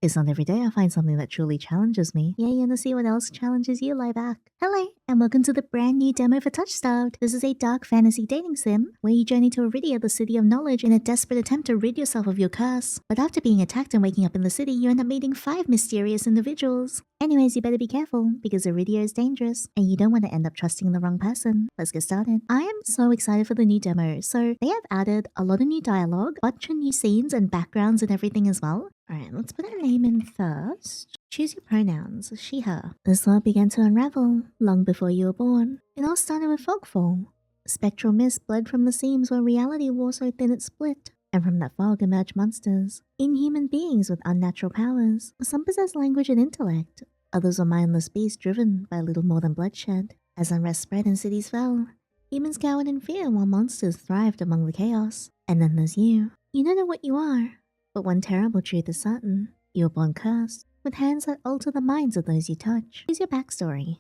It's not every day I find something that truly challenges me. Yay, and to see what else challenges you lie back. Hello, and welcome to the brand new demo for Touchstarved. This is a dark fantasy dating sim, where you journey to Eridia, the city of knowledge, in a desperate attempt to rid yourself of your curse. But after being attacked and waking up in the city, you end up meeting 5 mysterious individuals. Anyways, you better be careful, because Eridia is dangerous, and you don't want to end up trusting the wrong person. Let's get started. I am so excited for the new demo. So they have added a lot of new dialogue, bunch of new scenes and backgrounds and everything as well. Alright, let's put her name in first. Choose your pronouns, she, her. This world began to unravel long before you were born. It all started with fogfall. Spectral mist bled from the seams where reality wore so thin it split. And from that fog emerged monsters, inhuman beings with unnatural powers. Some possessed language and intellect, others were mindless beasts driven by little more than bloodshed. As unrest spread and cities fell, humans cowered in fear while monsters thrived among the chaos. And then there's you. You don't know what you are, but one terrible truth is certain. You were born cursed, with hands that alter the minds of those you touch. Here's your backstory.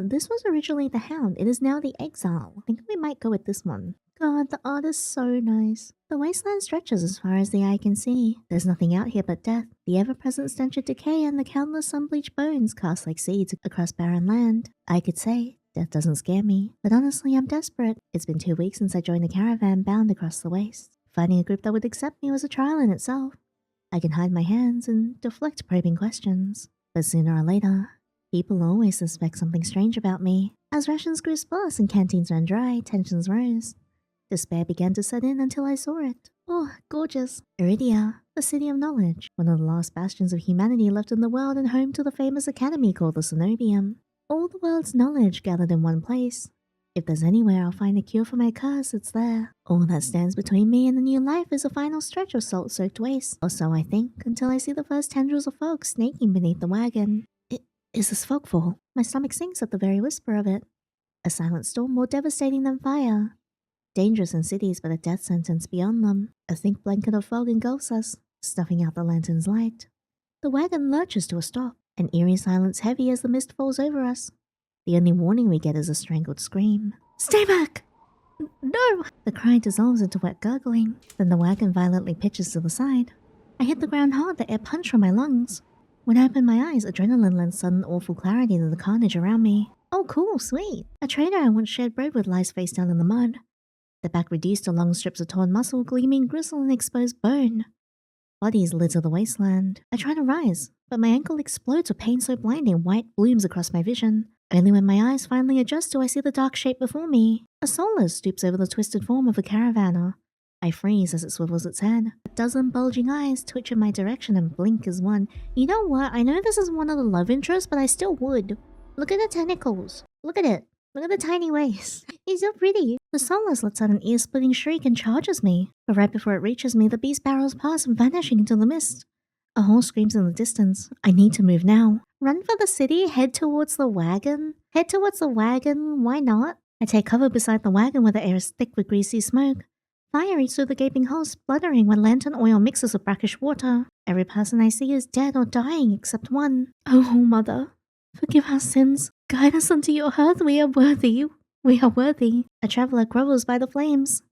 This was originally the Hound. It is now the Exile. I think we might go with this one. God, the art is so nice. The wasteland stretches as far as the eye can see. There's nothing out here but death, the ever-present stench of decay, and the countless unbleached bones cast like seeds across barren land. I could say, death doesn't scare me, but honestly I'm desperate. It's been 2 weeks since I joined the caravan bound across the waste. Finding a group that would accept me was a trial in itself. I can hide my hands and deflect probing questions, but sooner or later, people always suspect something strange about me. As rations grew sparse and canteens ran dry, tensions rose. Despair began to set in until I saw it. Oh, gorgeous. Eridia, the city of knowledge, one of the last bastions of humanity left in the world and home to the famous academy called the Cenobium. All the world's knowledge gathered in one place. If there's anywhere I'll find a cure for my curse, it's there. All that stands between me and the new life is a final stretch of salt-soaked waste, or so I think, until I see the first tendrils of fog snaking beneath the wagon. Is this fogfall? My stomach sinks at the very whisper of it. A silent storm more devastating than fire. Dangerous in cities, but a death sentence beyond them. A thick blanket of fog engulfs us, stuffing out the lantern's light. The wagon lurches to a stop, an eerie silence heavy as the mist falls over us. The only warning we get is a strangled scream. Stay back! No! The cry dissolves into wet gurgling. Then the wagon violently pitches to the side. I hit the ground hard, the air punched from my lungs. When I opened my eyes, adrenaline lent sudden awful clarity to the carnage around me. Oh cool, sweet. A trader I once shared bread with lies face down in the mud. The back reduced to long strips of torn muscle, gleaming gristle and exposed bone. Bodies litter the wasteland. I try to rise, but my ankle explodes with pain so blinding white blooms across my vision. Only when my eyes finally adjust do I see the dark shape before me. A Soulless stoops over the twisted form of a caravaner. I freeze as it swivels its head. A dozen bulging eyes twitch in my direction and blink as one. You know what? I know this is one of the love interests, but I still would. Look at the tentacles. Look at it. Look at the tiny waist. He's so pretty. The Soulless lets out an ear-splitting shriek and charges me. But right before it reaches me, the beast barrels past, vanishing into the mist. A horse screams in the distance. I need to move now. Run for the city, head towards the wagon. Head towards the wagon, why not? I take cover beside the wagon where the air is thick with greasy smoke. Fire eats through the gaping hole, spluttering when lantern oil mixes with brackish water. Every person I see is dead or dying except one. Oh, Mother, forgive our sins. Guide us unto your hearth, we are worthy. We are worthy. A traveler grovels by the flames.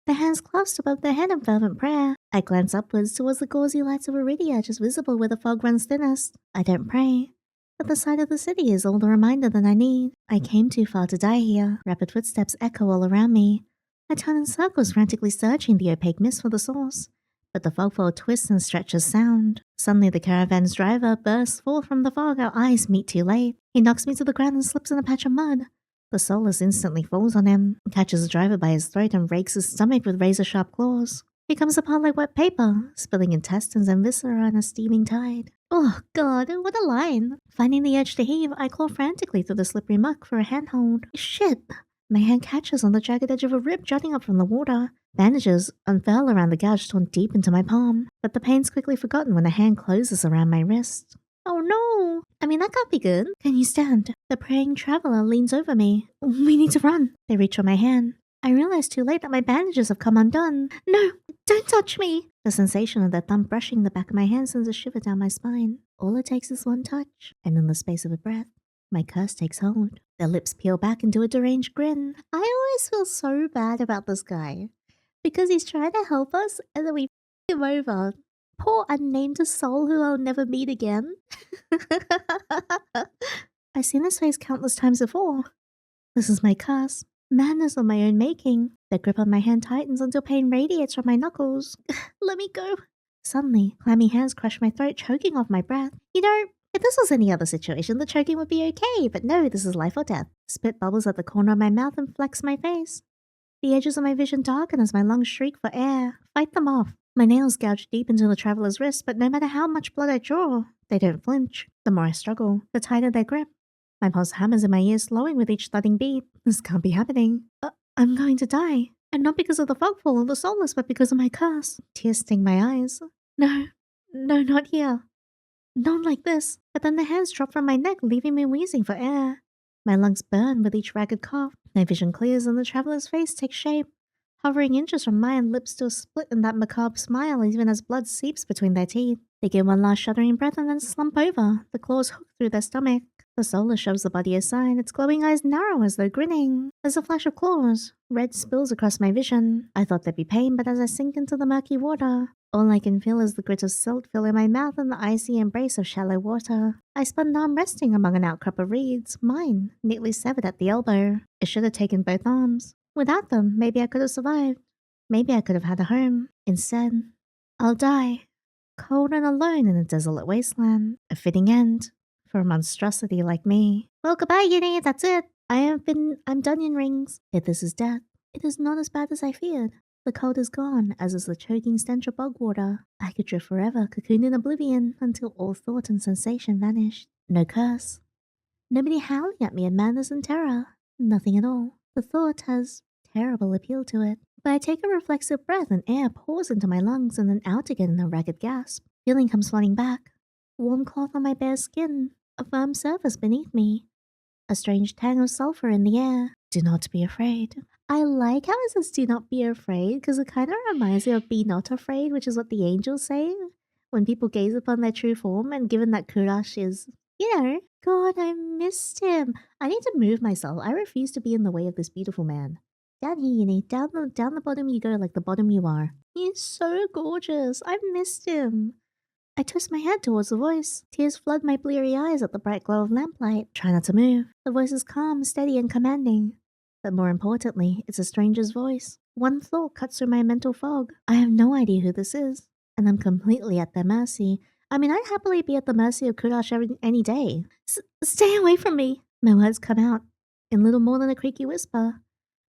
Their hands clasped above their head in fervent prayer. I glance upwards towards the gauzy lights of Eridia, just visible where the fog runs thinnest. I don't pray, but the sight of the city is all the reminder that I need. I came too far to die here. Rapid footsteps echo all around me. I turn in circles, frantically searching the opaque mist for the source. But the fogfall twists and stretches sound. Suddenly the caravan's driver bursts forth from the fog. Our eyes meet too late. He knocks me to the ground and slips in a patch of mud. The Soulless instantly falls on him, catches the driver by his throat and rakes his stomach with razor-sharp claws. He comes apart like wet paper, spilling intestines and viscera on a steaming tide. Oh God, what a line! Finding the urge to heave, I claw frantically through the slippery muck for a handhold. Shit! My hand catches on the jagged edge of a rib jutting up from the water. Bandages unfurl around the gouge torn deep into my palm, but the pain's quickly forgotten when a hand closes around my wrist. Oh no! I mean, that can't be good. Can you stand? The praying traveler leans over me. We need to run. They reach for my hand. I realize too late that my bandages have come undone. No, don't touch me! The sensation of their thumb brushing the back of my hand sends a shiver down my spine. All it takes is one touch, and in the space of a breath, my curse takes hold. Their lips peel back into a deranged grin. I always feel so bad about this guy, because he's trying to help us, and then we f*** him over. poor unnamed soul who I'll never meet again. I've seen this face countless times before. This is my curse. Madness of my own making. The grip on my hand tightens until pain radiates from my knuckles. Let me go. Suddenly, clammy hands crush my throat, choking off my breath. You know, if this was any other situation, the choking would be okay, but no, this is life or death. Spit bubbles at the corner of my mouth and flecks my face. The edges of my vision darken as my lungs shriek for air. Fight them off. My nails gouge deep into the traveler's wrist, but no matter how much blood I draw, they don't flinch. The more I struggle, the tighter their grip. My pulse hammers in my ears, slowing with each thudding beat. This can't be happening. I'm going to die. And not because of the fogfall or the soulless, but because of my curse. Tears sting my eyes. No, not here. Not like this. But then the hands drop from my neck, leaving me wheezing for air. My lungs burn with each ragged cough. My vision clears and the traveler's face takes shape. Hovering inches from mine, lips still split in that macabre smile even as blood seeps between their teeth. They give one last shuddering breath and then slump over, the claws hooked through their stomach. The Soulless shoves the body aside, its glowing eyes narrow as though grinning. There's a flash of claws. Red spills across my vision. I thought there'd be pain, but as I sink into the murky water, all I can feel is the grit of silt filling my mouth and the icy embrace of shallow water. I spun arm resting among an outcrop of reeds, mine, neatly severed at the elbow. I should have taken both arms. Without them, maybe I could have survived. Maybe I could have had a home. Instead, I'll die. Cold and alone in a desolate wasteland. A fitting end for a monstrosity like me. Well, goodbye, Yandere, that's it. I'm done in rings. If this is death, it is not as bad as I feared. The cold is gone, as is the choking stench of bog water. I could drift forever, cocooned in oblivion, until all thought and sensation vanished. No curse. Nobody howling at me in madness and terror. Nothing at all. The thought has terrible appeal to it. But I take a reflexive breath and air pours into my lungs and then out again in a ragged gasp. Feeling comes flooding back. Warm cloth on my bare skin. A firm surface beneath me. A strange tang of sulfur in the air. Do not be afraid. I like how it says do not be afraid because it kind of reminds me of be not afraid, which is what the angels say when people gaze upon their true form, and given that Kuras is, God, I missed him. I need to move myself. I refuse to be in the way of this beautiful man. Down here, Yandere. Down the bottom you go like the bottom you are. He's so gorgeous. I've missed him. I twist my head towards the voice. Tears flood my bleary eyes at the bright glow of lamplight. Try not to move. The voice is calm, steady, and commanding. But more importantly, it's a stranger's voice. One thought cuts through my mental fog. I have no idea who this is, and I'm completely at their mercy. I mean, I'd happily be at the mercy of Kuras any day. Stay away from me! My words come out in little more than a creaky whisper.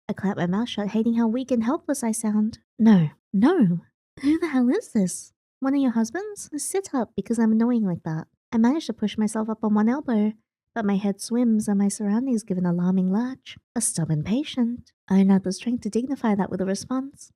I clap my mouth shut, hating how weak and helpless I sound. No. Who the hell is this? One of your husbands? Sit up because I'm annoying like that. I manage to push myself up on one elbow, but my head swims and my surroundings give an alarming lurch. A stubborn patient. I don't have the strength to dignify that with a response.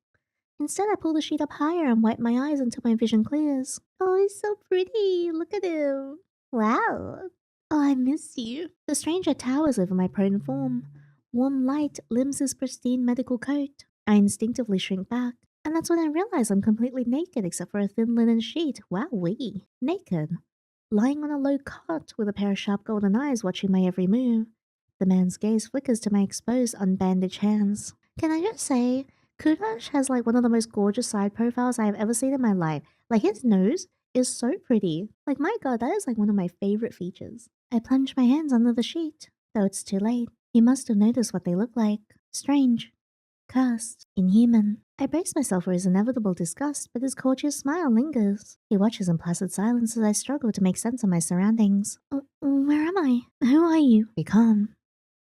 Instead, I pull the sheet up higher and wipe my eyes until my vision clears. Oh, he's so pretty. Look at him. Wow. Oh, I miss you. The stranger towers over my prone form. Warm light limbs his pristine medical coat. I instinctively shrink back. And that's when I realize I'm completely naked except for a thin linen sheet. Wowee. Naked. Lying on a low cot with a pair of sharp golden eyes watching my every move. The man's gaze flickers to my exposed, unbandaged hands. Can I just say, Kuras has like one of the most gorgeous side profiles I have ever seen in my life. Like his nose is so pretty. Like my god, that is like one of my favorite features. I plunge my hands under the sheet. Though it's too late. He must have noticed what they look like. Strange. Cursed. Inhuman. I brace myself for his inevitable disgust, but his courteous smile lingers. He watches in placid silence as I struggle to make sense of my surroundings. Where am I? Who are you? Be calm.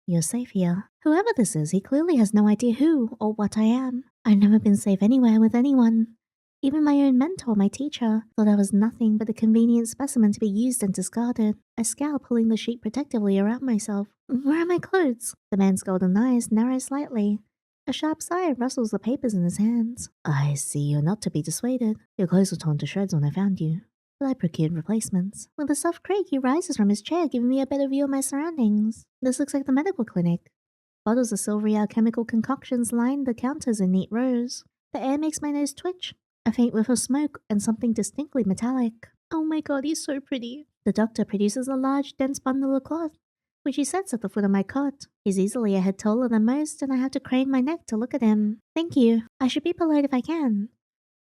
You're safe here. Whoever this is, he clearly has no idea who or what I am. I've never been safe anywhere with anyone. Even my own mentor, my teacher, thought I was nothing but a convenient specimen to be used and discarded. I scowl, pulling the sheet protectively around myself. Where are my clothes? The man's golden eyes narrow slightly. A sharp sigh rustles the papers in his hands. I see you're not to be dissuaded. Your clothes were torn to shreds when I found you, but I procured replacements. With a soft creak, he rises from his chair, giving me a better view of my surroundings. This looks like the medical clinic. Bottles of silvery alchemical concoctions line the counters in neat rows. The air makes my nose twitch. A faint whiff of smoke and something distinctly metallic. Oh my god, he's so pretty. The doctor produces a large, dense bundle of cloth, which he sets at the foot of my cot. He's easily a head taller than most, and I have to crane my neck to look at him. Thank you. I should be polite if I can.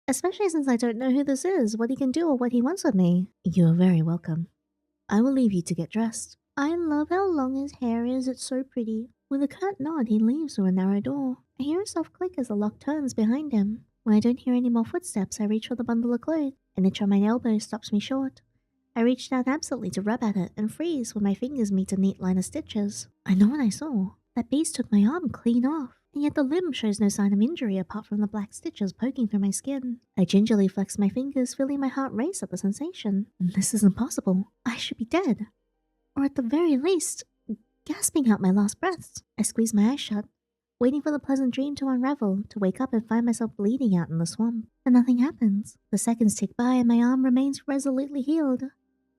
Especially since I don't know who this is, what he can do, or what he wants with me. You are very welcome. I will leave you to get dressed. I love how long his hair is, it's so pretty. With a curt nod, he leaves through a narrow door. I hear a soft click as the lock turns behind him. When I don't hear any more footsteps, I reach for the bundle of clothes. An itch on my elbow stops me short. I reach down absently to rub at it and freeze when my fingers meet a neat line of stitches. I know what I saw. That beast took my arm clean off, and yet the limb shows no sign of injury apart from the black stitches poking through my skin. I gingerly flex my fingers, feeling my heart race at the sensation. This isn't possible. I should be dead. Or at the very least, gasping out my last breaths. I squeeze my eyes shut, waiting for the pleasant dream to unravel, to wake up and find myself bleeding out in the swamp. But nothing happens. The seconds tick by and my arm remains resolutely healed.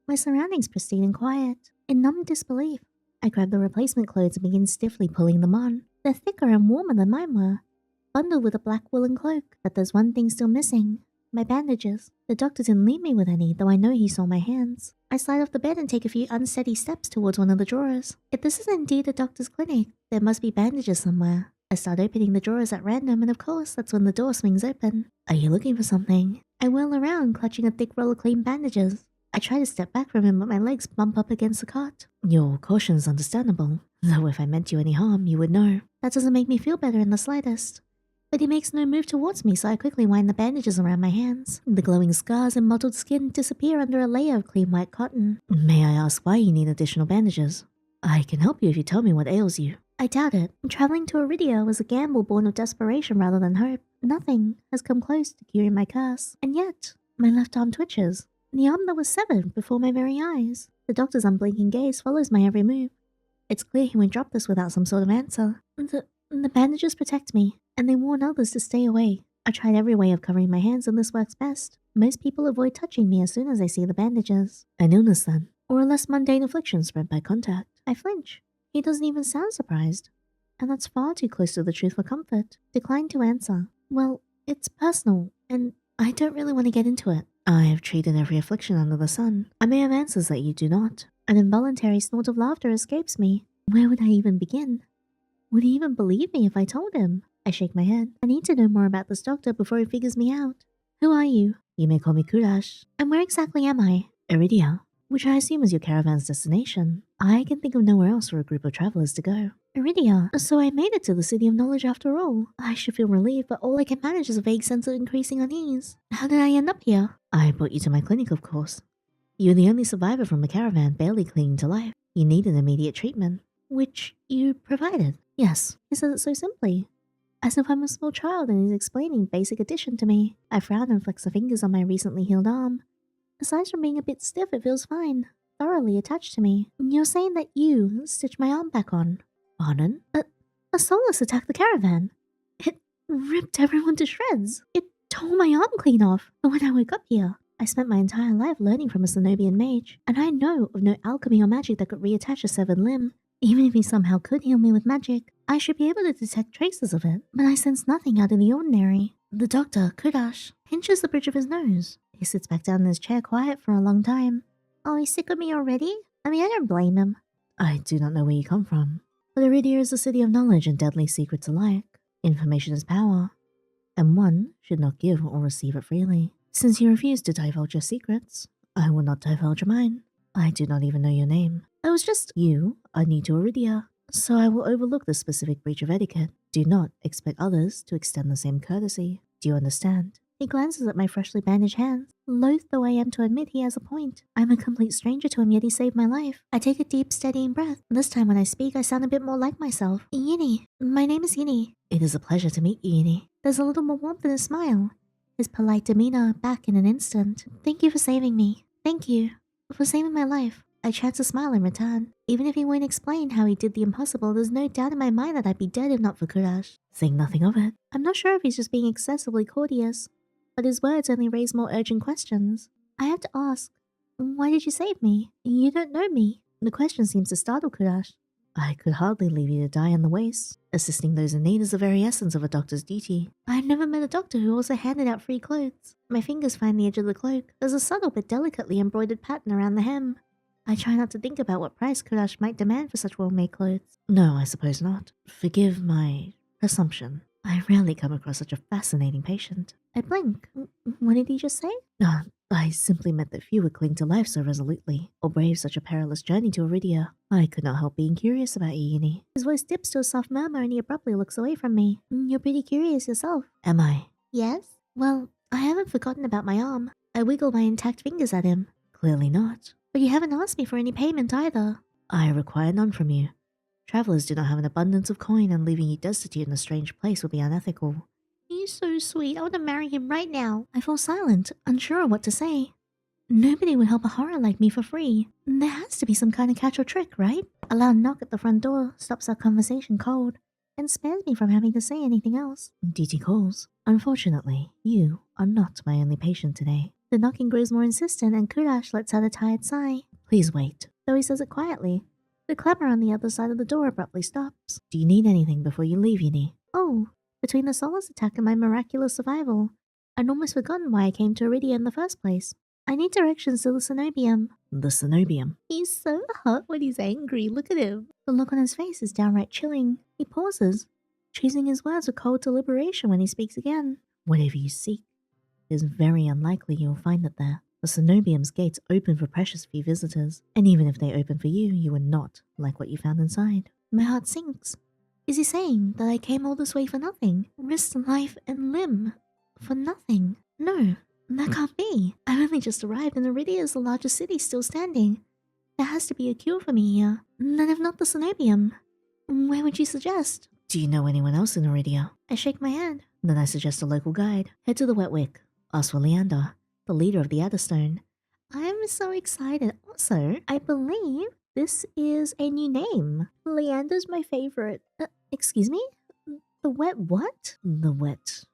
My surroundings pristine and quiet. In numb disbelief, I grab the replacement clothes and begin stiffly pulling them on. They're thicker and warmer than mine were, bundled with a black woolen cloak. But there's one thing still missing. My bandages. The doctor didn't leave me with any, though I know he saw my hands. I slide off the bed and take a few unsteady steps towards one of the drawers. If this is indeed a doctor's clinic, there must be bandages somewhere. I start opening the drawers at random, and of course, that's when the door swings open. Are you looking for something? I whirl around, clutching a thick roll of clean bandages. I try to step back from him, but my legs bump up against the cot. Your caution is understandable, though if I meant you any harm, you would know. That doesn't make me feel better in the slightest. But he makes no move towards me, so I quickly wind the bandages around my hands. The glowing scars and mottled skin disappear under a layer of clean white cotton. May I ask why you need additional bandages? I can help you if you tell me what ails you. I doubt it. Traveling to Eridia was a gamble born of desperation rather than hope. Nothing has come close to curing my curse. And yet, my left arm twitches. The arm that was severed before my very eyes. The doctor's unblinking gaze follows my every move. It's clear he won't drop this without some sort of answer. The bandages protect me, and they warn others to stay away. I tried every way of covering my hands, and this works best. Most people avoid touching me as soon as they see the bandages. An illness then, or a less mundane affliction spread by contact. I flinch. He doesn't even sound surprised. And that's far too close to the truth for comfort. Decline to answer. Well, it's personal, and I don't really want to get into it. I have treated every affliction under the sun. I may have answers that you do not. An involuntary snort of laughter escapes me. Where would I even begin? Would he even believe me if I told him? I shake my head. I need to know more about this doctor before he figures me out. Who are you? You may call me Kuras. And where exactly am I? Eridia, which I assume is your caravan's destination. I can think of nowhere else for a group of travelers to go. Eridia, so I made it to the City of Knowledge after all. I should feel relieved, but all I can manage is a vague sense of increasing unease. How did I end up here? I brought you to my clinic, of course. You're the only survivor from a caravan barely clinging to life. You needed immediate treatment, which you provided. Yes, he says it so simply, as if I'm a small child and he's explaining basic addition to me. I frown and flex the fingers on my recently healed arm. Aside from being a bit stiff, it feels fine, thoroughly attached to me. You're saying that you stitched my arm back on? Pardon? A Soulless attacked the caravan. It ripped everyone to shreds. It tore my arm clean off. But when I woke up here, I spent my entire life learning from a Cenobian mage, and I know of no alchemy or magic that could reattach a severed limb. Even if he somehow could heal me with magic, I should be able to detect traces of it. But I sense nothing out of the ordinary. The doctor, Kuras, pinches the bridge of his nose. He sits back down in his chair quiet for a long time. Oh, he's sick of me already? I mean, I don't blame him. I do not know where you come from, but Eridia is a city of knowledge and deadly secrets alike. Information is power, and one should not give or receive it freely. Since you refuse to divulge your secrets, I will not divulge mine. I do not even know your name. I was just you are new to Eridia, so I will overlook the specific breach of etiquette. Do not expect others to extend the same courtesy. Do you understand? He glances at my freshly bandaged hands. Loath though I am to admit, he has a point. I'm a complete stranger to him, yet he saved my life. I take a deep, steadying breath. This time when I speak, I sound a bit more like myself. Yinny. My name is Yinny. It is a pleasure to meet you, Yinny. There's a little more warmth in his smile. His polite demeanor back in an instant. Thank you for saving me. Thank you for saving my life. I chance a smile in return. Even if he won't explain how he did the impossible, there's no doubt in my mind that I'd be dead if not for Kuras. Think nothing of it. I'm not sure if he's just being excessively courteous, but his words only raise more urgent questions. I have to ask, why did you save me? You don't know me. The question seems to startle Kuras. I could hardly leave you to die in the waste. Assisting those in need is the very essence of a doctor's duty. I've never met a doctor who also handed out free clothes. My fingers find the edge of the cloak. There's a subtle but delicately embroidered pattern around the hem. I try not to think about what price Kuras might demand for such well-made clothes. No, I suppose not. Forgive my assumption. I rarely come across such a fascinating patient. I blink. What did he just say? I simply meant that few would cling to life so resolutely, or brave such a perilous journey to Eridia. I could not help being curious about you, Yandere. His voice dips to a soft murmur and he abruptly looks away from me. You're pretty curious yourself. Am I? Yes? Well, I haven't forgotten about my arm. I wiggle my intact fingers at him. Clearly not. But you haven't asked me for any payment either. I require none from you. Travelers do not have an abundance of coin, and leaving you destitute in a strange place would be unethical. He's so sweet. I want to marry him right now. I fall silent, unsure of what to say. Nobody would help a horror like me for free. There has to be some kind of catch or trick, right? A loud knock at the front door stops our conversation cold and spares me from having to say anything else. Duty calls. Unfortunately, you are not my only patient today. The knocking grows more insistent and Kuras lets out a tired sigh. Please wait. Though he says it quietly, the clamor on the other side of the door abruptly stops. Do you need anything before you leave, Yandere? Oh, between the Soulless attack and my miraculous survival, I'd almost forgotten why I came to Eridia in the first place. I need directions to the cenobium. The cenobium? He's so hot when he's angry, look at him. The look on his face is downright chilling. He pauses, choosing his words with cold deliberation when he speaks again. Whatever you seek, it is very unlikely you'll find it there. The cenobium's gates open for precious few visitors, and even if they open for you, you would not like what you found inside. My heart sinks. Is he saying that I came all this way for nothing? Risked life and limb for nothing? No, that can't be. I've only just arrived and Eridia is the largest city still standing. There has to be a cure for me here. Then if not the cenobium, where would you suggest? Do you know anyone else in Eridia? I shake my head. Then I suggest a local guide. Head to the Wet Wick. Ask for Leander, the leader of the Adderstone. I'm so excited. Also, I believe this is a new name. Leander's my favorite. Excuse me? The wet what? The Wet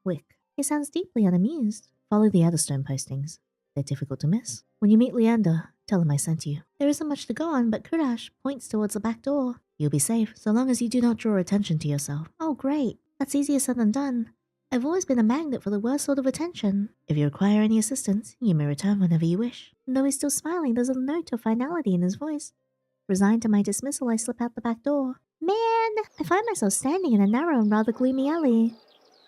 Wick. He sounds deeply unamused. Follow the Adderstone postings. They're difficult to miss. When you meet Leander, tell him I sent you. There isn't much to go on, but Kuras points towards the back door. You'll be safe, so long as you do not draw attention to yourself. Oh, great. That's easier said than done. I've always been a magnet for the worst sort of attention. If you require any assistance, you may return whenever you wish. And though he's still smiling, there's a note of finality in his voice. Resigned to my dismissal, I slip out the back door. Man! I find myself standing in a narrow and rather gloomy alley.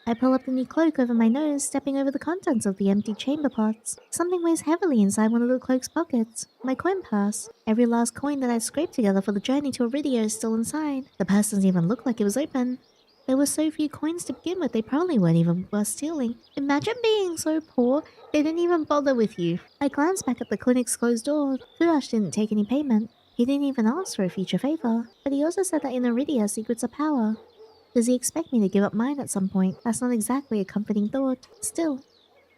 I pull up the new cloak over my nose, stepping over the contents of the empty chamber pots. Something weighs heavily inside one of the cloak's pockets. My coin purse. Every last coin that I'd scraped together for the journey to Eridia is still inside. The purse doesn't even look like it was open. There were so few coins to begin with, they probably weren't even worth stealing. Imagine being so poor, they didn't even bother with you. I glanced back at the clinic's closed door. Kuras didn't take any payment. He didn't even ask for a future favor. But he also said that in Eridia, secrets are power. Does he expect me to give up mine at some point? That's not exactly a comforting thought. Still,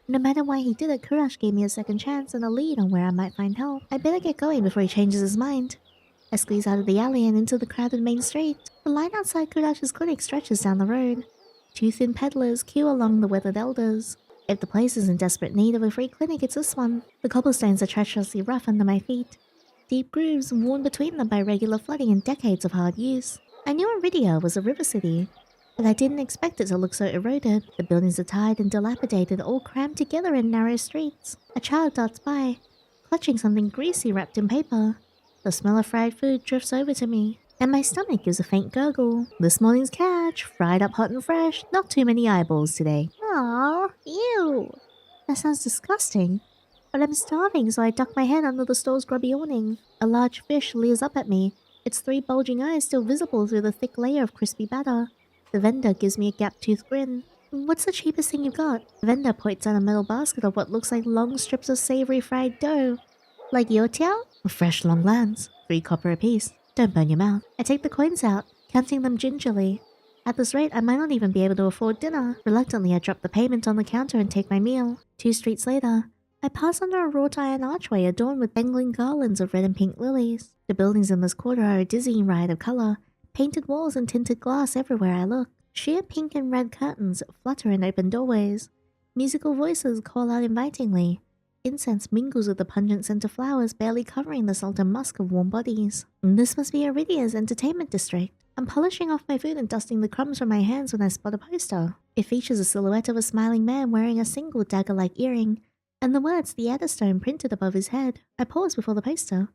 no matter why he did it, Kuras gave me a second chance and a lead on where I might find help. I better get going before he changes his mind. I squeeze out of the alley and into the crowded main street. The line outside Kuras's clinic stretches down the road. Two thin peddlers queue along the weathered elders. If the place is in desperate need of a free clinic, it's this one. The cobblestones are treacherously rough under my feet. Deep grooves worn between them by regular flooding and decades of hard use. I knew Eridia was a river city, but I didn't expect it to look so eroded. The buildings are tired and dilapidated, all crammed together in narrow streets. A child darts by, clutching something greasy wrapped in paper. The smell of fried food drifts over to me, and my stomach gives a faint gurgle. This morning's catch, fried up hot and fresh, not too many eyeballs today. Aww, ew. That sounds disgusting. But I'm starving, so I duck my head under the store's grubby awning. A large fish leers up at me, its three bulging eyes still visible through the thick layer of crispy batter. The vendor gives me a gap-toothed grin. What's the cheapest thing you've got? The vendor points at a metal basket of what looks like long strips of savory fried dough. Like youtiao? Fresh long lance, 3 copper apiece. Don't burn your mouth. I take the coins out, counting them gingerly. At this rate, I might not even be able to afford dinner. Reluctantly, I drop the payment on the counter and take my meal. 2 streets later, I pass under a wrought iron archway adorned with dangling garlands of red and pink lilies. The buildings in this quarter are a dizzying riot of color. Painted walls and tinted glass everywhere I look. Sheer pink and red curtains flutter in open doorways. Musical voices call out invitingly. Incense mingles with the pungent scent of flowers barely covering the salt and musk of warm bodies. This must be Eridia's entertainment district. I'm polishing off my food and dusting the crumbs from my hands when I spot a poster. It features a silhouette of a smiling man wearing a single dagger-like earring, and the words "The Adderstone" printed above his head. I pause before the poster.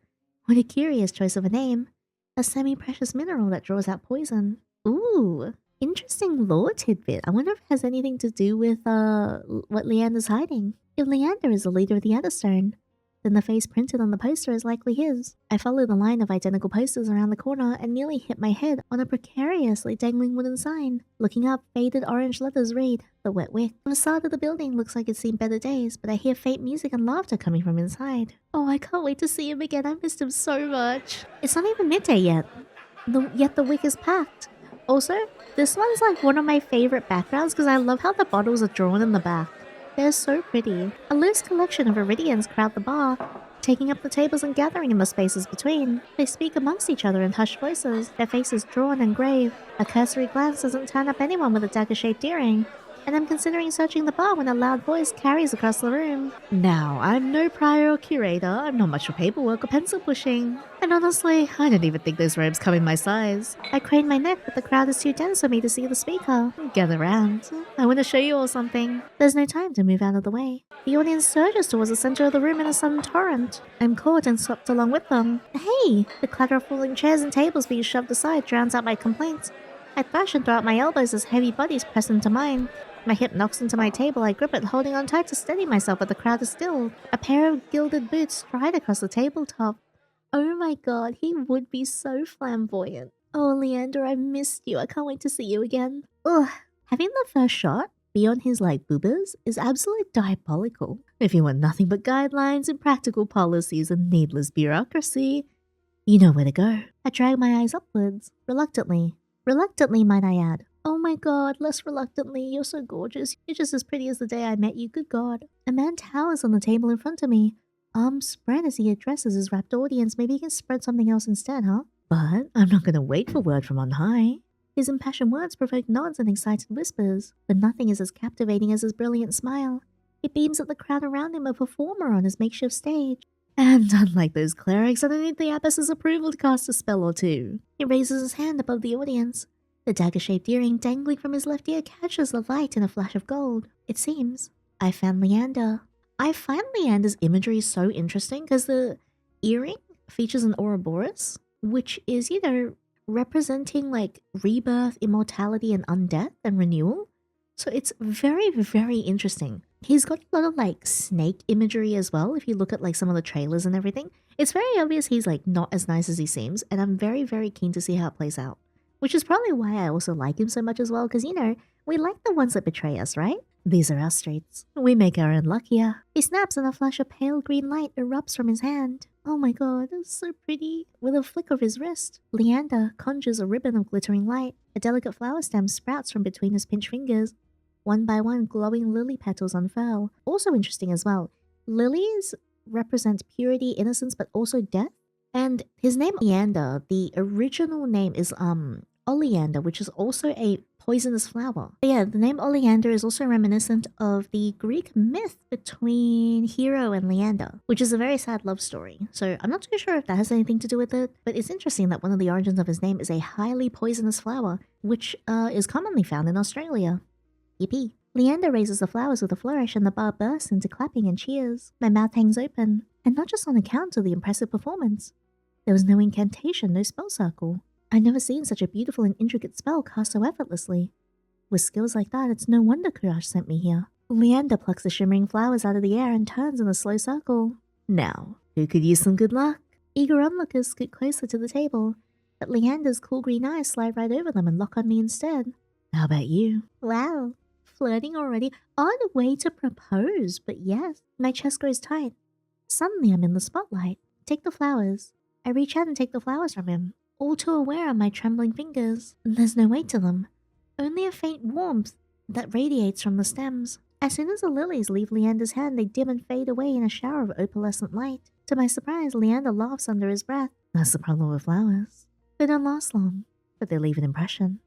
What a curious choice of a name. A semi-precious mineral that draws out poison. Ooh. Interesting lore tidbit. I wonder if it has anything to do with what Leander's hiding. If Leander is the leader of the Otherstone, then the face printed on the poster is likely his. I followed the line of identical posters around the corner and nearly hit my head on a precariously dangling wooden sign. Looking up, faded orange letters read, "The Wet Wick." The facade of the building looks like it's seen better days, but I hear faint music and laughter coming from inside. Oh, I can't wait to see him again. I missed him so much. It's not even midday yet. Yet the wick is packed. Also, this one's like one of my favorite backgrounds because I love how the bottles are drawn in the back. They're so pretty. A loose collection of Eridians crowd the bar, taking up the tables and gathering in the spaces between. They speak amongst each other in hushed voices, their faces drawn and grave. A cursory glance doesn't turn up anyone with a dagger-shaped earring, and I'm considering searching the bar when a loud voice carries across the room. Now, I'm no prior or curator, I'm not much for paperwork or pencil pushing. And honestly, I don't even think those robes come in my size. I crane my neck, but the crowd is too dense for me to see the speaker. Gather round. I want to show you all something. There's no time to move out of the way. The audience surges towards the center of the room in a sudden torrent. I'm caught and swept along with them. Hey! The clatter of falling chairs and tables being shoved aside drowns out my complaints. I thrash and throw out my elbows as heavy bodies press into mine. My hip knocks into my table, I grip it, holding on tight to steady myself, but the crowd is still. A pair of gilded boots stride across the tabletop. Oh my god, he would be so flamboyant. Oh, Leander, I've missed you. I can't wait to see you again. Ugh. Having the first shot, beyond his boobers, is absolutely diabolical. If you want nothing but guidelines and practical policies and needless bureaucracy, you know where to go. I drag my eyes upwards, reluctantly. Reluctantly, might I add. Oh my god, less reluctantly, you're so gorgeous. You're just as pretty as the day I met you, good god. A man towers on the table in front of me, arms spread as he addresses his rapt audience. Maybe he can spread something else instead, huh? But I'm not gonna wait for word from on high. His impassioned words provoke nods and excited whispers, but nothing is as captivating as his brilliant smile. It beams at the crowd around him, a performer on his makeshift stage. And unlike those clerics, I don't need the abbess's approval to cast a spell or two. He raises his hand above the audience. The dagger-shaped earring dangling from his left ear catches the light in a flash of gold. It seems I found Leander. I find Leander's imagery so interesting because the earring features an Ouroboros, which is, representing rebirth, immortality, and undeath and renewal. So it's very, very interesting. He's got a lot of snake imagery as well. If you look at some of the trailers and everything, it's very obvious he's not as nice as he seems, and I'm very, very keen to see how it plays out. Which is probably why I also like him so much as well, because we like the ones that betray us, right? These are our streets. We make our own luck here. He snaps and a flash of pale green light erupts from his hand. Oh my god, it's so pretty. With a flick of his wrist, Leander conjures a ribbon of glittering light. A delicate flower stem sprouts from between his pinched fingers. One by one, glowing lily petals unfurl. Also interesting as well, lilies represent purity, innocence, but also death. And his name, Leander, the original name is oleander, which is also a poisonous flower. But yeah, the name oleander is also reminiscent of the Greek myth between Hero and Leander, which is a very sad love story. So I'm not too sure if that has anything to do with it, but it's interesting that one of the origins of his name is a highly poisonous flower, which is commonly found in Australia. Yippee. Leander raises the flowers with a flourish and the bar bursts into clapping and cheers. My mouth hangs open, and not just on account of the impressive performance. There was no incantation, no spell circle. I'd never seen such a beautiful and intricate spell cast so effortlessly. With skills like that, it's no wonder Kuras sent me here. Leander plucks the shimmering flowers out of the air and turns in a slow circle. Now, who could use some good luck? Eager onlookers scoot closer to the table, but Leander's cool green eyes slide right over them and lock on me instead. How about you? Wow, flirting already? Odd way to propose, but yes. My chest grows tight. Suddenly I'm in the spotlight. Take the flowers. I reach out and take the flowers from him, all too aware of my trembling fingers. There's no weight to them, only a faint warmth that radiates from the stems. As soon as the lilies leave Leander's hand, they dim and fade away in a shower of opalescent light. To my surprise, Leander laughs under his breath. That's the problem with flowers. They don't last long, but they leave an impression,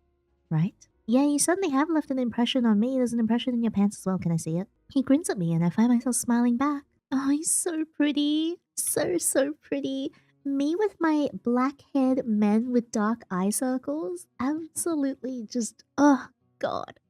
right? Yeah, you certainly have left an impression on me. There's an impression in your pants as well, can I see it? He grins at me and I find myself smiling back. Oh, he's so pretty. So pretty. Me with my black-haired men with dark eye circles? Absolutely just, oh god.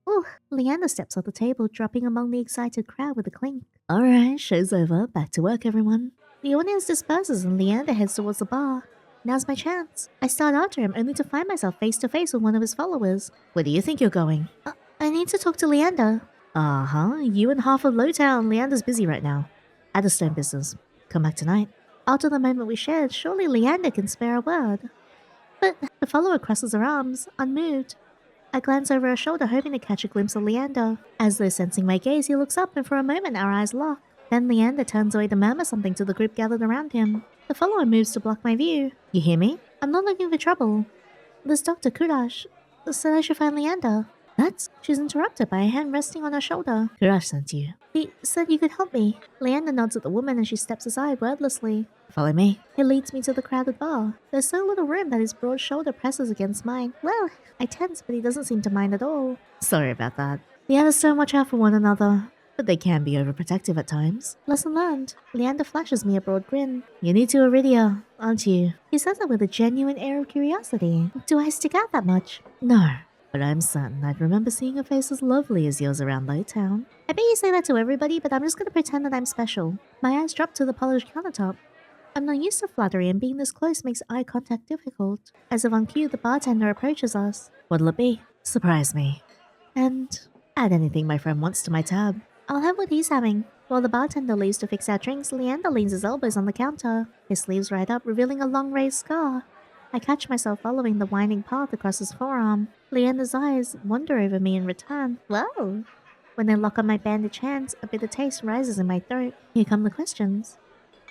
Ooh, Leander steps off the table, dropping among the excited crowd with a clink. Alright, show's over. Back to work, everyone. The audience disperses and Leander heads towards the bar. Now's my chance. I start after him only to find myself face to face with one of his followers. Where do you think you're going? I need to talk to Leander. Uh-huh, you and half of Lowtown. Leander's busy right now. Adderstone business. Come back tonight. After the moment we shared, surely Leander can spare a word. But the follower crosses her arms, unmoved. I glance over her shoulder, hoping to catch a glimpse of Leander. As though sensing my gaze, he looks up and for a moment our eyes lock. Then Leander turns away to murmur something to the group gathered around him. The follower moves to block my view. You hear me? I'm not looking for trouble. This Dr. Kuras said I should find Leander. She's interrupted by a hand resting on her shoulder. Kuras sent you. He said you could help me. Leander nods at the woman and she steps aside wordlessly. Follow me. He leads me to the crowded bar. There's so little room that his broad shoulder presses against mine. Well, I tense, but he doesn't seem to mind at all. Sorry about that. The others don't watch out for one another, but they can be overprotective at times. Lesson learned. Leander flashes me a broad grin. You're new to Eridia, aren't you? He says it with a genuine air of curiosity. Do I stick out that much? No. But I'm certain I'd remember seeing a face as lovely as yours around Lowtown. I bet you say that to everybody, but I'm just gonna pretend that I'm special. My eyes drop to the polished countertop. I'm not used to flattery, and being this close makes eye contact difficult. As if on cue, the bartender approaches us. What'll it be? Surprise me. And add anything my friend wants to my tab. I'll have what he's having. While the bartender leaves to fix our drinks, Leander leans his elbows on the counter, his sleeves right up, revealing a long raised scar. I catch myself following the winding path across his forearm. Leander's eyes wander over me in return. Whoa! When they lock on my bandaged hands, a bitter taste rises in my throat. Here come the questions.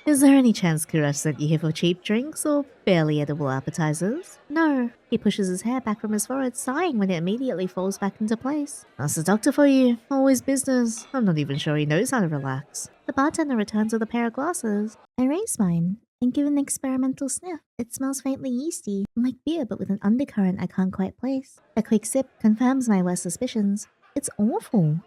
Is there any chance Kuras sent you here for cheap drinks or barely edible appetizers? No. He pushes his hair back from his forehead, sighing when it immediately falls back into place. That's the doctor for you. Always business. I'm not even sure he knows how to relax. The bartender returns with a pair of glasses. I raise mine and give an experimental sniff. It smells faintly yeasty, like beer but with an undercurrent I can't quite place. A quick sip confirms my worst suspicions. It's awful.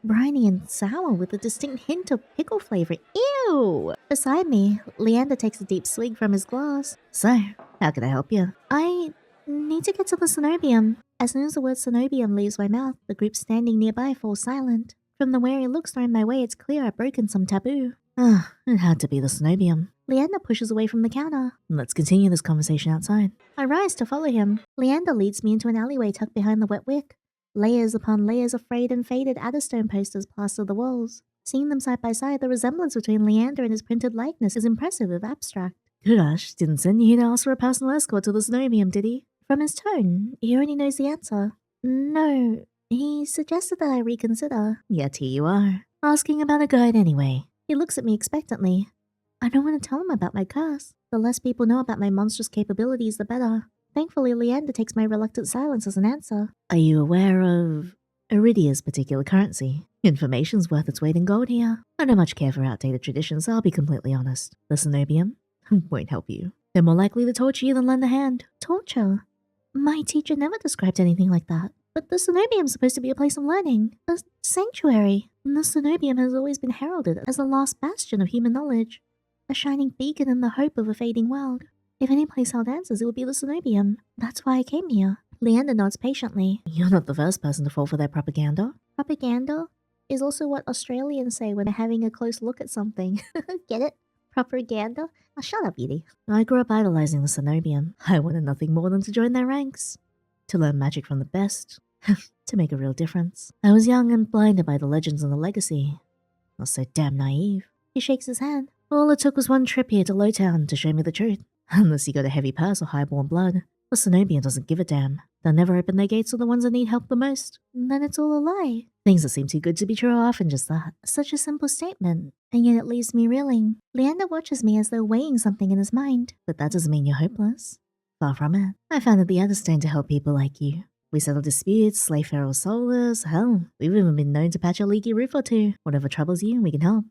Briny and sour with a distinct hint of pickle flavor. Ew! Beside me, Leander takes a deep swig from his glass. So, how can I help you? I need to get to the cenobium. As soon as the word cenobium leaves my mouth, the group standing nearby falls silent. From the wary looks thrown my way, it's clear I've broken some taboo. It had to be the cenobium. Leander pushes away from the counter. Let's continue this conversation outside. I rise to follow him. Leander leads me into an alleyway tucked behind the wet wick. Layers upon layers of frayed and faded Adderstone posters plaster the walls. Seeing them side by side, the resemblance between Leander and his printed likeness is impressive if abstract. Kuras didn't send you here to ask for a personal escort to the cenobium, did he? From his tone, he already knows the answer. No, he suggested that I reconsider. Yet here you are, asking about a guide anyway. He looks at me expectantly. I don't want to tell him about my curse. The less people know about my monstrous capabilities, the better. Thankfully, Leander takes my reluctant silence as an answer. Are you aware of Eridia's particular currency? Information's worth its weight in gold here. I don't much care for outdated traditions, I'll be completely honest. The cenobium won't help you. They're more likely to torture you than lend a hand. Torture? My teacher never described anything like that. But the cenobium's supposed to be a place of learning. A sanctuary. And the cenobium has always been heralded as the last bastion of human knowledge. A shining beacon in the hope of a fading world. If any place held answers, it would be the cenobium. That's why I came here. Leander nods patiently. You're not the first person to fall for their propaganda. Propaganda is also what Australians say when they're having a close look at something. Get it? Propaganda? Oh, shut up, Edie. I grew up idolizing the cenobium. I wanted nothing more than to join their ranks. To learn magic from the best. To make a real difference. I was young and blinded by the legends and the legacy. I was so damn naive. He shakes his hand. All it took was one trip here to Lowtown to show me the truth. Unless you got a heavy purse or highborn blood. The cenobium doesn't give a damn. They'll never open their gates to the ones that need help the most. And then it's all a lie. Things that seem too good to be true are often just that. Such a simple statement, and yet it leaves me reeling. Leander watches me as though weighing something in his mind. But that doesn't mean you're hopeless. Far from it. I founded the Adderstone to help people like you. We settle disputes, slay feral Soulless. Hell, we've even been known to patch a leaky roof or two. Whatever troubles you, we can help.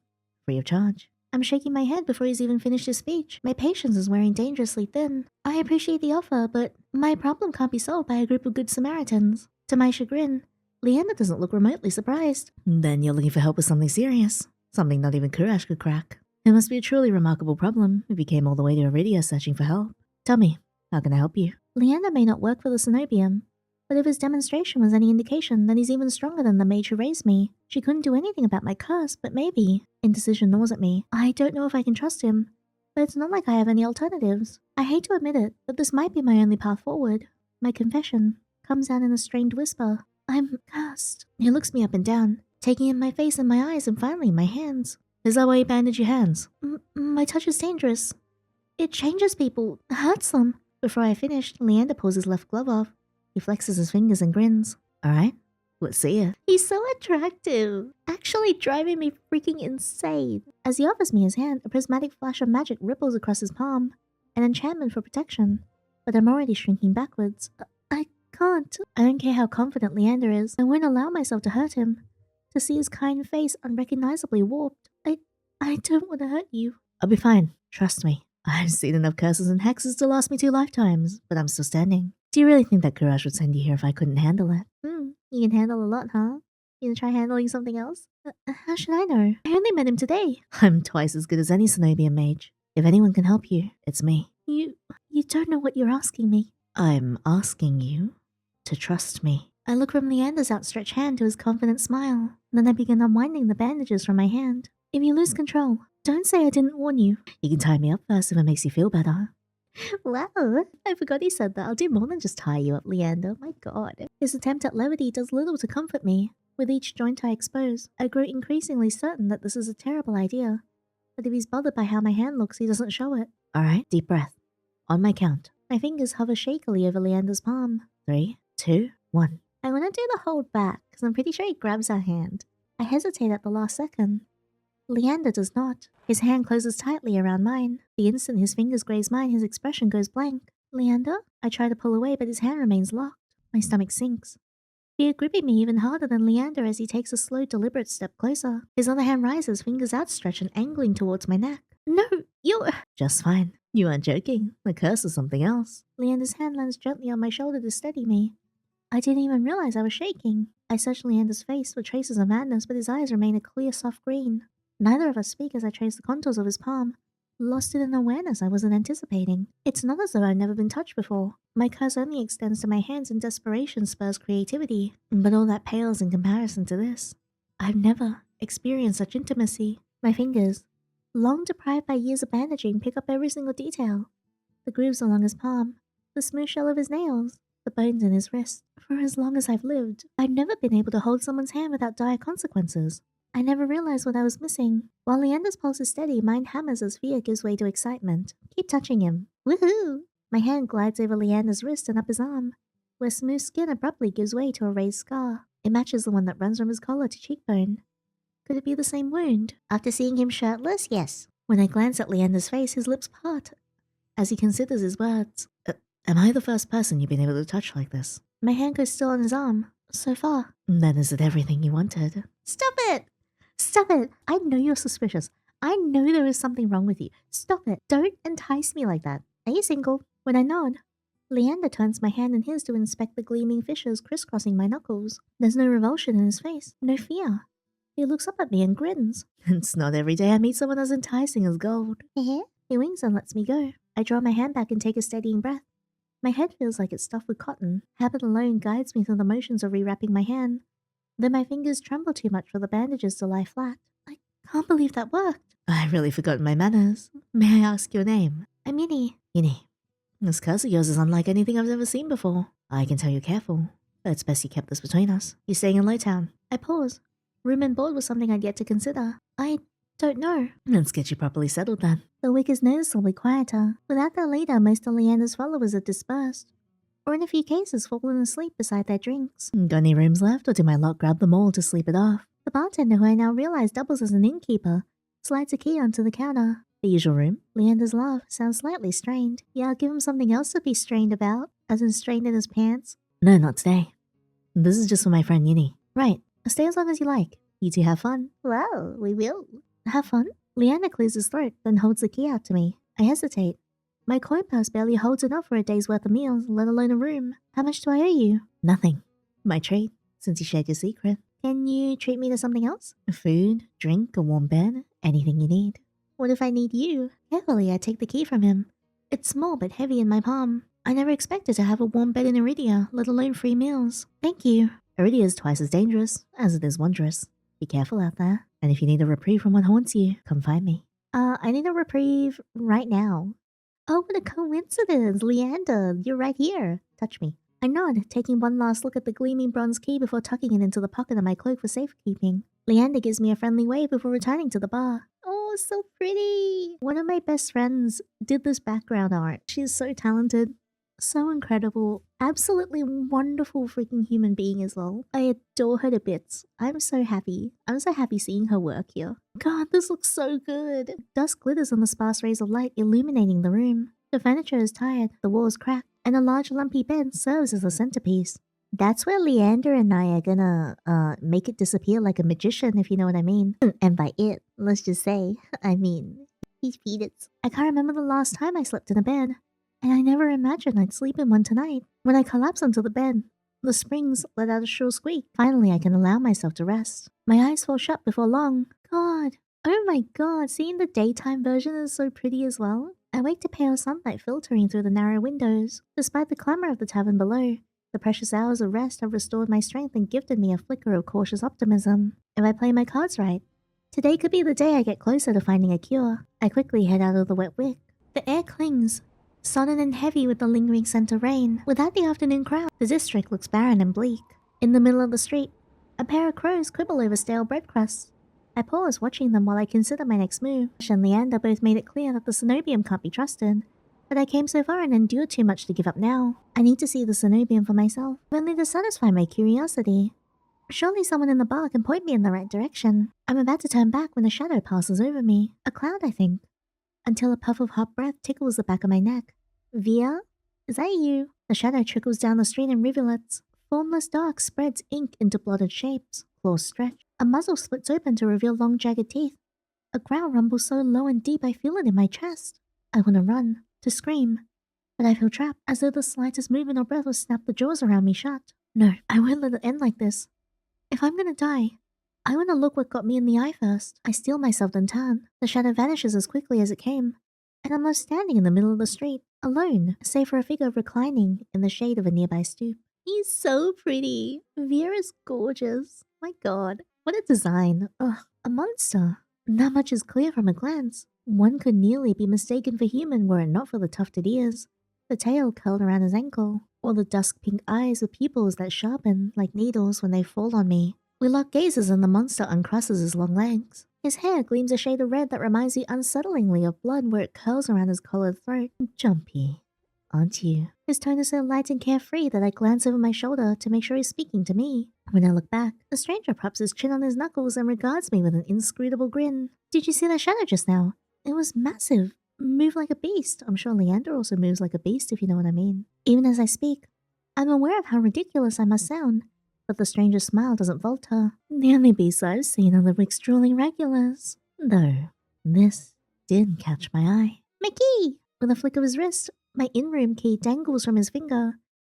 Free of charge. I'm shaking my head before he's even finished his speech. My patience is wearing dangerously thin. I appreciate the offer, but my problem can't be solved by a group of good Samaritans. To my chagrin, Leander doesn't look remotely surprised. Then you're looking for help with something serious. Something not even Kuras could crack. It must be a truly remarkable problem if you came all the way to Eridia searching for help. Tell me, how can I help you? Leander may not work for the cenobium, but if his demonstration was any indication, then he's even stronger than the mage who raised me. She couldn't do anything about my curse, but maybe. Indecision gnaws at me. I don't know if I can trust him. but it's not like I have any alternatives. I hate to admit it, but this might be my only path forward. My confession comes out in a strained whisper. I'm cursed. He looks me up and down, taking in my face and my eyes and finally my hands. Is that why you bandage your hands? My touch is dangerous. It changes people, hurts them. Before I finished, Leander pulls his left glove off. He flexes his fingers and grins. Alright, let's see it. He's so attractive, actually driving me freaking insane. As he offers me his hand, a prismatic flash of magic ripples across his palm, an enchantment for protection. But I'm already shrinking backwards. I can't. I don't care how confident Leander is. I won't allow myself to hurt him. To see his kind face unrecognizably warped. I don't want to hurt you. I'll be fine. Trust me. I've seen enough curses and hexes to last me 2 lifetimes, but I'm still standing. Do you really think that Kuras would send you here if I couldn't handle it? You can handle a lot, huh? You gonna try handling something else? How should I know? I only met him today. I'm twice as good as any Cenobian mage. If anyone can help you, it's me. You don't know what you're asking me. I'm asking you to trust me. I look from Leander's outstretched hand to his confident smile. Then I begin unwinding the bandages from my hand. If you lose control, don't say I didn't warn you. You can tie me up first if it makes you feel better. Wow, I forgot he said that. I'll do more than just tie you up, Leander. My god. His attempt at levity does little to comfort me. With each joint I expose, I grow increasingly certain that this is a terrible idea. But if he's bothered by how my hand looks, he doesn't show it. Alright, deep breath. On my count. My fingers hover shakily over Leander's palm. 3, 2, 1. I want to do the hold back, because I'm pretty sure he grabs our hand. I hesitate at the last second. Leander does not. His hand closes tightly around mine. The instant his fingers graze mine, his expression goes blank. Leander? I try to pull away, but his hand remains locked. My stomach sinks. Fear gripping me even harder than Leander as he takes a slow, deliberate step closer. His other hand rises, fingers outstretched and angling towards my neck. No, you're... Just fine. You aren't joking. The curse is something else. Leander's hand lands gently on my shoulder to steady me. I didn't even realize I was shaking. I search Leander's face for traces of madness, but his eyes remain a clear, soft green. Neither of us speak as I trace the contours of his palm, lost in an awareness I wasn't anticipating. It's not as though I've never been touched before. My curse only extends to my hands and desperation spurs creativity, but all that pales in comparison to this. I've never experienced such intimacy. My fingers, long deprived by years of bandaging, pick up every single detail. The grooves along his palm, the smooth shell of his nails, the bones in his wrist. For as long as I've lived, I've never been able to hold someone's hand without dire consequences. I never realized what I was missing. While Leander's pulse is steady, mine hammers as fear gives way to excitement. Keep touching him. Woohoo! My hand glides over Leander's wrist and up his arm, where smooth skin abruptly gives way to a raised scar. It matches the one that runs from his collar to cheekbone. Could it be the same wound? After seeing him shirtless, yes. When I glance at Leander's face, his lips part as he considers his words. Am I the first person you've been able to touch like this? My hand goes still on his arm. So far. Then is it everything you wanted? Stop it! Stop it! I know you're suspicious. I know there is something wrong with you. Stop it. Don't entice me like that. Are you single? When I nod, Leander turns my hand in his to inspect the gleaming fissures crisscrossing my knuckles. There's no revulsion in his face, no fear. He looks up at me and grins. It's not every day I meet someone as enticing as gold. He winks and lets me go. I draw my hand back and take a steadying breath. My head feels like it's stuffed with cotton. Habit alone guides me through the motions of rewrapping my hand. Then my fingers tremble too much for the bandages to lie flat. I can't believe that worked. I've really forgotten my manners. May I ask your name? I'm Yinny. Yinny. This curse of yours is unlike anything I've ever seen before. I can tell you're careful, but it's best you kept this between us. You're staying in Lowtown. I pause. Room and board was something I'd yet to consider. I don't know. Let's get you properly settled then. The wake is noticeably quieter. Without their leader, most of Leander's followers have dispersed, or in a few cases fallen asleep beside their drinks. Got any rooms left, or did my lot grab them all to sleep it off? The bartender, who I now realize doubles as an innkeeper, slides a key onto the counter. The usual room? Leander's laugh sounds slightly strained. Yeah, I'll give him something else to be strained about, as in strained in his pants. No, not today. This is just for my friend Yinny. Right, stay as long as you like. You two have fun. Well, we will. Have fun? Leander clears his throat, then holds the key out to me. I hesitate. My coin purse barely holds enough for a day's worth of meals, let alone a room. How much do I owe you? Nothing. My treat, since you shared your secret. Can you treat me to something else? Food, drink, a warm bed, anything you need. What if I need you? Carefully, I take the key from him. It's small but heavy in my palm. I never expected to have a warm bed in Eridia, let alone free meals. Thank you. Eridia is twice as dangerous as it is wondrous. Be careful out there, and if you need a reprieve from what haunts you, come find me. I need a reprieve right now. Oh, what a coincidence, Leander, you're right here. Touch me. I nod, taking one last look at the gleaming bronze key before tucking it into the pocket of my cloak for safekeeping. Leander gives me a friendly wave before returning to the bar. Oh, so pretty! One of my best friends did this background art. She's so talented. So incredible. Absolutely wonderful freaking human being as well. I adore her to bits. I'm so happy. I'm so happy seeing her work here. God, this looks so good. Dusk glitters on the sparse rays of light illuminating the room. The furniture is tired, the walls cracked, and a large lumpy bed serves as a centerpiece. That's where Leander and I are gonna, make it disappear like a magician, if you know what I mean. And by it, let's just say, I mean, he's peanuts. I can't remember the last time I slept in a bed. And I never imagined I'd sleep in one tonight. When I collapse onto the bed, the springs let out a shrill squeak. Finally, I can allow myself to rest. My eyes fall shut before long. God, oh my god, seeing the daytime version is so pretty as well. I wake to pale sunlight filtering through the narrow windows. Despite the clamor of the tavern below, the precious hours of rest have restored my strength and gifted me a flicker of cautious optimism. If I play my cards right, today could be the day I get closer to finding a cure. I quickly head out of the wet wick. The air clings, sodden and heavy with the lingering scent of rain. Without the afternoon crowd, the district looks barren and bleak. In the middle of the street, a pair of crows quibble over stale bread crusts. I pause, watching them while I consider my next move. Ash and Leander both made it clear that the cenobium can't be trusted, but I came so far and endured too much to give up now. I need to see the cenobium for myself, if only to satisfy my curiosity. Surely someone in the bar can point me in the right direction. I'm about to turn back when a shadow passes over me. A cloud, I think. Until a puff of hot breath tickles the back of my neck. Vere? Is that you? The shadow trickles down the street in rivulets. Formless dark spreads ink into blotted shapes. Claws stretch. A muzzle splits open to reveal long jagged teeth. A growl rumbles so low and deep I feel it in my chest. I want to run, to scream, but I feel trapped, as though the slightest movement or breath will snap the jaws around me shut. No, I won't let it end like this. If I'm gonna die, I want to look what got me in the eye first. I steel myself then turn. The shadow vanishes as quickly as it came, and I'm left standing in the middle of the street, alone, save for a figure reclining in the shade of a nearby stoop. He's so pretty. Vere is gorgeous. My god, what a design. Ugh, a monster. Not much is clear from a glance. One could nearly be mistaken for human were it not for the tufted ears, the tail curled around his ankle, or the dusk pink eyes with pupils that sharpen like needles when they fall on me. We lock gazes and the monster uncrosses his long legs. His hair gleams a shade of red that reminds me unsettlingly of blood where it curls around his collared throat. Jumpy, aren't you? His tone is so light and carefree that I glance over my shoulder to make sure he's speaking to me. When I look back, the stranger props his chin on his knuckles and regards me with an inscrutable grin. Did you see that shadow just now? It was massive. Moved like a beast. I'm sure Leander also moves like a beast, if you know what I mean. Even as I speak, I'm aware of how ridiculous I must sound, but the stranger's smile doesn't falter. The only beasts I've seen are the Rick's drooling regulars. Though, this did catch my eye. My key! With a flick of his wrist, my in-room key dangles from his finger.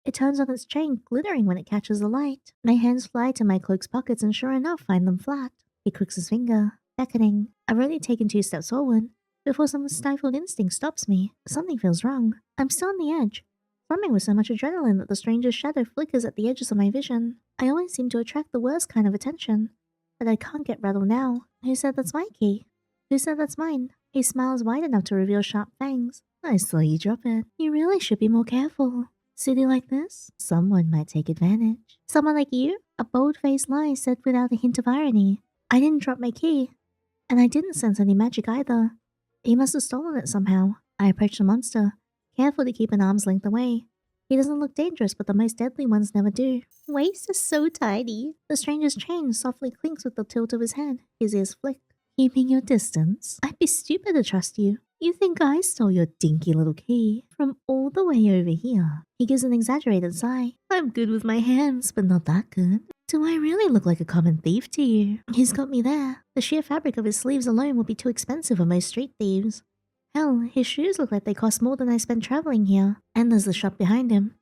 It turns on its chain, glittering when it catches the light. My hands fly to my cloak's pockets and sure enough find them flat. He crooks his finger, beckoning. I've already taken 2 steps forward before some stifled instinct stops me. Something feels wrong. I'm still on the edge, thrumming with so much adrenaline that the stranger's shadow flickers at the edges of my vision. I always seem to attract the worst kind of attention, but I can't get rattled now. Who said that's my key? Who said that's mine? He smiles wide enough to reveal sharp fangs. I saw you drop it. You really should be more careful. City like this, someone might take advantage. Someone like you? A bold-faced lie said without a hint of irony. I didn't drop my key, and I didn't sense any magic either. He must have stolen it somehow. I approach the monster, careful to keep an arm's length away. He doesn't look dangerous, but the most deadly ones never do. Waist is so tiny. The stranger's chain softly clinks with the tilt of his head. His ears flick. Keeping your distance? I'd be stupid to trust you. You think I stole your dinky little key from all the way over here? He gives an exaggerated sigh. I'm good with my hands, but not that good. Do I really look like a common thief to you? He's got me there. The sheer fabric of his sleeves alone would be too expensive for most street thieves. Hell, his shoes look like they cost more than I spent traveling here. And there's the shop behind him.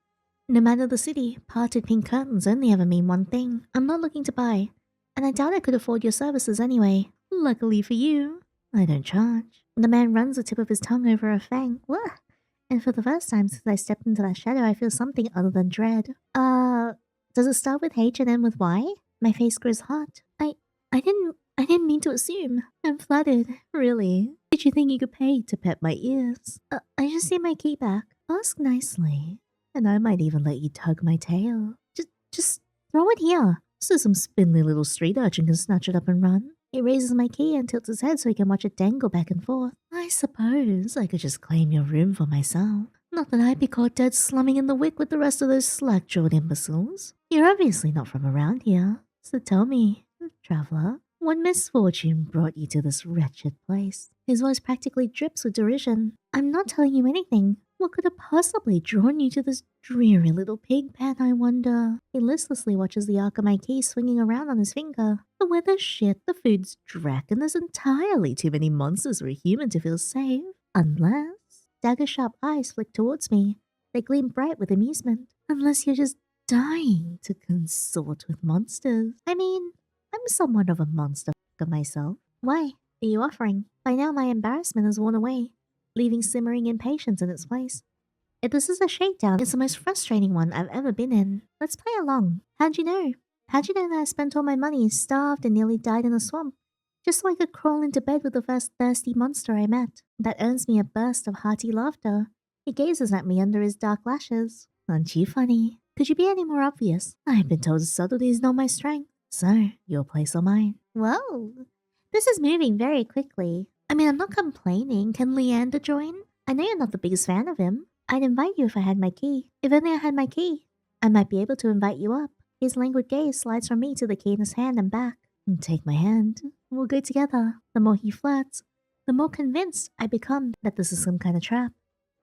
No matter the city, parted pink curtains only ever mean one thing. I'm not looking to buy, and I doubt I could afford your services anyway. Luckily for you, I don't charge. The man runs the tip of his tongue over a fang. What? And for the first time since I stepped into that shadow, I feel something other than dread. Does it start with H and end with Y? My face grows hot. I didn't mean to assume. I'm flattered, really. Did you think you could pay to pet my ears? I just need my key back. Ask nicely, and I might even let you tug my tail. Just throw it here, so some spindly little street urchin can snatch it up and run. He raises my key and tilts his head so he can watch it dangle back and forth. I suppose I could just claim your room for myself. Not that I'd be caught dead slumming in the wick with the rest of those slack-jawed imbeciles. You're obviously not from around here, so tell me, traveler, what misfortune brought you to this wretched place? His voice practically drips with derision. I'm not telling you anything. What could have possibly drawn you to this dreary little pig pen, I wonder? He listlessly watches the arc of my key swinging around on his finger. The weather's shit, the food's drack, and there's entirely too many monsters for a human to feel safe. Unless... Dagger-sharp eyes flick towards me. They gleam bright with amusement. Unless you're just dying to consort with monsters. I mean, I'm somewhat of a monster f***er myself. Why are you offering? By now my embarrassment has worn away, leaving simmering impatience in its place. If this is a shakedown, it's the most frustrating one I've ever been in. Let's play along. How'd you know? How'd you know that I spent all my money, starved, and nearly died in a swamp? Just so I could crawl into bed with the first thirsty monster I met. That earns me a burst of hearty laughter. He gazes at me under his dark lashes. Aren't you funny? Could you be any more obvious? I've been told subtlety is not my strength. So, your place or mine? Whoa, this is moving very quickly. I mean, I'm not complaining. Can Leander join? I know you're not the biggest fan of him. I'd invite you if I had my key. If only I had my key. I might be able to invite you up. His languid gaze slides from me to the key in his hand and back. Take my hand. We'll go together. The more he flirts, the more convinced I become that this is some kind of trap.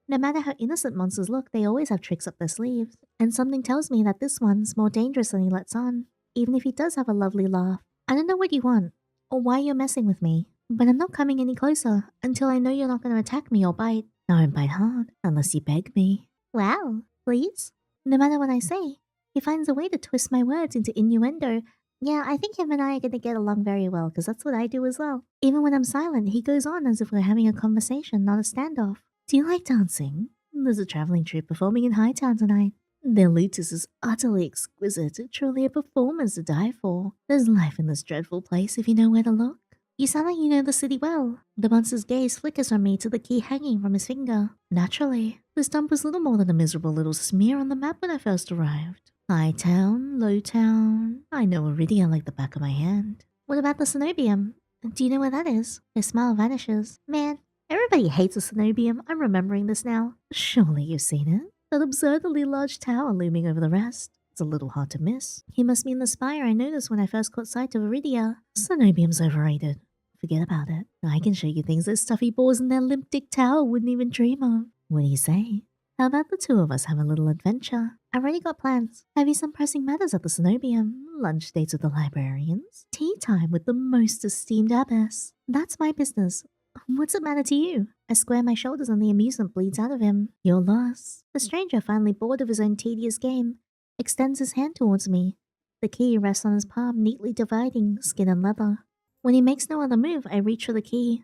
No matter how innocent monsters look, they always have tricks up their sleeves. And something tells me that this one's more dangerous than he lets on, even if he does have a lovely laugh. I don't know what you want, or why you're messing with me, but I'm not coming any closer until I know you're not going to attack me or bite. I won't bite hard, unless you beg me. Wow, please? No matter what I say, he finds a way to twist my words into innuendo. Yeah, I think him and I are going to get along very well, because that's what I do as well. Even when I'm silent, he goes on as if we're having a conversation, not a standoff. Do you like dancing? There's a traveling troupe performing in Hightown tonight. Their lutus is utterly exquisite, truly a performance to die for. There's life in this dreadful place if you know where to look. You sound like you know the city well. The monster's gaze flickers from me to the key hanging from his finger. Naturally, this dump was little more than a miserable little smear on the map when I first arrived. High town, low town. I know Eridia like the back of my hand. What about the cenobium? Do you know where that is? His smile vanishes. Man, everybody hates the cenobium. I'm remembering this now. Surely you've seen it. That absurdly large tower looming over the rest. It's a little hard to miss. He must mean the spire I noticed when I first caught sight of Eridia. Cenobium's overrated. Forget about it. I can show you things those stuffy boars in their limp dick tower wouldn't even dream of. What do you say? How about the two of us have a little adventure? I've already got plans. Have you some pressing matters at the cenobium? Lunch dates with the librarians? Tea time with the most esteemed abbess? That's my business. What's it matter to you? I square my shoulders and the amusement bleeds out of him. Your loss. The stranger, finally bored of his own tedious game, extends his hand towards me. The key rests on his palm, neatly dividing skin and leather. When he makes no other move, I reach for the key.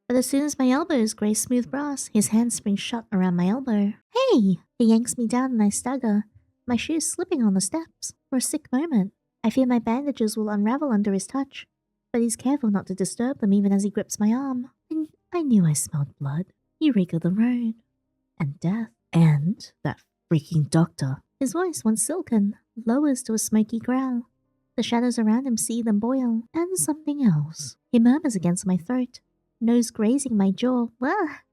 But as soon as my elbows graze smooth brass, his hand springs shut around my elbow. Hey! He yanks me down and I stagger, my shoes slipping on the steps. For a sick moment, I fear my bandages will unravel under his touch, but he's careful not to disturb them even as he grips my arm. And I knew I smelled blood, eureka the road, and death, and that freaking doctor. His voice, once silken, lowers to a smoky growl. The shadows around him seethe and boil, and something else. He murmurs against my throat, nose grazing my jaw.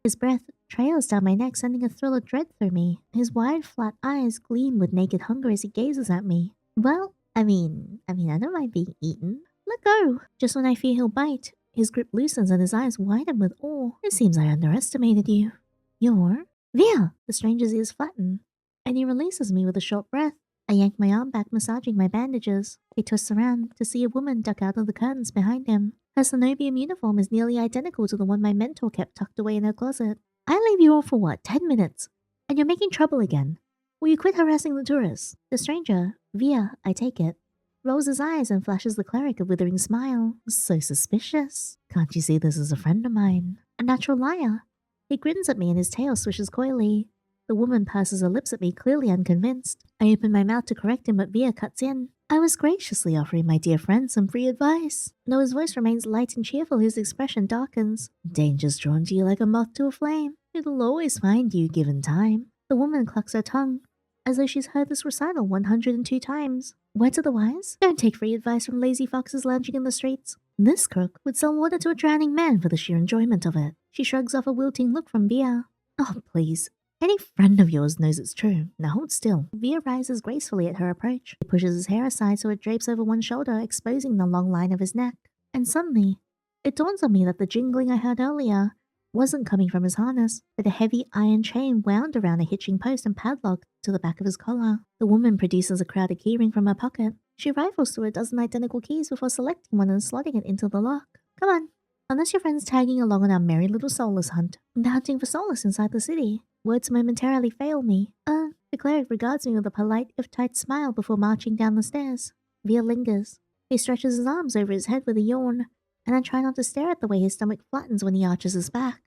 His breath trails down my neck, sending a thrill of dread through me. His wide, flat eyes gleam with naked hunger as he gazes at me. Well, I mean, I don't mind being eaten. Let go. Just when I fear he'll bite, his grip loosens and his eyes widen with awe. It seems I underestimated you. You're Vere. The stranger's ears flatten, and he releases me with a short breath. I yank my arm back, massaging my bandages. He twists around to see a woman duck out of the curtains behind him. Her cenobium uniform is nearly identical to the one my mentor kept tucked away in her closet. I leave you all for what, 10 minutes? And you're making trouble again. Will you quit harassing the tourists? The stranger, Vere, I take it, rolls his eyes and flashes the cleric a withering smile. So suspicious. Can't you see this is a friend of mine? A natural liar. He grins at me and his tail swishes coyly. The woman purses her lips at me, clearly unconvinced. I open my mouth to correct him, but Vere cuts in. I was graciously offering my dear friend some free advice. Though his voice remains light and cheerful, his expression darkens. Danger's drawn to you like a moth to a flame. It'll always find you given time. The woman clucks her tongue, as though she's heard this recital 102 times. Word to the wise, don't take free advice from lazy foxes lounging in the streets. This crook would sell water to a drowning man for the sheer enjoyment of it. She shrugs off a wilting look from Vere. Oh, please. Any friend of yours knows it's true. Now hold still. Vere rises gracefully at her approach. He pushes his hair aside so it drapes over one shoulder, exposing the long line of his neck. And suddenly, it dawns on me that the jingling I heard earlier wasn't coming from his harness, but a heavy iron chain wound around a hitching post and padlocked to the back of his collar. The woman produces a crowded keyring from her pocket. She rifles through a dozen identical keys before selecting one and slotting it into the lock. Come on. Unless your friend's tagging along on our merry little Soulless hunt. They're hunting for Soulless inside the city. Words momentarily fail me. The cleric regards me with a polite, if tight smile before marching down the stairs. Vere lingers. He stretches his arms over his head with a yawn, and I try not to stare at the way his stomach flattens when he arches his back.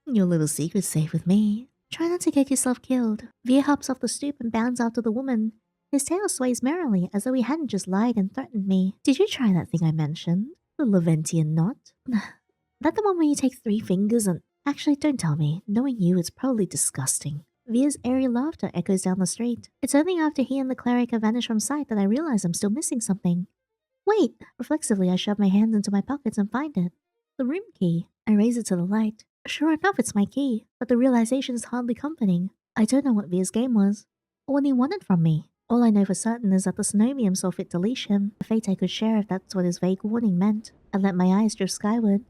Your little secret's safe with me. Try not to get yourself killed. Vere hops off the stoop and bounds after the woman. His tail sways merrily, as though he hadn't just lied and threatened me. Did you try that thing I mentioned? The Leventian knot? That the one where you take 3 fingers and... Actually, don't tell me. Knowing you, it's probably disgusting. Vere's airy laughter echoes down the street. It's only after he and the cleric have vanished from sight that I realize I'm still missing something. Wait! Reflexively, I shove my hands into my pockets and find it. The room key. I raise it to the light. Sure enough, it's my key, but the realization is hardly comforting. I don't know what Vere's game was, or what he wanted from me. All I know for certain is that the Synovium saw fit to leash him, a fate I could share if that's what his vague warning meant. I let my eyes drift skyward,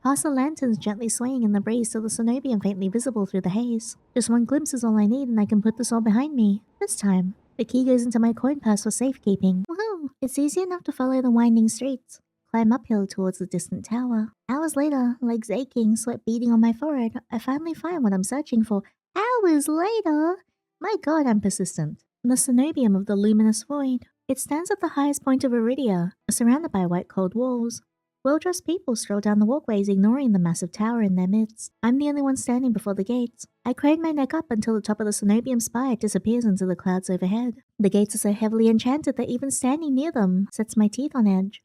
past the lanterns gently swaying in the breeze to the Synovium faintly visible through the haze. Just one glimpse is all I need and I can put this all behind me. This time, the key goes into my coin purse for safekeeping. Woohoo! It's easy enough to follow the winding streets, climb uphill towards the distant tower. Hours later, legs aching, sweat beading on my forehead, I finally find what I'm searching for. Hours later? My god, I'm persistent. The Synovium of the luminous void. It stands at the highest point of Eridia, surrounded by white cold walls. Well-dressed people stroll down the walkways, ignoring the massive tower in their midst. I'm the only one standing before the gates. I crane my neck up until the top of the Synovium spire disappears into the clouds overhead. The gates are so heavily enchanted that even standing near them sets my teeth on edge.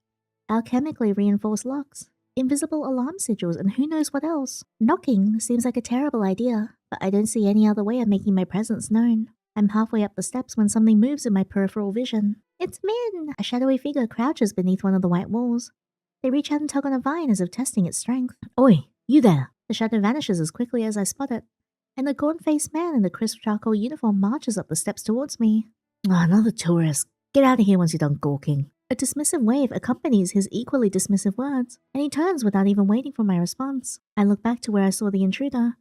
Alchemically reinforced locks, invisible alarm sigils, and who knows what else. Knocking seems like a terrible idea, but I don't see any other way of making my presence known. I'm halfway up the steps when something moves in my peripheral vision. It's Mhin! A shadowy figure crouches beneath one of the white walls. They reach out and tug on a vine as if testing its strength. Oi, you there! The shadow vanishes as quickly as I spot it, and the gaunt-faced man in the crisp charcoal uniform marches up the steps towards me. Another tourist. Get out of here once you're done gawking. A dismissive wave accompanies his equally dismissive words, and he turns without even waiting for my response. I look back to where I saw the intruder,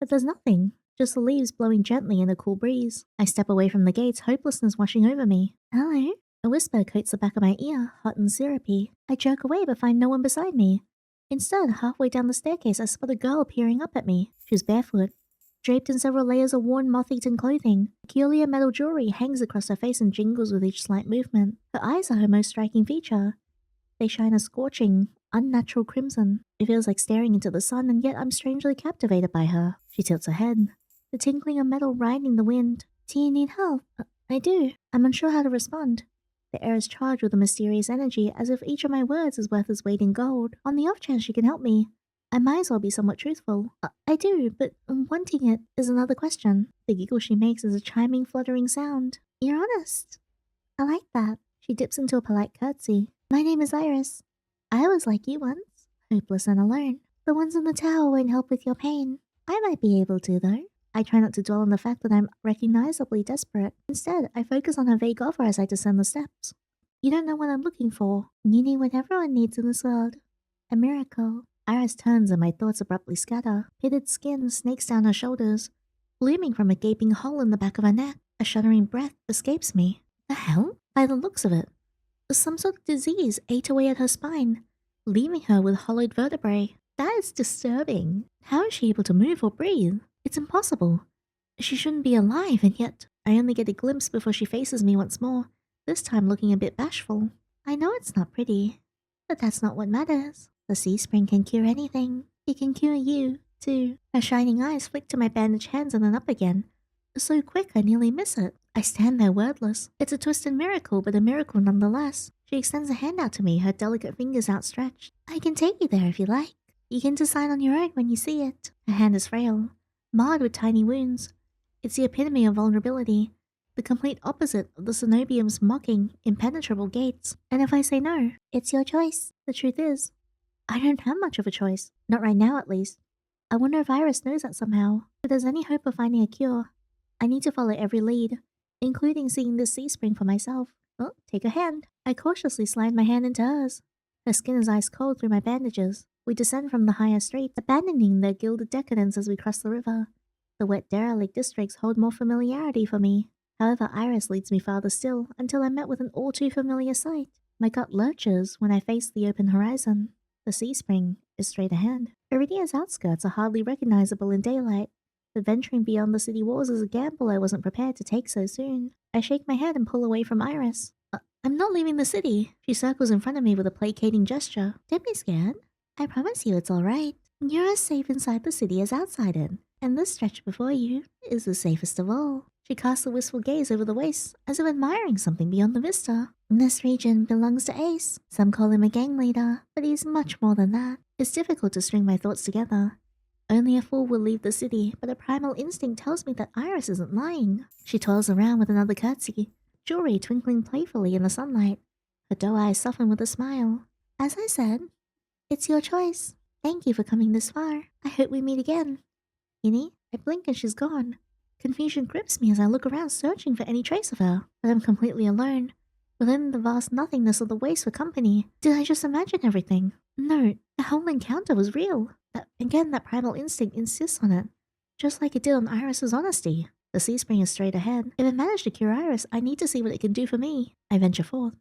but there's nothing. Just the leaves blowing gently in a cool breeze. I step away from the gates, hopelessness washing over me. Hello? A whisper coats the back of my ear, hot and syrupy. I jerk away but find no one beside me. Instead, halfway down the staircase, I spot a girl peering up at me. She's barefoot, draped in several layers of worn, moth-eaten clothing. Peculiar metal jewelry hangs across her face and jingles with each slight movement. Her eyes are her most striking feature. They shine a scorching, unnatural crimson. It feels like staring into the sun, and yet I'm strangely captivated by her. She tilts her head, the tinkling of metal riding the wind. Do you need help? I do. I'm unsure how to respond. The air is charged with a mysterious energy, as if each of my words is worth its weight in gold. On the off chance she can help me, I might as well be somewhat truthful. I do, but wanting it is another question. The giggle she makes is a chiming, fluttering sound. You're honest. I like that. She dips into a polite curtsy. My name is Iris. I was like you once, hopeless and alone. The ones in the tower won't help with your pain. I might be able to, though. I try not to dwell on the fact that I'm recognizably desperate. Instead, I focus on her vague offer as I descend the steps. You don't know what I'm looking for. You need what everyone needs in this world. A miracle. Iris turns and my thoughts abruptly scatter. Pitted skin snakes down her shoulders, blooming from a gaping hole in the back of her neck. A shuddering breath escapes me. The hell? By the looks of it, some sort of disease ate away at her spine, leaving her with hollowed vertebrae. That is disturbing. How is she able to move or breathe? It's impossible. She shouldn't be alive, and yet I only get a glimpse before she faces me once more, this time looking a bit bashful. I know it's not pretty, but that's not what matters. The sea spring can cure anything. It can cure you, too. Her shining eyes flick to my bandaged hands and then up again. So quick I nearly miss it. I stand there wordless. It's a twisted miracle, but a miracle nonetheless. She extends a hand out to me, her delicate fingers outstretched. I can take you there if you like. You can decide on your own when you see it. Her hand is frail, marred with tiny wounds. It's the epitome of vulnerability, the complete opposite of the Cenobium's mocking, impenetrable gates. And if I say no, it's your choice. The truth is, I don't have much of a choice. Not right now, at least. I wonder if Iris knows that somehow. If there's any hope of finding a cure, I need to follow every lead, including seeing this sea spring for myself. Oh, take a hand. I cautiously slide my hand into hers. Her skin is ice cold through my bandages. We descend from the higher street, abandoning their gilded decadence as we cross the river. The wet derelict districts hold more familiarity for me. However, Iris leads me farther still, until I'm met with an all too familiar sight. My gut lurches when I face the open horizon. The sea spring is straight ahead. Eridia's outskirts are hardly recognizable in daylight, but venturing beyond the city walls is a gamble I wasn't prepared to take so soon. I shake my head and pull away from Iris. I'm not leaving the city. She circles in front of me with a placating gesture. Don't be scared. I promise you it's alright. You're as safe inside the city as outside it, and this stretch before you is the safest of all. She casts a wistful gaze over the waste, as if admiring something beyond the vista. This region belongs to Ais. Some call him a gang leader, but he's much more than that. It's difficult to string my thoughts together. Only a fool will leave the city, but a primal instinct tells me that Iris isn't lying. She toils around with another curtsy, jewelry twinkling playfully in the sunlight. Her doe eyes soften with a smile. As I said, it's your choice. Thank you for coming this far. I hope we meet again. Yinny, I blink and she's gone. Confusion grips me as I look around searching for any trace of her, but I'm completely alone. Within the vast nothingness of the waste for company, did I just imagine everything? No, the whole encounter was real. That primal instinct insists on it, just like it did on Iris's honesty. The sea spring is straight ahead. If it managed to cure Iris, I need to see what it can do for me. I venture forth.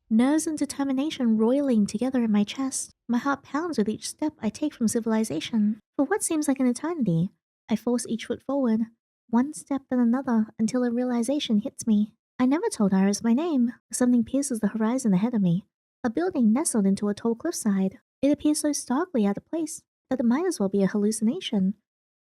Nerves and determination roiling together in my chest. My heart pounds with each step I take from civilization. For what seems like an eternity, I force each foot forward, one step then another, until a realization hits me. I never told Iris my name. Something pierces the horizon ahead of me. A building nestled into a tall cliffside. It appears so starkly out of place that it might as well be a hallucination.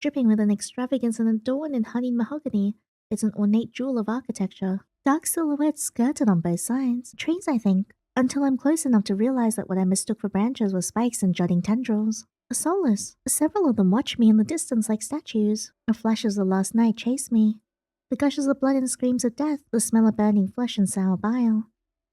Dripping with an extravagance and adorned in honeyed mahogany, it's an ornate jewel of architecture. Dark silhouettes skirted on both sides. Trees, I think, until I'm close enough to realize that what I mistook for branches were spikes and jutting tendrils. Soulless. Several of them watch me in the distance like statues. The flashes of last night chase me. The gushes of blood and screams of death, the smell of burning flesh and sour bile.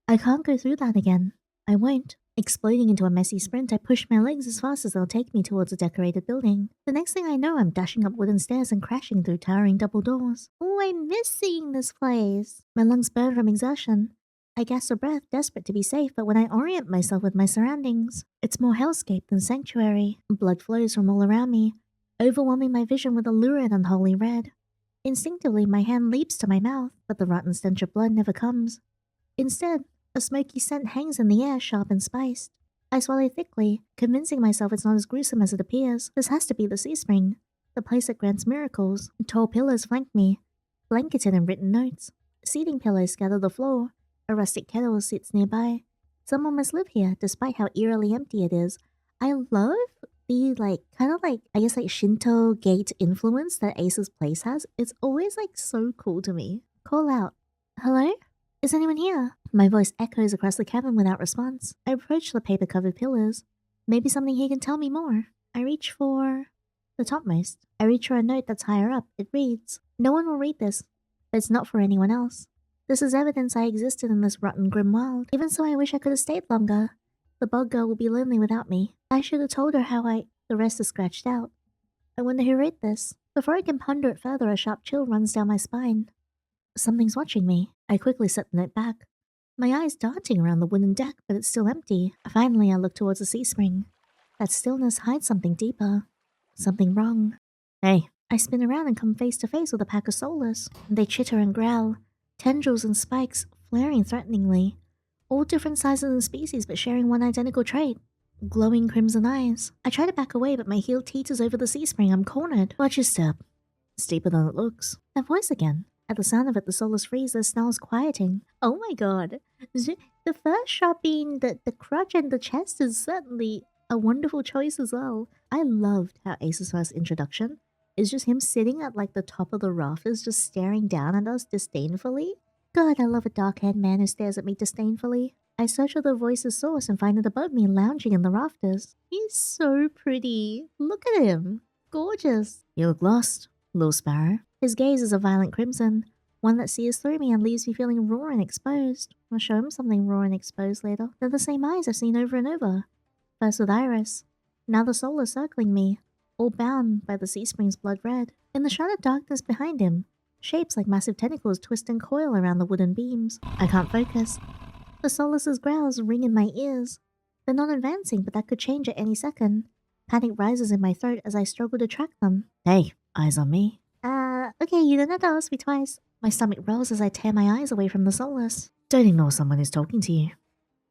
I can't go through that again. I won't. Exploding into a messy sprint, I push my legs as fast as they'll take me towards a decorated building. The next thing I know, I'm dashing up wooden stairs and crashing through towering double doors. Oh, I miss seeing this place. My lungs burn from exertion. I gasp for breath, desperate to be safe, but when I orient myself with my surroundings, it's more hellscape than sanctuary. Blood flows from all around me, overwhelming my vision with a lurid unholy red. Instinctively, my hand leaps to my mouth, but the rotten stench of blood never comes. Instead, a smoky scent hangs in the air, sharp and spiced. I swallow thickly, convincing myself it's not as gruesome as it appears. This has to be the sea spring, the place that grants miracles. Tall pillars flank me, blanketed in written notes. Seating pillows scatter the floor. A rustic kettle sits nearby. Someone must live here, despite how eerily empty it is. I love the, I guess, Shinto gate influence that Ace's place has. It's always, so cool to me. Call out. Hello? Is anyone here? My voice echoes across the cabin without response. I approach the paper-covered pillars. Maybe something he can tell me more. I reach for the topmost. I reach for a note that's higher up. It reads, "No one will read this, but it's not for anyone else. This is evidence I existed in this rotten, grim world. Even so, I wish I could have stayed longer. The bug girl will be lonely without me. I should have told her how The rest is scratched out. I wonder who wrote this. Before I can ponder it further, a sharp chill runs down my spine. Something's watching me. I quickly set the note back. My eyes darting around the wooden deck, but it's still empty. Finally, I look towards the sea spring. That stillness hides something deeper. Something wrong. Hey. I spin around and come face to face with a pack of Soulless. They chitter and growl, tendrils and spikes flaring threateningly. All different sizes and species, but sharing one identical trait. Glowing crimson eyes. I try to back away, but my heel teeters over the sea spring. I'm cornered. Watch your step. It's deeper than it looks. That voice again. At the sound of it, the Soulless freeze, their snarls quieting. Oh my god. The first shot being the crutch and the chest is certainly a wonderful choice as well. I loved how Ace's first introduction is just him sitting at like the top of the rafters just staring down at us disdainfully. God, I love a dark-haired man who stares at me disdainfully. I search for the voice's source and find it above me lounging in the rafters. He's so pretty. Look at him. Gorgeous. You look lost, little sparrow. His gaze is a violent crimson, one that sears through me and leaves me feeling raw and exposed. I'll show him something raw and exposed later. They're the same eyes I've seen over and over. First with Iris, now the Soulless circling me, all bound by the sea spring's blood red. In the shrouded darkness behind him, shapes like massive tentacles twist and coil around the wooden beams. I can't focus. The Soulless's growls ring in my ears. They're not advancing, but that could change at any second. Panic rises in my throat as I struggle to track them. Hey, eyes on me. Okay, you don't have to ask me twice. My stomach rolls as I tear my eyes away from the Soulless. Don't ignore someone who's talking to you.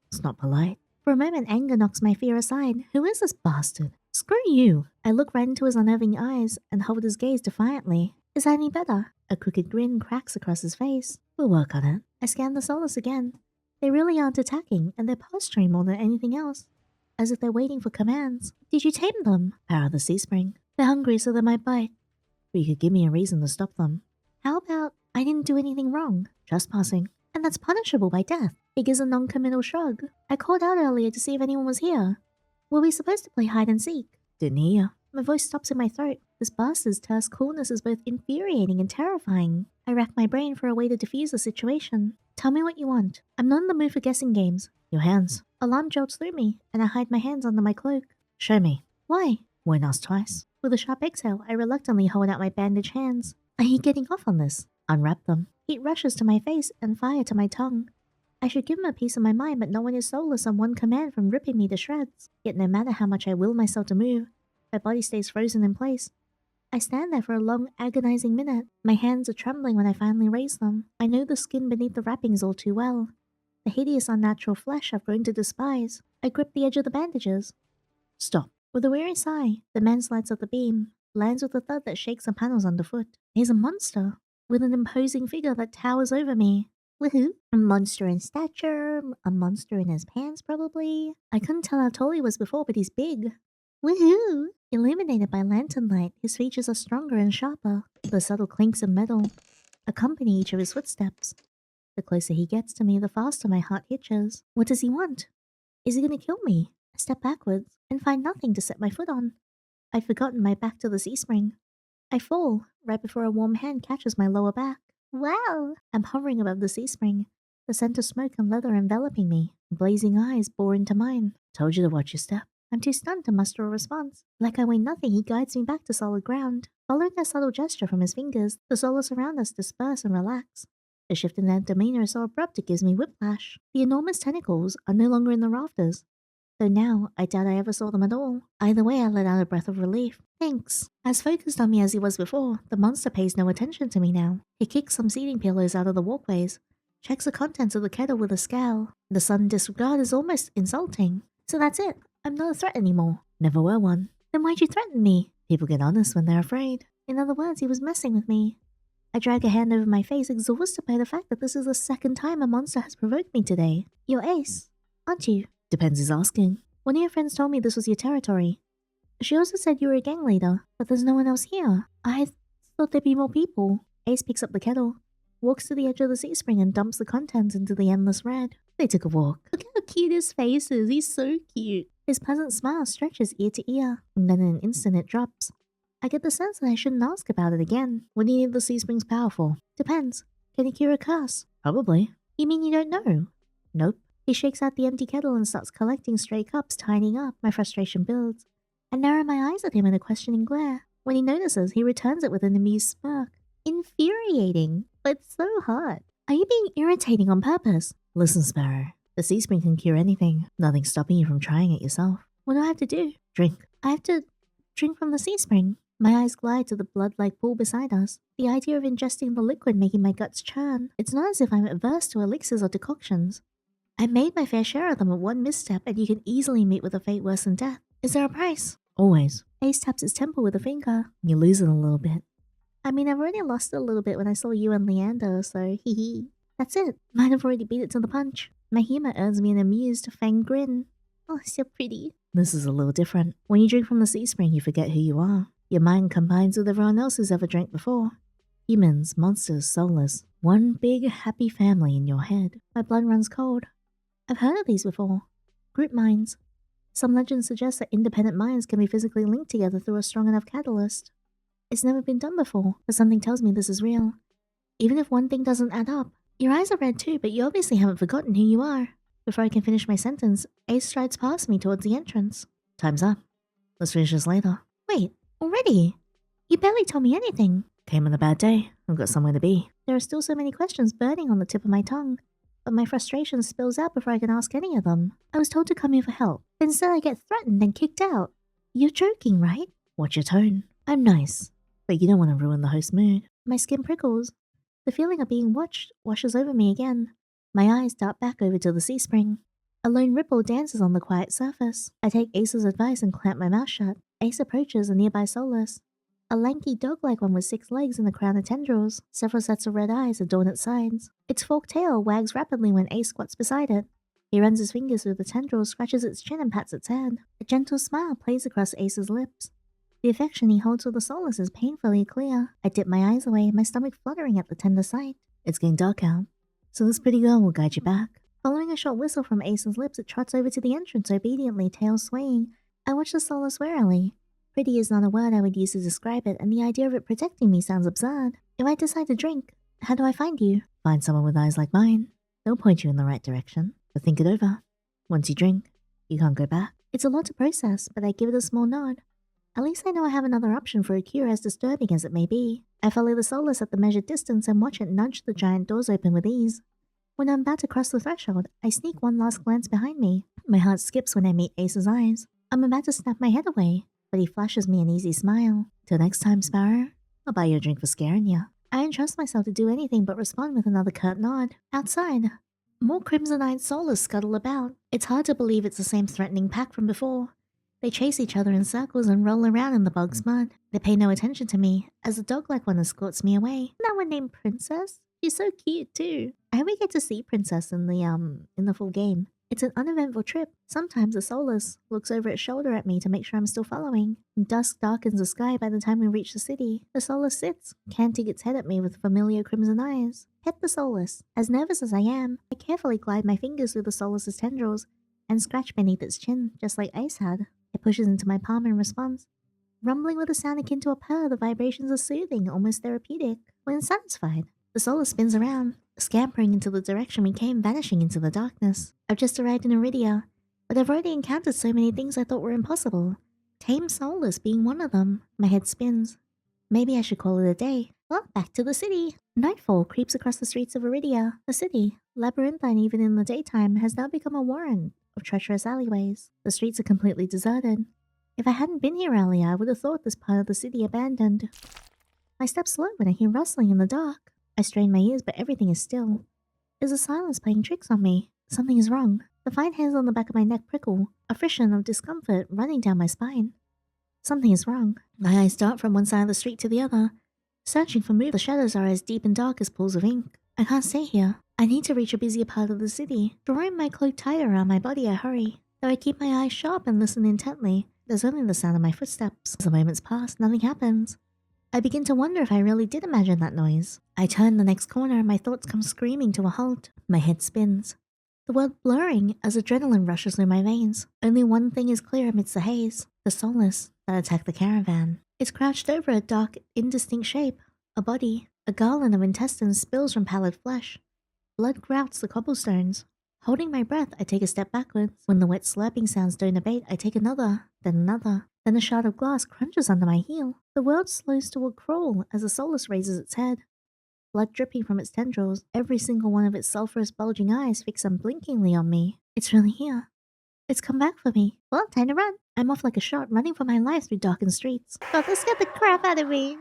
It's not polite. For a moment, anger knocks my fear aside. Who is this bastard? Screw you. I look right into his unnerving eyes and hold his gaze defiantly. Is that any better? A crooked grin cracks across his face. We'll work on it. I scan the Soulless again. They really aren't attacking, and they're posturing more than anything else. As if they're waiting for commands. Did you tame them? Power of the sea spring. They're hungry, so they might bite. But you could give me a reason to stop them. How about I didn't do anything wrong? Trespassing. And that's punishable by death. He gives a non-committal shrug. I called out earlier to see if anyone was here. Were we supposed to play hide and seek? Didn't hear. My voice stops in my throat. This bastard's terse coolness is both infuriating and terrifying. I rack my brain for a way to defuse the situation. Tell me what you want. I'm not in the mood for guessing games. Your hands. Alarm jolts through me, and I hide my hands under my cloak. Show me. Why? Won't ask twice. With a sharp exhale, I reluctantly hold out my bandaged hands. Are you getting off on this? Unwrap them. Heat rushes to my face and fire to my tongue. I should give him a piece of my mind, but no one is soulless on one command from ripping me to shreds. Yet no matter how much I will myself to move, my body stays frozen in place. I stand there for a long, agonizing minute. My hands are trembling when I finally raise them. I know the skin beneath the wrappings all too well. The hideous, unnatural flesh I've grown to despise. I grip the edge of the bandages. Stop. With a weary sigh, the man slides up the beam, lands with a thud that shakes the panels underfoot. He's a monster, with an imposing figure that towers over me. Woohoo! A monster in stature, a monster in his pants probably. I couldn't tell how tall he was before, but he's big. Woohoo! Illuminated by lantern light, his features are stronger and sharper. The subtle clinks of metal accompany each of his footsteps. The closer he gets to me, the faster my heart hitches. What does he want? Is he going to kill me? I step backwards and find nothing to set my foot on. I'd forgotten my back to the sea spring. I fall right before a warm hand catches my lower back. Wow! I'm hovering above the sea spring, the scent of smoke and leather enveloping me. Blazing eyes bore into mine. Told you to watch your step. I'm too stunned to muster a response. Like I weigh nothing, he guides me back to solid ground. Following a subtle gesture from his fingers, the Soulless around us disperse and relax. The shift in their demeanor is so abrupt it gives me whiplash. The enormous tentacles are no longer in the rafters, though now I doubt I ever saw them at all. Either way, I let out a breath of relief. Thanks. As focused on me as he was before, the monster pays no attention to me now. He kicks some seating pillows out of the walkways, checks the contents of the kettle with a scowl. The sudden disregard is almost insulting. So that's it. I'm not a threat anymore. Never were one. Then why'd you threaten me? People get honest when they're afraid. In other words, he was messing with me. I drag a hand over my face, exhausted by the fact that this is the second time a monster has provoked me today. You're Ais, aren't you? Depends who's asking. One of your friends told me this was your territory. She also said you were a gang leader, but there's no one else here. I thought there'd be more people. Ais picks up the kettle, walks to the edge of the sea spring and dumps the contents into the endless red. They took a walk. Look how cute his face is. He's so cute. His pleasant smile stretches ear to ear, and then in an instant it drops. I get the sense that I shouldn't ask about it again. What do you need the sea springs power for? Depends. Can he cure a curse? Probably. You mean you don't know? Nope. He shakes out the empty kettle and starts collecting stray cups, tidying up. My frustration builds. I narrow my eyes at him in a questioning glare. When he notices, he returns it with an amused smirk. Infuriating, but so hot. Are you being irritating on purpose? Listen, Sparrow. The sea spring can cure anything. Nothing's stopping you from trying it yourself. What do I have to do? Drink. I have to drink from the sea spring. My eyes glide to the blood-like pool beside us. The idea of ingesting the liquid making my guts churn. It's not as if I'm averse to elixirs or decoctions. I made my fair share of them at one misstep, and you can easily meet with a fate worse than death. Is there a price? Always. Ais taps his temple with a finger. You lose it a little bit. I mean, I've already lost it a little bit when I saw you and Leander, so hee. That's it. Might have already beat it to the punch. My humor earns me an amused, fanged grin. Oh, so pretty. This is a little different. When you drink from the sea spring, you forget who you are. Your mind combines with everyone else who's ever drank before. Humans, monsters, soulless. One big, happy family in your head. My blood runs cold. I've heard of these before. Group minds. Some legends suggest that independent minds can be physically linked together through a strong enough catalyst. It's never been done before, but something tells me this is real. Even if one thing doesn't add up. Your eyes are red too, but you obviously haven't forgotten who you are. Before I can finish my sentence, Ais strides past me towards the entrance. Time's up. Let's finish this later. Wait, already? You barely told me anything. Came on a bad day. I've got somewhere to be. There are still so many questions burning on the tip of my tongue, but my frustration spills out before I can ask any of them. I was told to come here for help, but instead I get threatened and kicked out. You're joking, right? Watch your tone. I'm nice, but you don't want to ruin the host's mood. My skin prickles. The feeling of being watched washes over me again. My eyes dart back over to the sea spring. A lone ripple dances on the quiet surface. I take Ace's advice and clamp my mouth shut. Ace approaches a nearby Soulless. A lanky dog-like one with 6 legs and a crown of tendrils. Several sets of red eyes adorn its sides. Its forked tail wags rapidly when Ace squats beside it. He runs his fingers through the tendrils, scratches its chin and pats its head. A gentle smile plays across Ace's lips. The affection he holds for the Soulless is painfully clear. I dip my eyes away, my stomach fluttering at the tender sight. It's getting dark out, so this pretty girl will guide you back. Following a short whistle from Ace's lips, it trots over to the entrance, obediently, tail swaying. I watch the Soulless warily. Pretty is not a word I would use to describe it, and the idea of it protecting me sounds absurd. If I decide to drink, how do I find you? Find someone with eyes like mine. They'll point you in the right direction, but think it over. Once you drink, you can't go back. It's a lot to process, but I give it a small nod. At least I know I have another option for a cure, as disturbing as it may be. I follow the Soulless at the measured distance and watch it nudge the giant doors open with ease. When I'm about to cross the threshold, I sneak one last glance behind me. My heart skips when I meet Ace's eyes. I'm about to snap my head away, but he flashes me an easy smile. Till next time, Sparrow. I'll buy you a drink for scaring you. I entrust myself to do anything but respond with another curt nod. Outside, more crimson-eyed Soulless scuttle about. It's hard to believe it's the same threatening pack from before. They chase each other in circles and roll around in the bog's mud. They pay no attention to me, as the dog-like one escorts me away. That one named Princess? She's so cute too. I hope we get to see Princess in the full game. It's an uneventful trip. Sometimes the Soulless looks over its shoulder at me to make sure I'm still following. Dusk darkens the sky by the time we reach the city. The Soulless sits, canting its head at me with familiar crimson eyes. Pet the Soulless. As nervous as I am, I carefully glide my fingers through the Soulless's tendrils and scratch beneath its chin, just like Ice had. It pushes into my palm in response. Rumbling with a sound akin to a purr, the vibrations are soothing, almost therapeutic. When satisfied, the Soulless spins around, scampering into the direction we came, vanishing into the darkness. I've just arrived in Eridia, but I've already encountered so many things I thought were impossible. Tame Soulless being one of them. My head spins. Maybe I should call it a day. Well, back to the city. Nightfall creeps across the streets of Eridia. The city, labyrinthine even in the daytime, has now become a warren of treacherous alleyways. The streets are completely deserted. If I hadn't been here earlier, I would have thought this part of the city abandoned. My steps slow when I hear rustling in the dark. I strain my ears, but everything is still. Is the silence playing tricks on me? Something is wrong. The fine hairs on the back of my neck prickle, a frisson of discomfort running down my spine. Something is wrong. My eyes dart from one side of the street to the other, searching for movement. The shadows are as deep and dark as pools of ink. I can't stay here. I need to reach a busier part of the city. Drawing my cloak tighter around my body, I hurry. Though I keep my eyes sharp and listen intently, there's only the sound of my footsteps. As the moments pass, nothing happens. I begin to wonder if I really did imagine that noise. I turn the next corner and my thoughts come screaming to a halt. My head spins, the world blurring as adrenaline rushes through my veins. Only one thing is clear amidst the haze. The Soulless that attacked the caravan. It's crouched over a dark, indistinct shape. A body. A garland of intestines spills from pallid flesh. Blood grouts the cobblestones. Holding my breath, I take a step backwards. When the wet slurping sounds don't abate, I take another, then another. Then a shard of glass crunches under my heel. The world slows to a crawl as the Soulless raises its head. Blood dripping from its tendrils, every single one of its sulphurous bulging eyes fix unblinkingly on me. It's really here. It's come back for me. Well, time to run. I'm off like a shot, running for my life through darkened streets. God, this scared the crap out of me.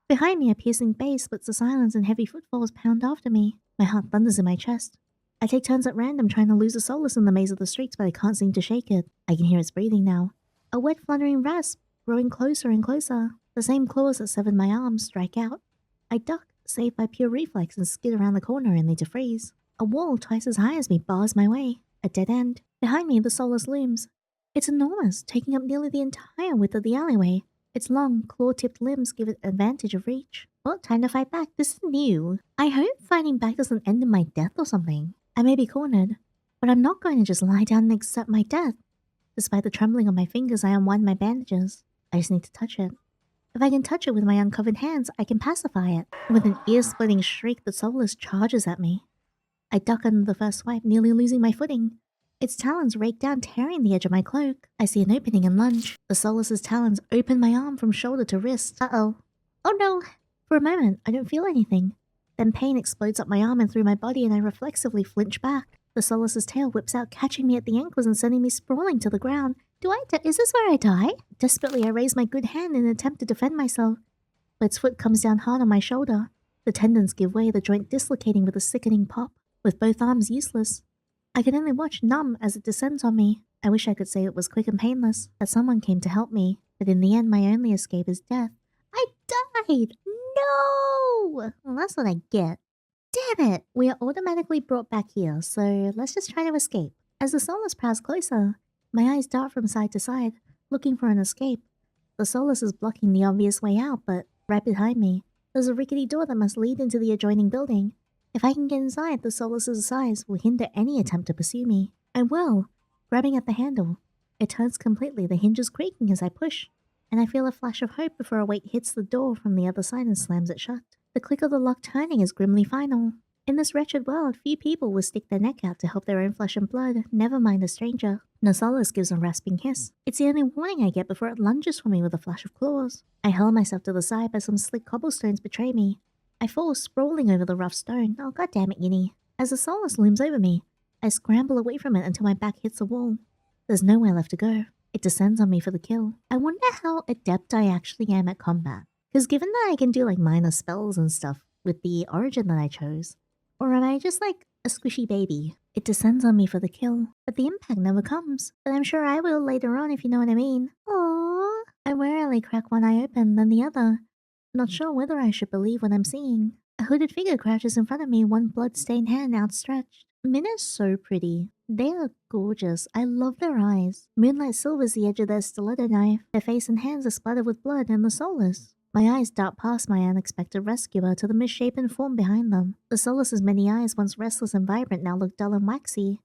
Behind me, a piercing bass splits the silence and heavy footfalls pound after me. My heart thunders in my chest. I take turns at random trying to lose the Soulless in the maze of the streets, but I can't seem to shake it. I can hear its breathing now. A wet, fluttering rasp, growing closer and closer. The same claws that severed my arms strike out. I duck, saved by pure reflex, and skid around the corner only to freeze. A wall twice as high as me bars my way. A dead end. Behind me, the Soulless looms. It's enormous, taking up nearly the entire width of the alleyway. Its long, claw-tipped limbs give it advantage of reach. Well, time to fight back. This is new. I hope fighting back doesn't end in my death or something. I may be cornered, but I'm not going to just lie down and accept my death. Despite the trembling of my fingers, I unwind my bandages. I just need to touch it. If I can touch it with my uncovered hands, I can pacify it. With an ear-splitting shriek, the Soulless charges at me. I duck under the first swipe, nearly losing my footing. Its talons rake down, tearing the edge of my cloak. I see an opening and lunge. The Soulless's talons open my arm from shoulder to wrist. Uh-oh. Oh no! For a moment, I don't feel anything. Then pain explodes up my arm and through my body, and I reflexively flinch back. The Soulless's tail whips out, catching me at the ankles and sending me sprawling to the ground. Is this where I die? Desperately, I raise my good hand in an attempt to defend myself. But its foot comes down hard on my shoulder. The tendons give way, the joint dislocating with a sickening pop. With both arms useless, I can only watch numb as it descends on me. I wish I could say it was quick and painless, that someone came to help me, but in the end my only escape is death. I died! No! Well, that's what I get. Damn it! We are automatically brought back here, so let's just try to escape. As the Soulless prowls closer, my eyes dart from side to side, looking for an escape. The Soulless is blocking the obvious way out, but right behind me, there's a rickety door that must lead into the adjoining building. If I can get inside, the Soulless's size will hinder any attempt to pursue me. I will. Grabbing at the handle, it turns completely, the hinges creaking as I push, and I feel a flash of hope before a weight hits the door from the other side and slams it shut. The click of the lock turning is grimly final. In this wretched world, few people will stick their neck out to help their own flesh and blood, never mind a stranger. No Soulless gives a rasping hiss. It's the only warning I get before it lunges for me with a flash of claws. I hurl myself to the side, but some slick cobblestones betray me. I fall sprawling over the rough stone. Oh, goddammit, Yinny. As the Soulless looms over me, I scramble away from it until my back hits a wall. There's nowhere left to go. It descends on me for the kill. I wonder how adept I actually am at combat. Because given that I can do like minor spells and stuff with the origin that I chose, or am I just like a squishy baby? It descends on me for the kill, but the impact never comes. But I'm sure I will later on if you know what I mean. Aww. I warily crack one eye open, then the other. Not sure whether I should believe what I'm seeing. A hooded figure crouches in front of me, one blood-stained hand outstretched. Mhin is so pretty. They are gorgeous. I love their eyes. Moonlight silvers the edge of their stiletto knife. Their face and hands are splattered with blood and the Soulless. My eyes dart past my unexpected rescuer to the misshapen form behind them. The Soulless's many eyes, once restless and vibrant, now look dull and waxy.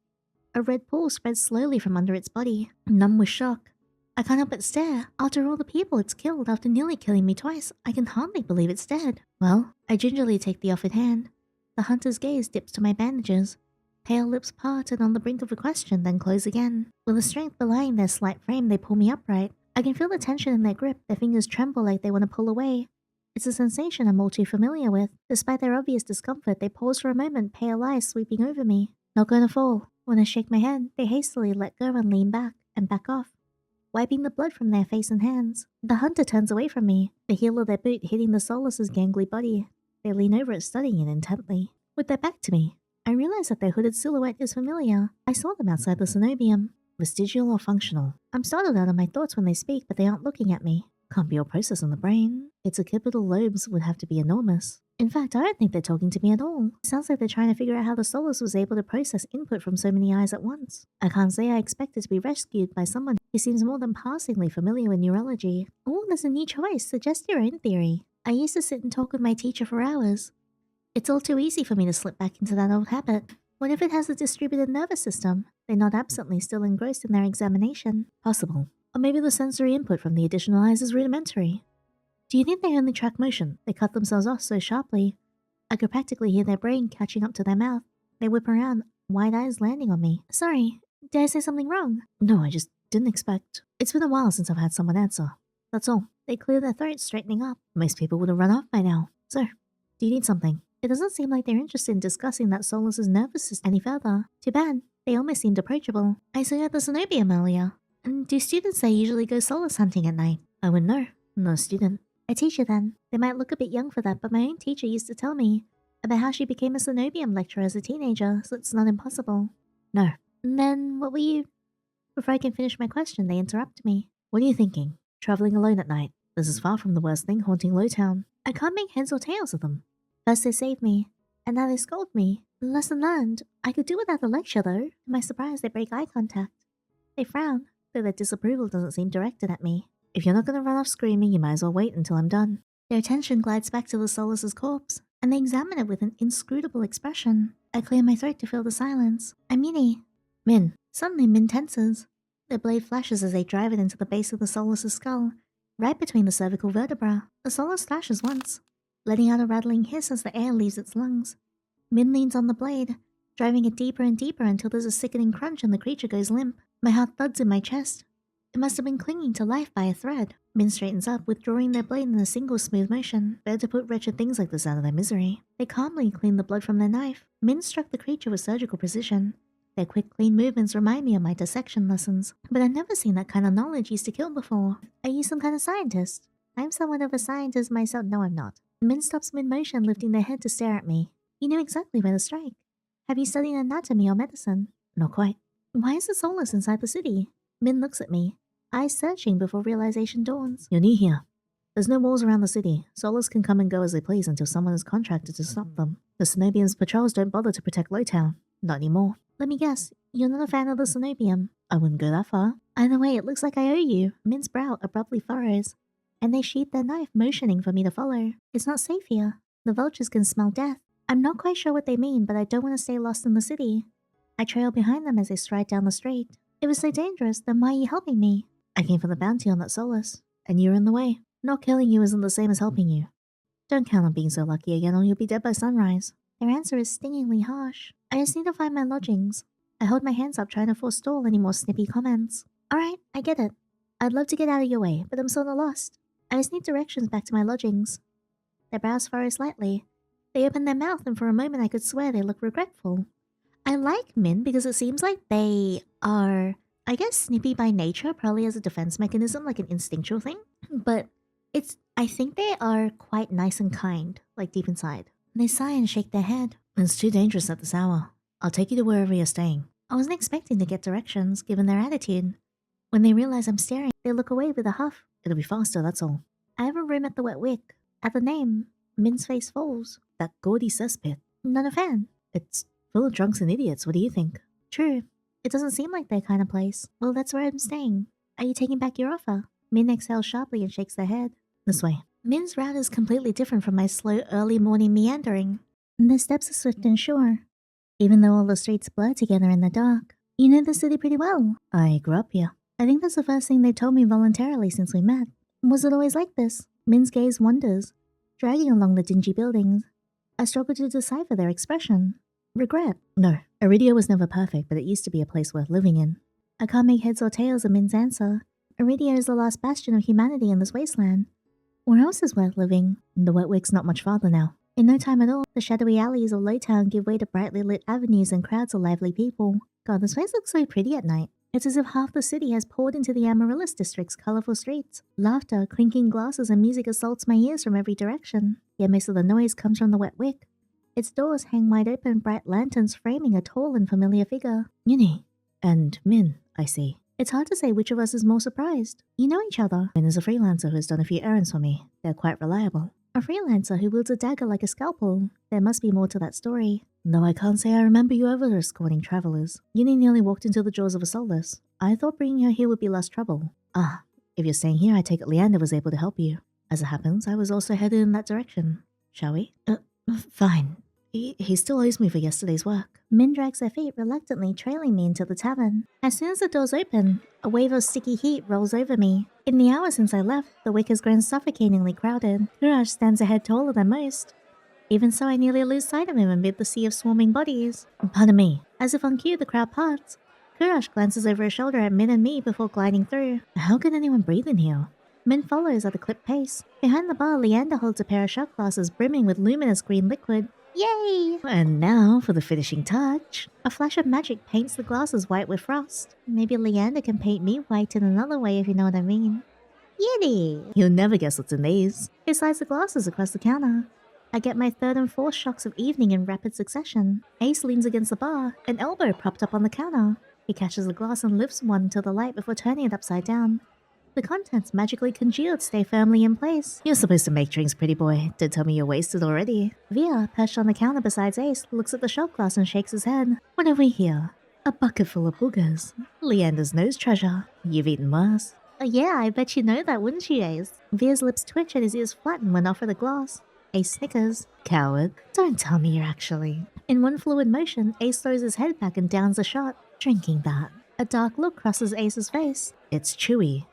A red pool spreads slowly from under its body. Numb with shock, I can't help but stare. After all the people it's killed, after nearly killing me twice, I can hardly believe it's dead. Well, I gingerly take the offered hand. The hunter's gaze dips to my bandages. Pale lips part and on the brink of a question, then close again. With the strength belying their slight frame, they pull me upright. I can feel the tension in their grip, their fingers tremble like they want to pull away. It's a sensation I'm all too familiar with. Despite their obvious discomfort, they pause for a moment, pale eyes sweeping over me. Not gonna fall. When I shake my head, they hastily let go and lean back, and back off, wiping the blood from their face and hands. The hunter turns away from me, the heel of their boot hitting the Soulless's gangly body. They lean over it, studying it intently. With their back to me, I realize that their hooded silhouette is familiar. I saw them outside the cenobium. Vestigial or functional? I'm startled out of my thoughts when they speak, but they aren't looking at me. Can't be all process in the brain. Its occipital lobes would have to be enormous. In fact, I don't think they're talking to me at all. It sounds like they're trying to figure out how the Soulless was able to process input from so many eyes at once. I can't say I expected to be rescued by someone who seems more than passingly familiar with neurology. Oh, there's a new choice. Suggest your own theory. I used to sit and talk with my teacher for hours. It's all too easy for me to slip back into that old habit. What if it has a distributed nervous system? They nod absently, still engrossed in their examination. Possible. Or maybe the sensory input from the additional eyes is rudimentary. Do you think they only track motion? They cut themselves off so sharply. I could practically hear their brain catching up to their mouth. They whip around, wide eyes landing on me. Sorry, did I say something wrong? No, I just didn't expect. It's been a while since I've had someone answer. That's all. They clear their throats, straightening up. Most people would have run off by now. So, do you need something? It doesn't seem like they're interested in discussing that Soulless's nervous system any further. Too bad. They almost seemed approachable. I saw you at the cenobium earlier. And do students there usually go Soulless hunting at night? I wouldn't know. I'm not a student. A teacher then. They might look a bit young for that, but my own teacher used to tell me about how she became a cenobium lecturer as a teenager, so it's not impossible. No. And then, what were you? Before I can finish my question, they interrupt me. What are you thinking? Traveling alone at night. This is far from the worst thing haunting Lowtown. I can't make heads or tails of them. First they saved me, and now they scold me. Lesson learned. I could do without the lecture though. To my surprise, they break eye contact. They frown, though their disapproval doesn't seem directed at me. If you're not gonna run off screaming, you might as well wait until I'm done. Their attention glides back to the Soulless's corpse, and they examine it with an inscrutable expression. I clear my throat to fill the silence. I'm Yinny. Mhin. Suddenly, Mhin tenses. Their blade flashes as they drive it into the base of the Soulless's skull, right between the cervical vertebra. The Soulless flashes once, letting out a rattling hiss as the air leaves its lungs. Mhin leans on the blade, driving it deeper and deeper until there's a sickening crunch and the creature goes limp. My heart thuds in my chest. It must have been clinging to life by a thread. Mhin straightens up, withdrawing their blade in a single smooth motion. Better to put wretched things like this out of their misery. They calmly clean the blood from their knife. Mhin struck the creature with surgical precision. Their quick, clean movements remind me of my dissection lessons. But I've never seen that kind of knowledge used to kill before. Are you some kind of scientist? I'm somewhat of a scientist myself. No, I'm not. Mhin stops mid-motion, lifting their head to stare at me. You knew exactly where to strike. Have you studied anatomy or medicine? Not quite. Why is the Soulless inside the city? Mhin looks at me, eyes searching before realization dawns. You're new here. There's no walls around the city. Soulless can come and go as they please until someone is contracted to stop them. The Cenobium's patrols don't bother to protect Lowtown. Not anymore. Let me guess, you're not a fan of the Cenobium. I wouldn't go that far. Either way, it looks like I owe you. Min's brow abruptly furrows, and they sheathe their knife, motioning for me to follow. It's not safe here. The vultures can smell death. I'm not quite sure what they mean, but I don't want to stay lost in the city. I trail behind them as they stride down the street. If it's so dangerous, then why are you helping me? I came for the bounty on that Soulless, and you're in the way. Not killing you isn't the same as helping you. Don't count on being so lucky again or you'll be dead by sunrise. Their answer is stingingly harsh. I just need to find my lodgings. I hold my hands up trying to forestall any more snippy comments. Alright, I get it. I'd love to get out of your way, but I'm sort of lost. I just need directions back to my lodgings. Their brows furrow slightly. They open their mouth and for a moment I could swear they look regretful. I like Mhin because it seems like they are, I guess, snippy by nature, probably as a defense mechanism, like an instinctual thing. But I think they are quite nice and kind, like deep inside. They sigh and shake their head. It's too dangerous at this hour. I'll take you to wherever you're staying. I wasn't expecting to get directions, given their attitude. When they realize I'm staring, they look away with a huff. It'll be faster, that's all. I have a room at the Wet Wick. At the name, Min's face falls. That gaudy cesspit. Not a fan. It's full of drunks and idiots, what do you think? True. It doesn't seem like their kind of place. Well, that's where I'm staying. Are you taking back your offer? Mhin exhales sharply and shakes their head. This way. Min's route is completely different from my slow, early morning meandering. Their steps are swift and sure, even though all the streets blur together in the dark. You know the city pretty well. I grew up here. I think that's the first thing they told me voluntarily since we met. Was it always like this? Min's gaze wanders, dragging along the dingy buildings. I struggle to decipher their expression. Regret. No, Eridia was never perfect, but it used to be a place worth living in. I can't make heads or tails of Min's answer. Eridia is the last bastion of humanity in this wasteland. Where else is worth living? The Wet Wick's not much farther now. In no time at all, the shadowy alleys of Lowtown give way to brightly lit avenues and crowds of lively people. God, this place looks so pretty at night. It's as if half the city has poured into the Amaryllis district's colorful streets. Laughter, clinking glasses, and music assaults my ears from every direction. Yet most of the noise comes from the Wet Wick. Its doors hang wide open, bright lanterns framing a tall and familiar figure. Yinny. And Mhin, I see. It's hard to say which of us is more surprised. You know each other. Mhin is a freelancer who has done a few errands for me. They're quite reliable. A freelancer who wields a dagger like a scalpel. There must be more to that story. Though I can't say I remember you ever escorting travelers. Yinny nearly walked into the jaws of a Soulless. I thought bringing her here would be less trouble. Ah, if you're staying here, I take it Leander was able to help you. As it happens, I was also headed in that direction. Shall we? Fine. He still owes me for yesterday's work. Mhin drags their feet, reluctantly trailing me into the tavern. As soon as the doors open, a wave of sticky heat rolls over me. In the hour since I left, the Wick has grown suffocatingly crowded. Kuras stands a head taller than most. Even so, I nearly lose sight of him amid the sea of swarming bodies. Pardon me. As if on cue, the crowd parts. Kuras glances over his shoulder at Mhin and me before gliding through. How can anyone breathe in here? Mhin follows at a clip pace. Behind the bar, Leander holds a pair of shot glasses brimming with luminous green liquid. Yay! And now for the finishing touch. A flash of magic paints the glasses white with frost. Maybe Leander can paint me white in another way if you know what I mean. Yiddy! You'll never guess what's in these. He slides the glasses across the counter. I get my third and fourth shocks of evening in rapid succession. Ace leans against the bar, an elbow propped up on the counter. He catches the glass and lifts one to the light before turning it upside down. The contents magically congealed stay firmly in place. You're supposed to make drinks, pretty boy. Don't tell me you're wasted already. Vere, perched on the counter beside Ace, looks at the shot glass and shakes his head. What have we here? A bucket full of boogers. Leander's nose treasure. You've eaten worse. Yeah, I bet you know that, wouldn't you, Ace? Vere's lips twitch and his ears flatten when offered a glass. Ace snickers. Coward. Don't tell me you're actually. In one fluid motion, Ace throws his head back and downs a shot, drinking that. A dark look crosses Ace's face. It's chewy.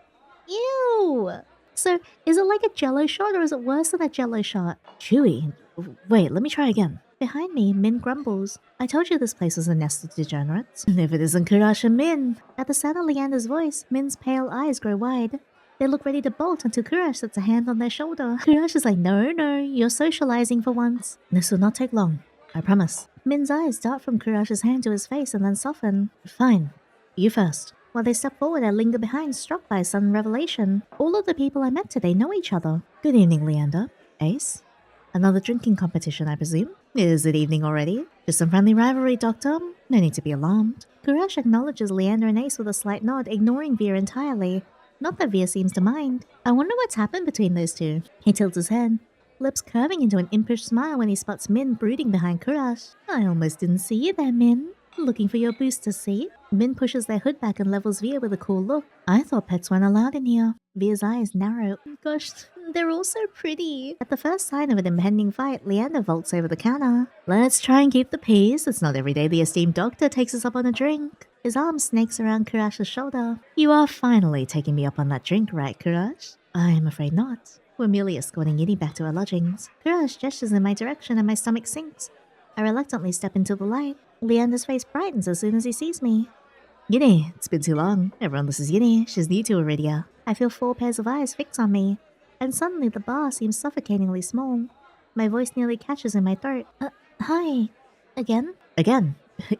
Ew! So, is it like a jello shot or is it worse than a jello shot? Chewy? Wait, let me try again. Behind me, Mhin grumbles. I told you this place was a nest of degenerates. And if it isn't Kuras and Mhin. At the sound of Leander's voice, Min's pale eyes grow wide. They look ready to bolt until Kuras sets a hand on their shoulder. Kuras is like, no, you're socializing for once. This will not take long. I promise. Min's eyes dart from Kurash's hand to his face and then soften. Fine. You first. While they step forward, I linger behind, struck by a sudden revelation. All of the people I met today know each other. Good evening, Leander. Ace? Another drinking competition, I presume? Is it evening already? Just some friendly rivalry, Doctor? No need to be alarmed. Kuras acknowledges Leander and Ace with a slight nod, ignoring Vere entirely. Not that Vere seems to mind. I wonder what's happened between those two. He tilts his head, lips curving into an impish smile when he spots Mhin brooding behind Kuras. I almost didn't see you there, Mhin. Looking for your booster seat? Mhin pushes their hood back and levels Vere with a cool look. I thought pets weren't allowed in here. Vere's eyes narrow. Gosh, they're all so pretty. At the first sign of an impending fight, Leander vaults over the counter. Let's try and keep the peace. It's not every day the esteemed doctor takes us up on a drink. His arm snakes around Kurash's shoulder. You are finally taking me up on that drink, right, Kuras? I am afraid not. We're merely escorting Yinny back to our lodgings. Kuras gestures in my direction and my stomach sinks. I reluctantly step into the light. Leander's face brightens as soon as he sees me. Yinny, it's been too long. Everyone, this is Yinny. She's new to Eridia. I feel 4 pairs of eyes fix on me, and suddenly the bar seems suffocatingly small. My voice nearly catches in my throat. Hi. Again? Again.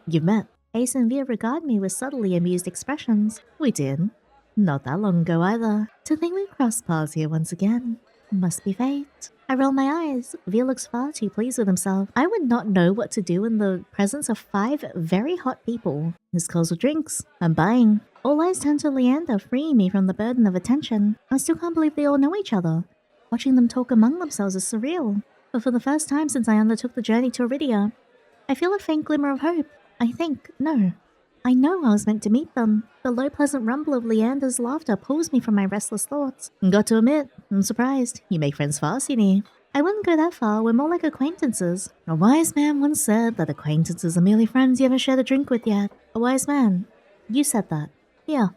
You've met. Ace and Vere regard me with subtly amused expressions. We did. Not that long ago either. To think we crossed paths here once again. Must be fate. I roll my eyes. Vere looks far too pleased with himself. I would not know what to do in the presence of 5 very hot people. This calls for drinks. I'm buying. All eyes turn to Leander, freeing me from the burden of attention. I still can't believe they all know each other. Watching them talk among themselves is surreal. But for the first time since I undertook the journey to Eridia, I feel a faint glimmer of hope. I know I was meant to meet them. The low pleasant rumble of Leander's laughter pulls me from my restless thoughts. Got to admit, I'm surprised. You make friends fast, Yinny. I wouldn't go that far, we're more like acquaintances. A wise man once said that acquaintances are merely friends you haven't shared a drink with yet. A wise man. You said that. Yeah.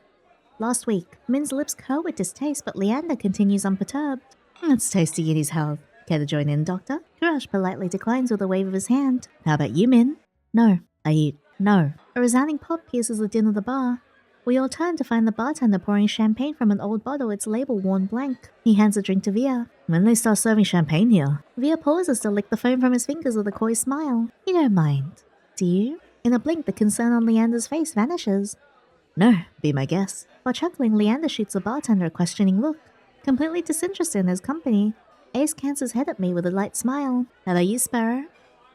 Last week. Min's lips curl with distaste, but Leander continues unperturbed. Let's taste Yinny's health. Care to join in, Doctor? Kuras politely declines with a wave of his hand. How about you, Mhin? No. I eat. No. A resounding pop pierces the din of the bar. We all turn to find the bartender pouring champagne from an old bottle, its label worn blank. He hands a drink to Vere. When they start serving champagne here? Vere pauses to lick the foam from his fingers with a coy smile. You don't mind, do you? In a blink, the concern on Leander's face vanishes. No, be my guest. While chuckling, Leander shoots the bartender a questioning look. Completely disinterested in his company, Ace cants his head at me with a light smile. How about you, Sparrow?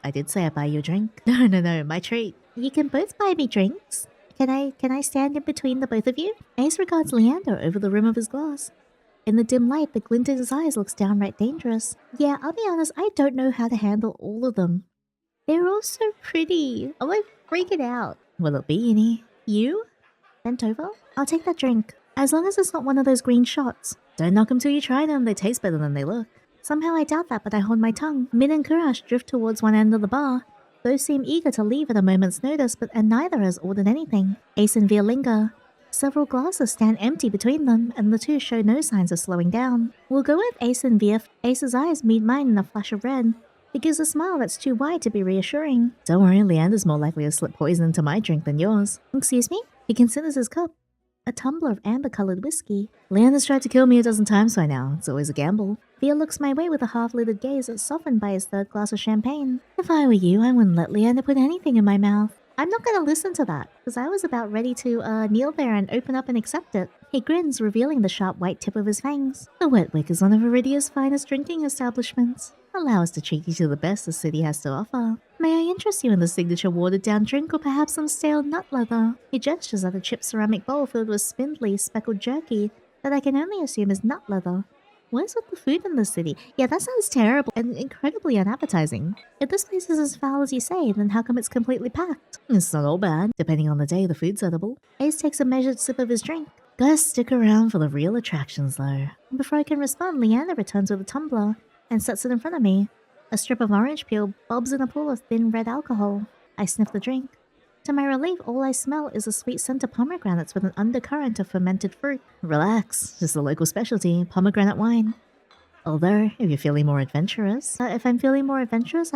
I did say I'd buy you a drink. No, my treat. You can both buy me drinks. Can I stand in between the both of you? Ace regards Leander over the rim of his glass. In the dim light, the glint in his eyes looks downright dangerous. Yeah, I'll be honest, I don't know how to handle all of them. They're all so pretty. I'm like freaking out. Will it be Yinny? You? Bent over? I'll take that drink. As long as it's not one of those green shots. Don't knock them till you try them. They taste better than they look. Somehow I doubt that, but I hold my tongue. Mhin and Kuras drift towards one end of the bar. Both seem eager to leave at a moment's notice, and neither has ordered anything. Ace and Vere linger. Several glasses stand empty between them, and the two show no signs of slowing down. We'll go with Ace and Vere. Ace's eyes meet mine in a flash of red. He gives a smile that's too wide to be reassuring. Don't worry, Leander's more likely to slip poison into my drink than yours. Excuse me? He considers his cup. A tumbler of amber-colored whiskey. Leander's tried to kill me a dozen times by now. It's always a gamble. Vere looks my way with a half-lidded gaze that's softened by his 3rd glass of champagne. If I were you, I wouldn't let Leander put anything in my mouth. I'm not gonna listen to that, because I was about ready to kneel there and open up and accept it. He grins, revealing the sharp white tip of his fangs. The Wetwick is one of Eridia's finest drinking establishments. Allow us to treat you to the best the city has to offer. May I interest you in the signature watered-down drink or perhaps some stale nut leather? He gestures at a chipped ceramic bowl filled with spindly, speckled jerky that I can only assume is nut leather. What is with the food in this city? Yeah, that sounds terrible and incredibly unappetizing. If this place is as foul as you say, then how come it's completely packed? It's not all bad. Depending on the day, the food's edible. Ace takes a measured sip of his drink. Gotta stick around for the real attractions though. Before I can respond, Leander returns with a tumbler and sets it in front of me. A strip of orange peel bobs in a pool of thin red alcohol. I sniff the drink. To my relief, all I smell is a sweet scent of pomegranates with an undercurrent of fermented fruit. Relax, just a local specialty, pomegranate wine. Although, if you're feeling more adventurous, I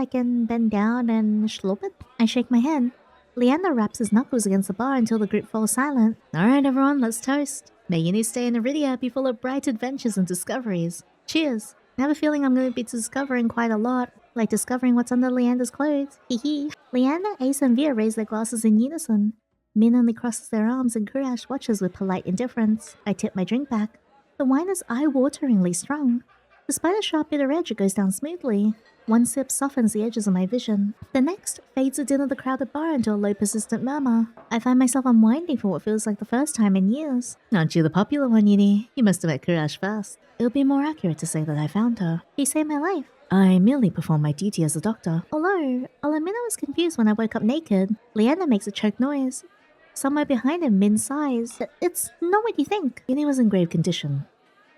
can bend down and schlop it. I shake my head. Leander raps his knuckles against the bar until the group falls silent. Alright everyone, let's toast. May Yinny's stay in Eridia be full of bright adventures and discoveries. Cheers. I have a feeling I'm going to be discovering quite a lot, like discovering what's under Leander's clothes. Hee. Leander, Ais, and Vere raise their glasses in unison. Mhin only crosses their arms and Kuras watches with polite indifference. I tip my drink back. The wine is eye-wateringly strong. Despite a sharp bitter edge, it goes down smoothly. One sip softens the edges of my vision. The next fades the din of the crowded bar into a low persistent murmur. I find myself unwinding for what feels like the first time in years. Aren't you the popular one, Yinny? You must have met Kuras first. It would be more accurate to say that I found her. He saved my life. I merely perform my duty as a doctor. Although, I'll admit I was confused when I woke up naked. Leander makes a choked noise. Somewhere behind him, Mhin sighs. It's not what you think. Yinny was in grave condition.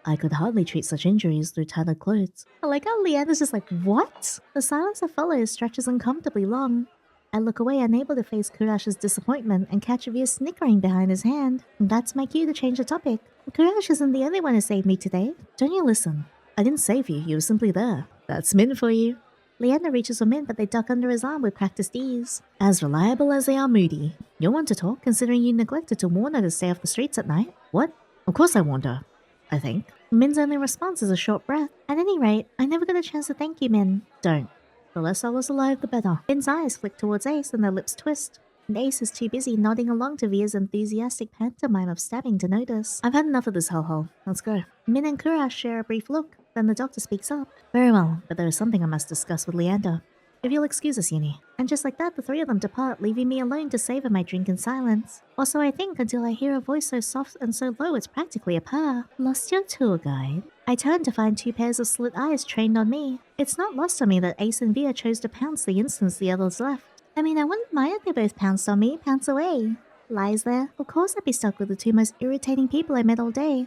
I could hardly treat such injuries through tattered clothes. I like how Leander's just like, what? The silence that follows stretches uncomfortably long. I look away, unable to face Kurash's disappointment, and catch Vere snickering behind his hand. That's my cue to change the topic. Kurash isn't the only one who saved me today. Don't you listen? I didn't save you, you were simply there. That's Mhin for you. Leander reaches for Mhin, but they duck under his arm with practiced ease. As reliable as they are moody. You'll want to talk, considering you neglected to warn her to stay off the streets at night. What? Of course I warned her. I think. Min's only response is a short breath. At any rate, I never got a chance to thank you, Mhin. Don't. The less I was alive, the better. Min's eyes flick towards Ais and their lips twist. And Ais is too busy nodding along to Vere's enthusiastic pantomime of stabbing to notice. I've had enough of this hellhole. Let's go. Mhin and Kuras share a brief look. Then the doctor speaks up. Very well, but there is something I must discuss with Leander. If you'll excuse us, Yinny. And just like that, the three of them depart, leaving me alone to savor my drink in silence. Or so I think, until I hear a voice so soft and so low it's practically a purr. Lost your tour guide? I turn to find two pairs of slit eyes trained on me. It's not lost on me that Ais and Vere chose to pounce the instant the others left. I mean, I wouldn't mind if they both pounced on me, pounce away. Lies there? Of course I'd be stuck with the two most irritating people I met all day.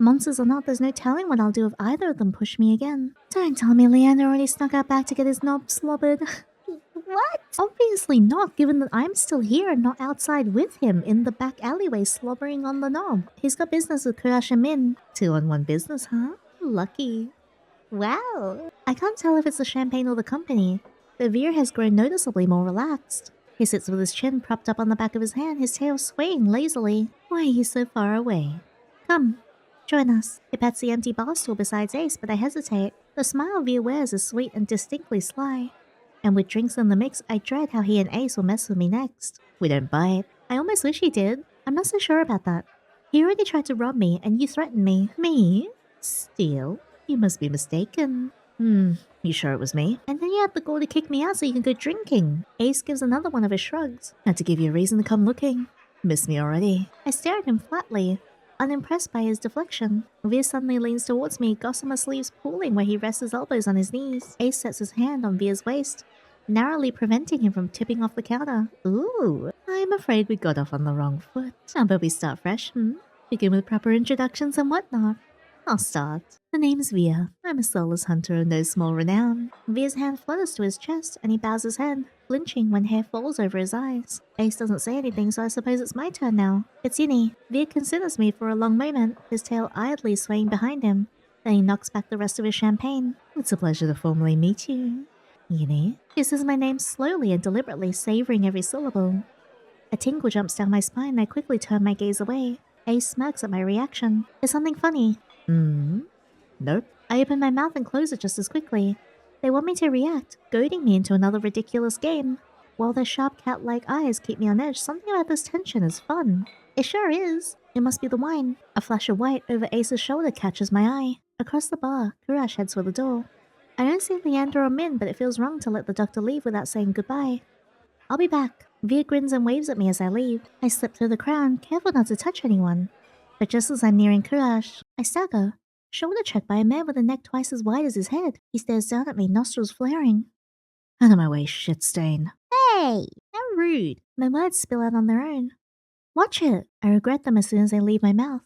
Monsters or not, there's no telling what I'll do if either of them push me again. Don't tell me Leander already snuck out back to get his knob slobbered. What? Obviously not, given that I'm still here and not outside with him in the back alleyway slobbering on the knob. He's got business with Kuras and Mhin. 2-on-1 business, huh? Lucky. Wow. I can't tell if it's the champagne or the company, but Vere has grown noticeably more relaxed. He sits with his chin propped up on the back of his hand, his tail swaying lazily. Why are you so far away? Come. Join us. He pats the empty bar stool beside Ais, but I hesitate. The smile Vere wears is sweet and distinctly sly. And with drinks in the mix, I dread how he and Ais will mess with me next. We don't bite. I almost wish he did. I'm not so sure about that. He already tried to rob me, and you threatened me. Me? Steal? You must be mistaken. You sure it was me? And then you had the gall to kick me out so you can go drinking. Ais gives another one of his shrugs. Had to give you a reason to come looking. Miss me already? I stare at him flatly, unimpressed by his deflection. Vere suddenly leans towards me, gossamer sleeves pooling where he rests his elbows on his knees. Ais sets his hand on Vere's waist, narrowly preventing him from tipping off the counter. Ooh, I'm afraid we got off on the wrong foot. How about we start fresh, Begin with proper introductions and whatnot. I'll start. The name's Vere. I'm a soulless hunter of no small renown. Vere's hand flutters to his chest, and he bows his head, flinching when hair falls over his eyes. Ais doesn't say anything, so I suppose it's my turn now. It's Yinny. Vere considers me for a long moment, his tail idly swaying behind him. Then he knocks back the rest of his champagne. It's a pleasure to formally meet you. Yinny. He says my name slowly and deliberately, savoring every syllable. A tingle jumps down my spine, and I quickly turn my gaze away. Ais smirks at my reaction. Is something funny? Nope. I open my mouth and close it just as quickly. They want me to react, goading me into another ridiculous game. While their sharp cat-like eyes keep me on edge, something about this tension is fun. It sure is. It must be the wine. A flash of white over Ace's shoulder catches my eye. Across the bar, Kuras heads for the door. I don't see Leander or Mhin, but it feels wrong to let the doctor leave without saying goodbye. I'll be back. Vere grins and waves at me as I leave. I slip through the crowd, careful not to touch anyone. But just as I'm nearing Kuras, I stagger, shoulder checked by a man with a neck twice as wide as his head. He stares down at me, nostrils flaring. Out of my way, shit stain. Hey! How rude. My words spill out on their own. Watch it. I regret them as soon as they leave my mouth.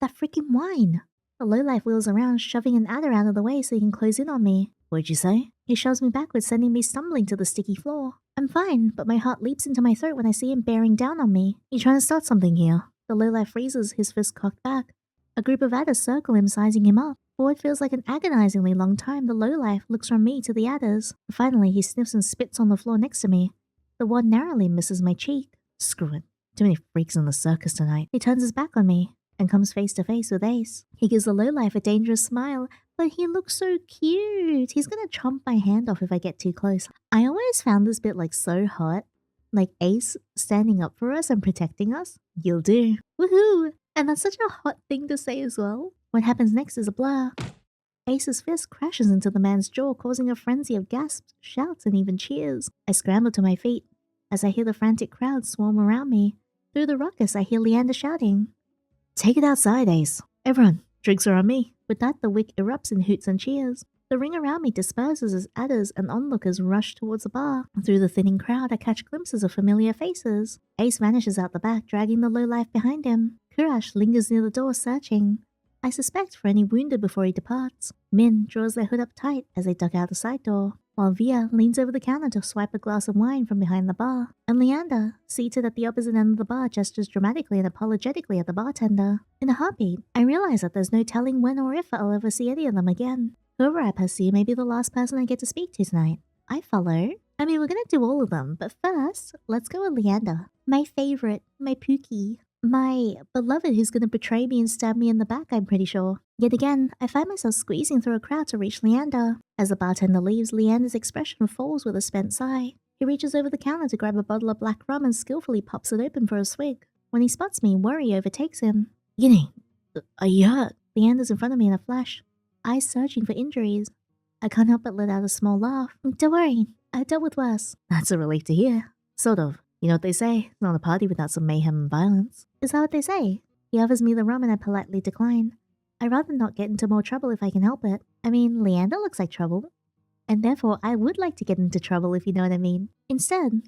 That freaking wine! The lowlife wheels around, shoving an adder out of the way so he can close in on me. What'd you say? He shoves me backwards, sending me stumbling to the sticky floor. I'm fine, but my heart leaps into my throat when I see him bearing down on me. You trying to start something here? The lowlife freezes, his fist cocked back. A group of adders circle him, sizing him up. For what feels like an agonizingly long time, the lowlife looks from me to the adders. Finally, he sniffs and spits on the floor next to me. The wand narrowly misses my cheek. Screw it. Too many freaks in the circus tonight. He turns his back on me and comes face to face with Ais. He gives the lowlife a dangerous smile, but he looks so cute. He's gonna chomp my hand off if I get too close. I always found this bit like so hot. Like Ais standing up for us and protecting us. You'll do. Woohoo! And that's such a hot thing to say as well. What happens next is a blur. Ais's fist crashes into the man's jaw, causing a frenzy of gasps, shouts, and even cheers. I scramble to my feet as I hear the frantic crowd swarm around me. Through the ruckus, I hear Leander shouting, "Take it outside, Ais. Everyone, drinks are on me." With that, the wick erupts in hoots and cheers. The ring around me disperses as adders and onlookers rush towards the bar. Through the thinning crowd, I catch glimpses of familiar faces. Ais vanishes out the back, dragging the lowlife behind him. Kuras lingers near the door, searching. I suspect for any wounded before he departs. Mhin draws their hood up tight as they duck out the side door, while Vere leans over the counter to swipe a glass of wine from behind the bar. And Leander, seated at the opposite end of the bar, gestures dramatically and apologetically at the bartender. In a heartbeat, I realize that there's no telling when or if I'll ever see any of them again. Whoever I pursue may be the last person I get to speak to tonight. I follow. I mean, we're gonna do all of them, but first, let's go with Leander. My favorite, my Pookie. My beloved who's gonna betray me and stab me in the back, I'm pretty sure. Yet again, I find myself squeezing through a crowd to reach Leander. As the bartender leaves, Leander's expression falls with a spent sigh. He reaches over the counter to grab a bottle of black rum and skillfully pops it open for a swig. When he spots me, worry overtakes him. "Yinny, are you hurt?" Leander's in front of me in a flash, eyes searching for injuries. I can't help but let out a small laugh. "Don't worry, I've dealt with worse." "That's a relief to hear." "Sort of. You know what they say, it's not a party without some mayhem and violence." "Is that what they say?" He offers me the rum and I politely decline. I'd rather not get into more trouble if I can help it. I mean, Leander looks like trouble. And therefore, I would like to get into trouble if you know what I mean. Instead,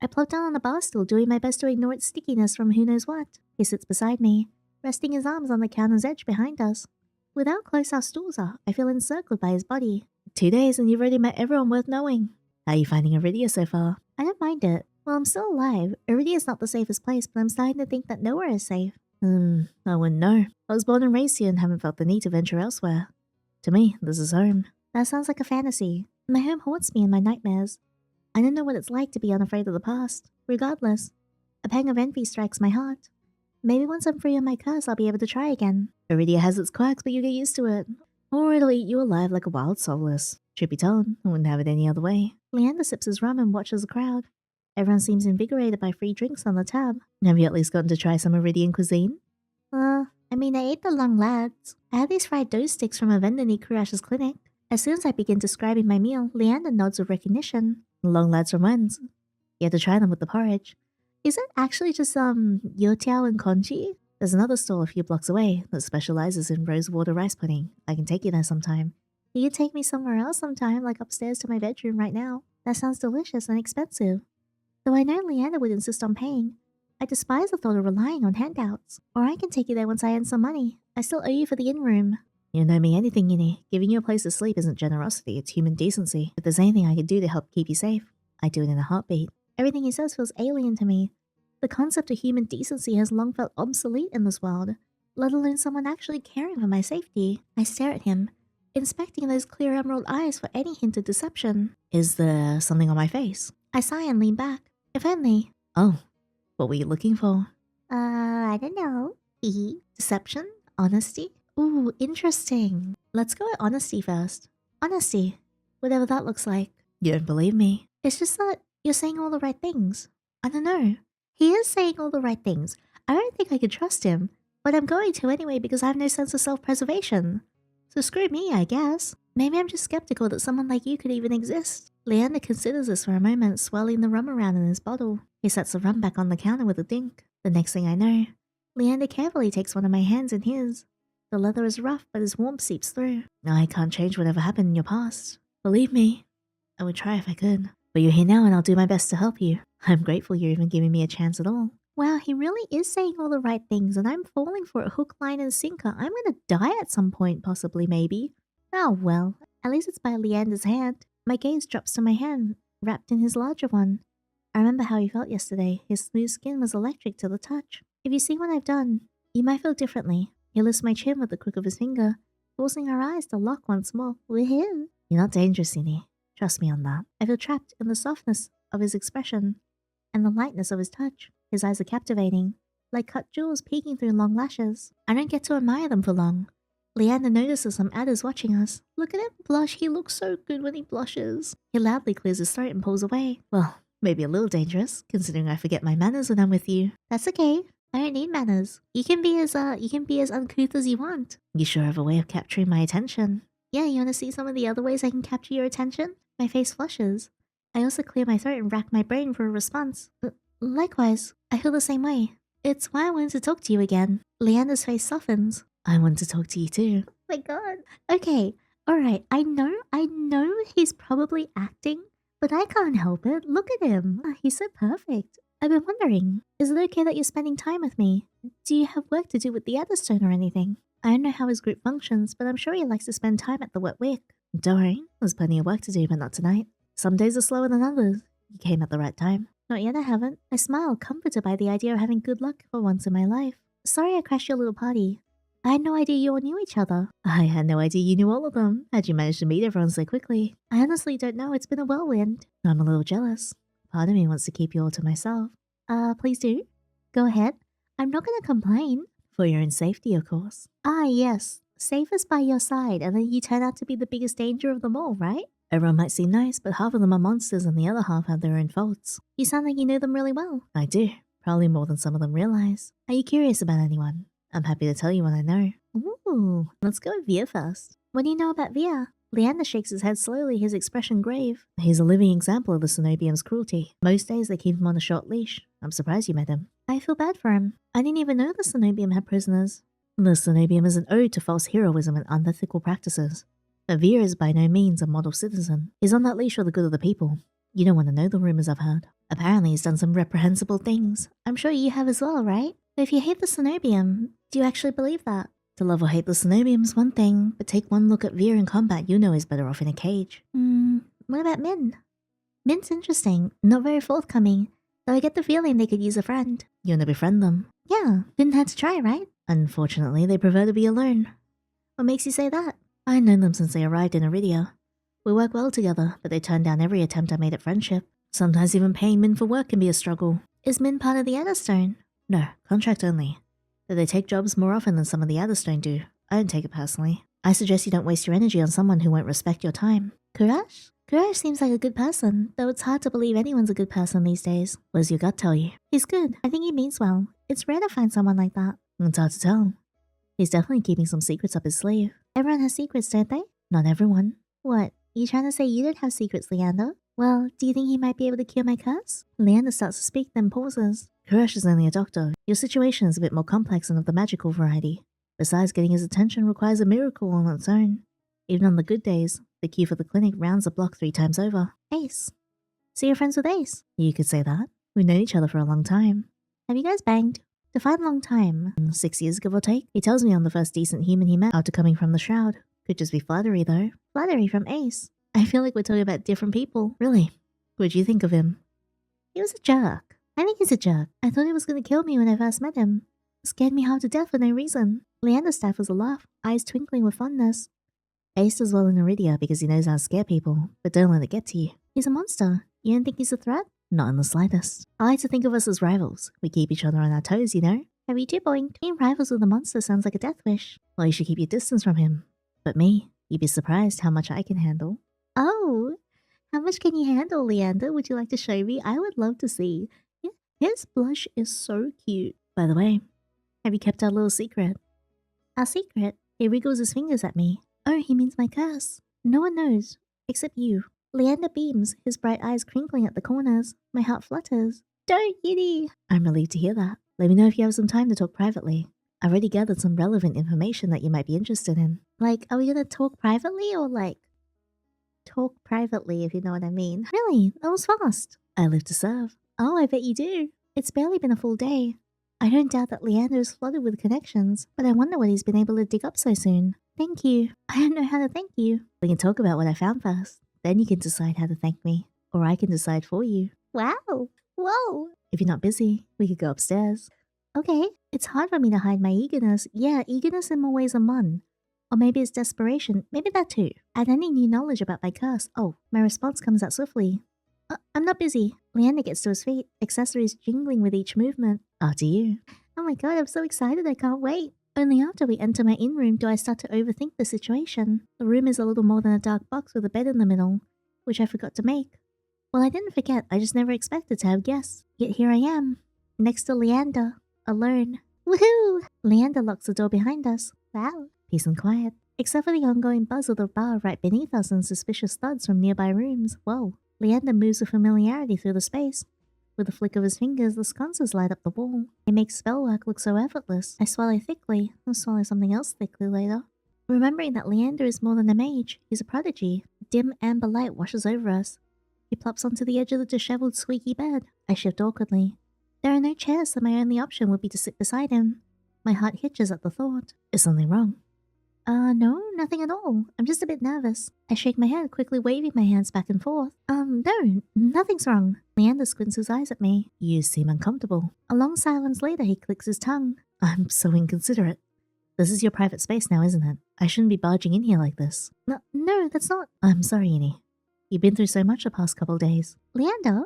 I plop down on the bar stool, doing my best to ignore its stickiness from who knows what. He sits beside me, resting his arms on the counter's edge behind us. With how close our stools are, I feel encircled by his body. 2 days and you've already met everyone worth knowing. How are you finding Eridia so far? I don't mind it. Well, I'm still alive. Eridia's not the safest place, but I'm starting to think that nowhere is safe. I wouldn't know. I was born and raised here and haven't felt the need to venture elsewhere. To me, this is home. That sounds like a fantasy. My home haunts me in my nightmares. I don't know what it's like to be unafraid of the past. Regardless, a pang of envy strikes my heart. Maybe once I'm free of my curse, I'll be able to try again. Eridia has its quirks, but you get used to it. Or it'll eat you alive like a wild Soulless. Truth be told, I wouldn't have it any other way. Leander sips his rum and watches the crowd. Everyone seems invigorated by free drinks on the tab. Have you at least gotten to try some Iridian cuisine? I ate the long lads. I had these fried dough sticks from a vendor near Kurash's clinic. As soon as I begin describing my meal, Leander nods with recognition. Long lads from whence? You had to try them with the porridge. Is it actually just youtiao and congee? There's another stall a few blocks away that specializes in rosewater rice pudding. I can take you there sometime. You could take me somewhere else sometime, like upstairs to my bedroom right now. That sounds delicious and expensive. Though I know Leander would insist on paying, I despise the thought of relying on handouts. Or I can take you there once I earn some money. I still owe you for the in-room. You know me anything, Yinny. Giving you a place to sleep isn't generosity, it's human decency. If there's anything I could do to help keep you safe, I'd do it in a heartbeat. Everything he says feels alien to me. The concept of human decency has long felt obsolete in this world, let alone someone actually caring for my safety. I stare at him, inspecting those clear emerald eyes for any hint of deception. Is there something on my face? I sigh and lean back. If only. Oh, what were you looking for? I don't know. Deception? Honesty? Ooh, interesting. Let's go with honesty first. Honesty. Whatever that looks like. You don't believe me? It's just that you're saying all the right things. I don't know. He is saying all the right things. I don't think I could trust him, but I'm going to anyway because I have no sense of self-preservation. So screw me, I guess. Maybe I'm just skeptical that someone like you could even exist. Leander considers this for a moment, swirling the rum around in his bottle. He sets the rum back on the counter with a dink. The next thing I know, Leander carefully takes one of my hands in his. The leather is rough, but his warmth seeps through. I can't change whatever happened in your past. Believe me, I would try if I could. But you're here now and I'll do my best to help you. I'm grateful you're even giving me a chance at all. Wow, he really is saying all the right things, and I'm falling for it hook, line, and sinker. I'm gonna die at some point, possibly, maybe. Oh well, at least it's by Leander's hand. My gaze drops to my hand, wrapped in his larger one. I remember how he felt yesterday. His smooth skin was electric to the touch. If you see what I've done, you might feel differently. He lifts my chin with the crook of his finger, forcing our eyes to lock once more. We're him. You're not dangerous, Yinny. Trust me on that. I feel trapped in the softness of his expression and the lightness of his touch. His eyes are captivating, like cut jewels peeking through long lashes. I don't get to admire them for long. Leander notices some adders watching us. Look at him blush. He looks so good when he blushes. He loudly clears his throat and pulls away. Well, maybe a little dangerous, considering I forget my manners when I'm with you. That's okay. I don't need manners. You can be as uncouth as you want. You sure have a way of capturing my attention. Yeah, you want to see some of the other ways I can capture your attention? My face flushes. I also clear my throat and rack my brain for a response. Likewise, I feel the same way. It's why I wanted to talk to you again. Leander's face softens. I want to talk to you too. Oh my god. Okay, alright, I know he's probably acting, but I can't help it. Look at him. He's so perfect. I've been wondering, is it okay that you're spending time with me? Do you have work to do with the Adderstone or anything? I don't know how his group functions, but I'm sure he likes to spend time at the Wet Wick. Don't worry, there's plenty of work to do, but not tonight. Some days are slower than others. You came at the right time. Not yet, I haven't. I smile, comforted by the idea of having good luck for once in my life. Sorry I crashed your little party. I had no idea you all knew each other. I had no idea you knew all of them. How'd you manage to meet everyone so quickly? I honestly don't know. It's been a whirlwind. I'm a little jealous. Part of me wants to keep you all to myself. Please do. Go ahead. I'm not gonna complain. For your own safety, of course. Ah, yes. Safest by your side, and then you turn out to be the biggest danger of them all, right? Everyone might seem nice, but half of them are monsters and the other half have their own faults. You sound like you know them really well. I do. Probably more than some of them realize. Are you curious about anyone? I'm happy to tell you what I know. Ooh, let's go with Vere first. What do you know about Vere? Leander shakes his head slowly, his expression grave. He's a living example of the Cenobium's cruelty. Most days they keep him on a short leash. I'm surprised you met him. I feel bad for him. I didn't even know the Cenobium had prisoners. The Cenobium is an ode to false heroism and unethical practices. But Vere is by no means a model citizen. He's on that leash for the good of the people. You don't want to know the rumors I've heard. Apparently he's done some reprehensible things. I'm sure you have as well, right? But if you hate the Cenobium, do you actually believe that? To love or hate the Cenobium's one thing, but take one look at Vere in combat, you know he's better off in a cage. What about Mhin? Mhin's interesting, not very forthcoming, though I get the feeling they could use a friend. You want to befriend them? Yeah, didn't have to try, right? Unfortunately, they prefer to be alone. What makes you say that? I've known them since they arrived in Eridia. We work well together, but they turn down every attempt I made at friendship. Sometimes even paying Mhin for work can be a struggle. Is Mhin part of the Adderstone? No, contract only. Though they take jobs more often than some of the Adderstone do. I don't take it personally. I suggest you don't waste your energy on someone who won't respect your time. Kuras? Kuras seems like a good person, though it's hard to believe anyone's a good person these days. What does your gut tell you? He's good. I think he means well. It's rare to find someone like that. It's hard to tell. He's definitely keeping some secrets up his sleeve. Everyone has secrets, don't they? Not everyone. What? You trying to say you don't have secrets, Leander? Well, do you think he might be able to cure my curse? Leander starts to speak, then pauses. Kuras is only a doctor. Your situation is a bit more complex and of the magical variety. Besides, getting his attention requires a miracle on its own. Even on the good days, the queue for the clinic rounds the block 3 times over. Ace. So you're friends with Ace? You could say that. We've known each other for a long time. Have you guys banged? Define long time. 6 years, give or take. He tells me I'm the first decent human he met after coming from the Shroud. Could just be flattery, though. Flattery from Ace. I feel like we're talking about different people. Really? What'd you think of him? He was a jerk. I think he's a jerk. I thought he was going to kill me when I first met him. It scared me half to death for no reason. Leander's staff was a laugh, eyes twinkling with fondness. Ace does well in Eridia because he knows how to scare people, but don't let it get to you. He's a monster. You don't think he's a threat? Not in the slightest. I like to think of us as rivals. We keep each other on our toes, you know? Have you two boing? Being rivals with a monster sounds like a death wish. Well, you should keep your distance from him. But me, you'd be surprised how much I can handle. Oh, how much can you handle, Leander? Would you like to show me? I would love to see. His blush is so cute. By the way, have you kept our little secret? Our secret? He wriggles his fingers at me. Oh, he means my curse. No one knows, except you. Leander beams, his bright eyes crinkling at the corners. My heart flutters. Don't, Yinny! I'm relieved to hear that. Let me know if you have some time to talk privately. I've already gathered some relevant information that you might be interested in. Like, are we gonna talk privately or like... Talk privately, if you know what I mean. Really? That was fast. I live to serve. Oh, I bet you do. It's barely been a full day. I don't doubt that Leander is flooded with connections, but I wonder what he's been able to dig up so soon. Thank you. I don't know how to thank you. We can talk about what I found first. Then you can decide how to thank me. Or I can decide for you. Wow. Whoa. If you're not busy, we could go upstairs. Okay. It's hard for me to hide my eagerness. Yeah, eagerness in more ways than one. Or maybe it's desperation. Maybe that too. Add any new knowledge about my curse. Oh, my response comes out swiftly. I'm not busy. Leander gets to his feet, accessories jingling with each movement. After you. Oh my god, I'm so excited, I can't wait. Only after we enter my in-room do I start to overthink the situation. The room is a little more than a dark box with a bed in the middle, which I forgot to make. Well, I didn't forget, I just never expected to have guests. Yet here I am, next to Leander, alone. Woohoo! Leander locks the door behind us. Wow. Peace and quiet. Except for the ongoing buzz of the bar right beneath us and suspicious thuds from nearby rooms. Whoa. Leander moves with familiarity through the space. With a flick of his fingers, the sconces light up the wall. It makes spellwork look so effortless. I swallow thickly. I'll swallow something else thickly later. Remembering that Leander is more than a mage, he's a prodigy. Dim amber light washes over us. He plops onto the edge of the disheveled, squeaky bed. I shift awkwardly. There are no chairs, so my only option would be to sit beside him. My heart hitches at the thought. Is something wrong? No, nothing at all. I'm just a bit nervous. I shake my head, quickly waving my hands back and forth. No, nothing's wrong. Leander squints his eyes at me. You seem uncomfortable. A long silence later, he clicks his tongue. I'm so inconsiderate. This is your private space now, isn't it? I shouldn't be barging in here like this. No, that's not. I'm sorry, Yinny. You've been through so much the past couple days. Leander,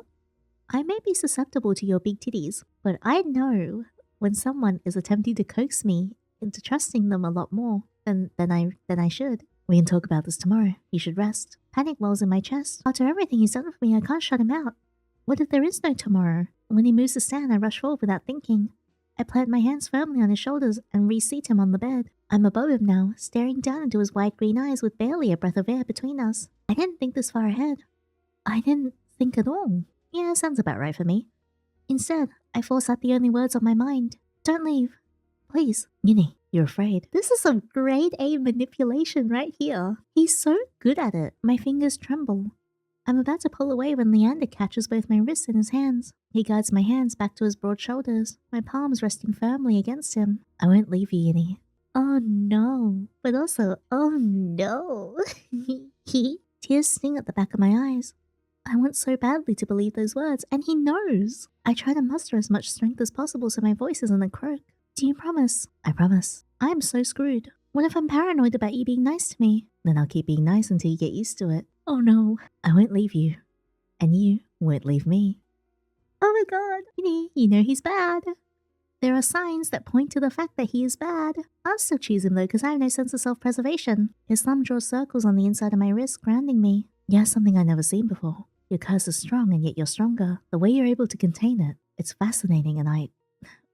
I may be susceptible to your big titties, but I know when someone is attempting to coax me into trusting them a lot more than I should. We can talk about this tomorrow. You should rest. Panic wells in my chest. After everything he's done for me, I can't shut him out. What if there is no tomorrow? When he moves to stand, I rush forward without thinking. I plant my hands firmly on his shoulders and reseat him on the bed. I'm above him now, staring down into his wide green eyes with barely a breath of air between us. I didn't think this far ahead. I didn't think at all. Yeah, sounds about right for me. Instead, I force out the only words on my mind. Don't leave. Please. Yinny, you're afraid. This is some grade A manipulation right here. He's so good at it. My fingers tremble. I'm about to pull away when Leander catches both my wrists in his hands. He guides my hands back to his broad shoulders, my palms resting firmly against him. I won't leave you, Yinny. Oh no. But also, oh no. Tears sting at the back of my eyes. I want so badly to believe those words, and he knows. I try to muster as much strength as possible so my voice isn't a croak. Do you promise? I promise. I am so screwed. What if I'm paranoid about you being nice to me? Then I'll keep being nice until you get used to it. Oh no. I won't leave you. And you won't leave me. Oh my god. You know he's bad. There are signs that point to the fact that he is bad. I'll still choose him though because I have no sense of self-preservation. His thumb draws circles on the inside of my wrist, grounding me. You have something I've never seen before. Your curse is strong and yet you're stronger. The way you're able to contain it, it's fascinating and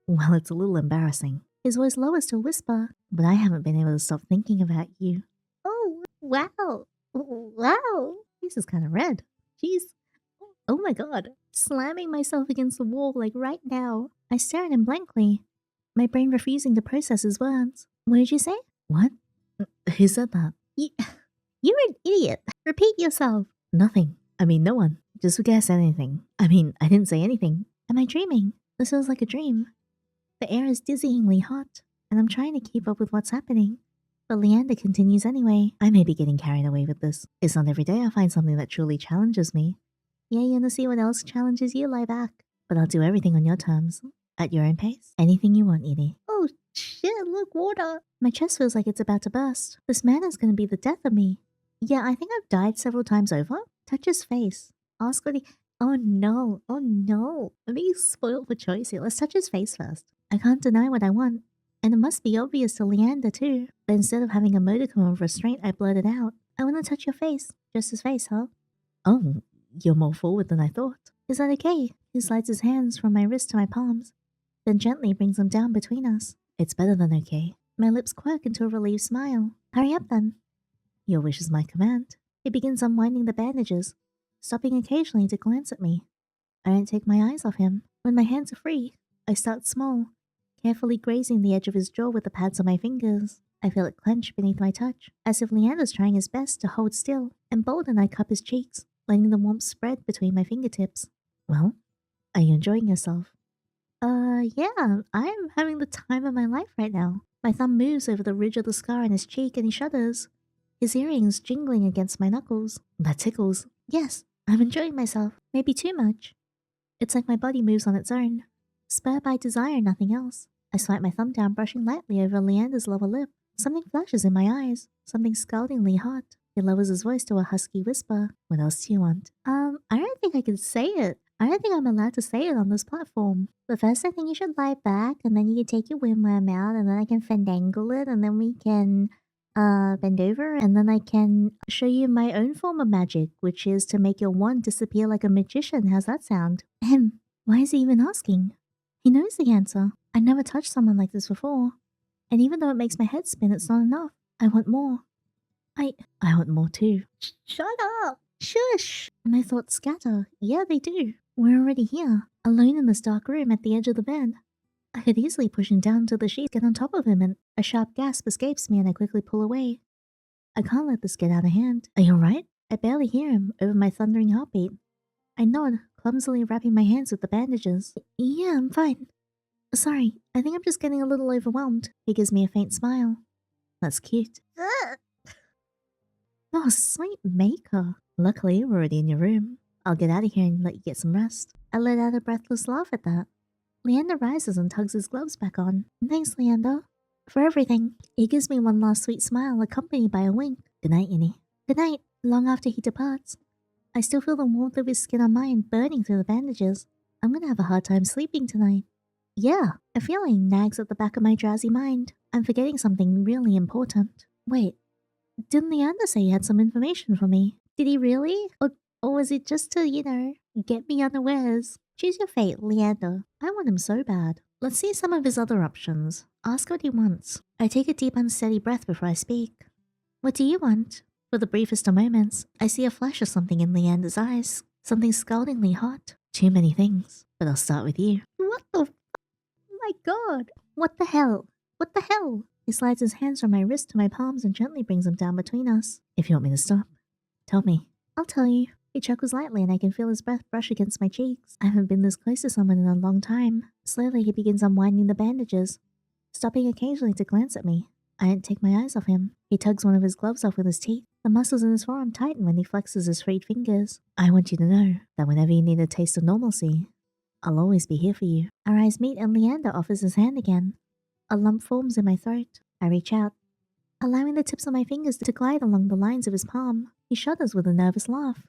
well, it's a little embarrassing. His voice lowers to a whisper, but I haven't been able to stop thinking about you. Oh, wow. Wow. This is kind of red. Jeez. Oh my god. Slamming myself against the wall like right now. I stare at him blankly, my brain refusing to process his words. What did you say? What? Who said that? You're an idiot. Repeat yourself. Nothing. I mean, no one. Just forget I said anything. I mean, I didn't say anything. Am I dreaming? This feels like a dream. The air is dizzyingly hot, and I'm trying to keep up with what's happening. But Leander continues anyway. I may be getting carried away with this. It's not every day I find something that truly challenges me. Yeah, you wanna see what else challenges you, lie back. But I'll do everything on your terms. At your own pace. Anything you want, Edie. Oh shit, look, water. My chest feels like it's about to burst. This man is gonna be the death of me. Yeah, I think I've died several times over. Touch his face. Ask what he... Oh no, oh no. I'm being spoiled for choice here. Let's touch his face first. I can't deny what I want. And it must be obvious to Leander too. But instead of having a modicum of restraint, I blurted out. I want to touch your face. Just his face, huh? Oh, you're more forward than I thought. Is that okay? He slides his hands from my wrist to my palms, then gently brings them down between us. It's better than okay. My lips quirk into a relieved smile. Hurry up then. Your wish is my command. He begins unwinding the bandages, stopping occasionally to glance at me. I don't take my eyes off him. When my hands are free, I start small, carefully grazing the edge of his jaw with the pads of my fingers. I feel it clench beneath my touch, as if Leander's trying his best to hold still. Emboldened, I cup his cheeks, letting the warmth spread between my fingertips. Well, are you enjoying yourself? Yeah, I'm having the time of my life right now. My thumb moves over the ridge of the scar on his cheek and he shudders. His earrings jingling against my knuckles. That tickles. Yes, I'm enjoying myself. Maybe too much. It's like my body moves on its own. Spurred by desire, nothing else. I swipe my thumb down, brushing lightly over Leander's lower lip. Something flashes in my eyes. Something scaldingly hot. He lowers his voice to a husky whisper. What else do you want? I don't think I can say it. I don't think I'm allowed to say it on this platform. But first I think you should lie back, and then you can take your windworm out, and then I can fandangle it, and then we can bend over, and then I can show you my own form of magic, which is to make your wand disappear like a magician. How's that sound? Why is he even asking? He knows the answer. I never touched someone like this before. And even though it makes my head spin, it's not enough. I want more. I want more too. Shut up! Shush! My thoughts scatter. Yeah, they do. We're already here, alone in this dark room at the edge of the bed. I could easily push him down to the sheet, get on top of him, and a sharp gasp escapes me and I quickly pull away. I can't let this get out of hand. Are you alright? I barely hear him over my thundering heartbeat. I nod, clumsily wrapping my hands with the bandages. Yeah, I'm fine. Sorry, I think I'm just getting a little overwhelmed. He gives me a faint smile. That's cute. Oh, sweet maker. Luckily, we're already in your room. I'll get out of here and let you get some rest. I let out a breathless laugh at that. Leander rises and tugs his gloves back on. Thanks, Leander. For everything. He gives me one last sweet smile, accompanied by a wink. Good night, Yinny. Good night. Long after he departs. I still feel the warmth of his skin on mine burning through the bandages. I'm gonna have a hard time sleeping tonight. Yeah, a feeling nags at the back of my drowsy mind. I'm forgetting something really important. Wait, didn't Leander say he had some information for me? Did he really? Or was it just to, get me unawares? Choose your fate, Leander. I want him so bad. Let's see some of his other options. Ask what he wants. I take a deep, unsteady breath before I speak. What do you want? For the briefest of moments, I see a flash of something in Leander's eyes. Something scaldingly hot. Too many things. But I'll start with you. What the my god! What the hell? What the hell? He slides his hands from my wrist to my palms and gently brings them down between us. If you want me to stop, tell me. I'll tell you. He chuckles lightly and I can feel his breath brush against my cheeks. I haven't been this close to someone in a long time. Slowly he begins unwinding the bandages, stopping occasionally to glance at me. I don't take my eyes off him. He tugs one of his gloves off with his teeth. The muscles in his forearm tighten when he flexes his freed fingers. I want you to know that whenever you need a taste of normalcy, I'll always be here for you. Our eyes meet and Leander offers his hand again. A lump forms in my throat. I reach out, allowing the tips of my fingers to glide along the lines of his palm. He shudders with a nervous laugh.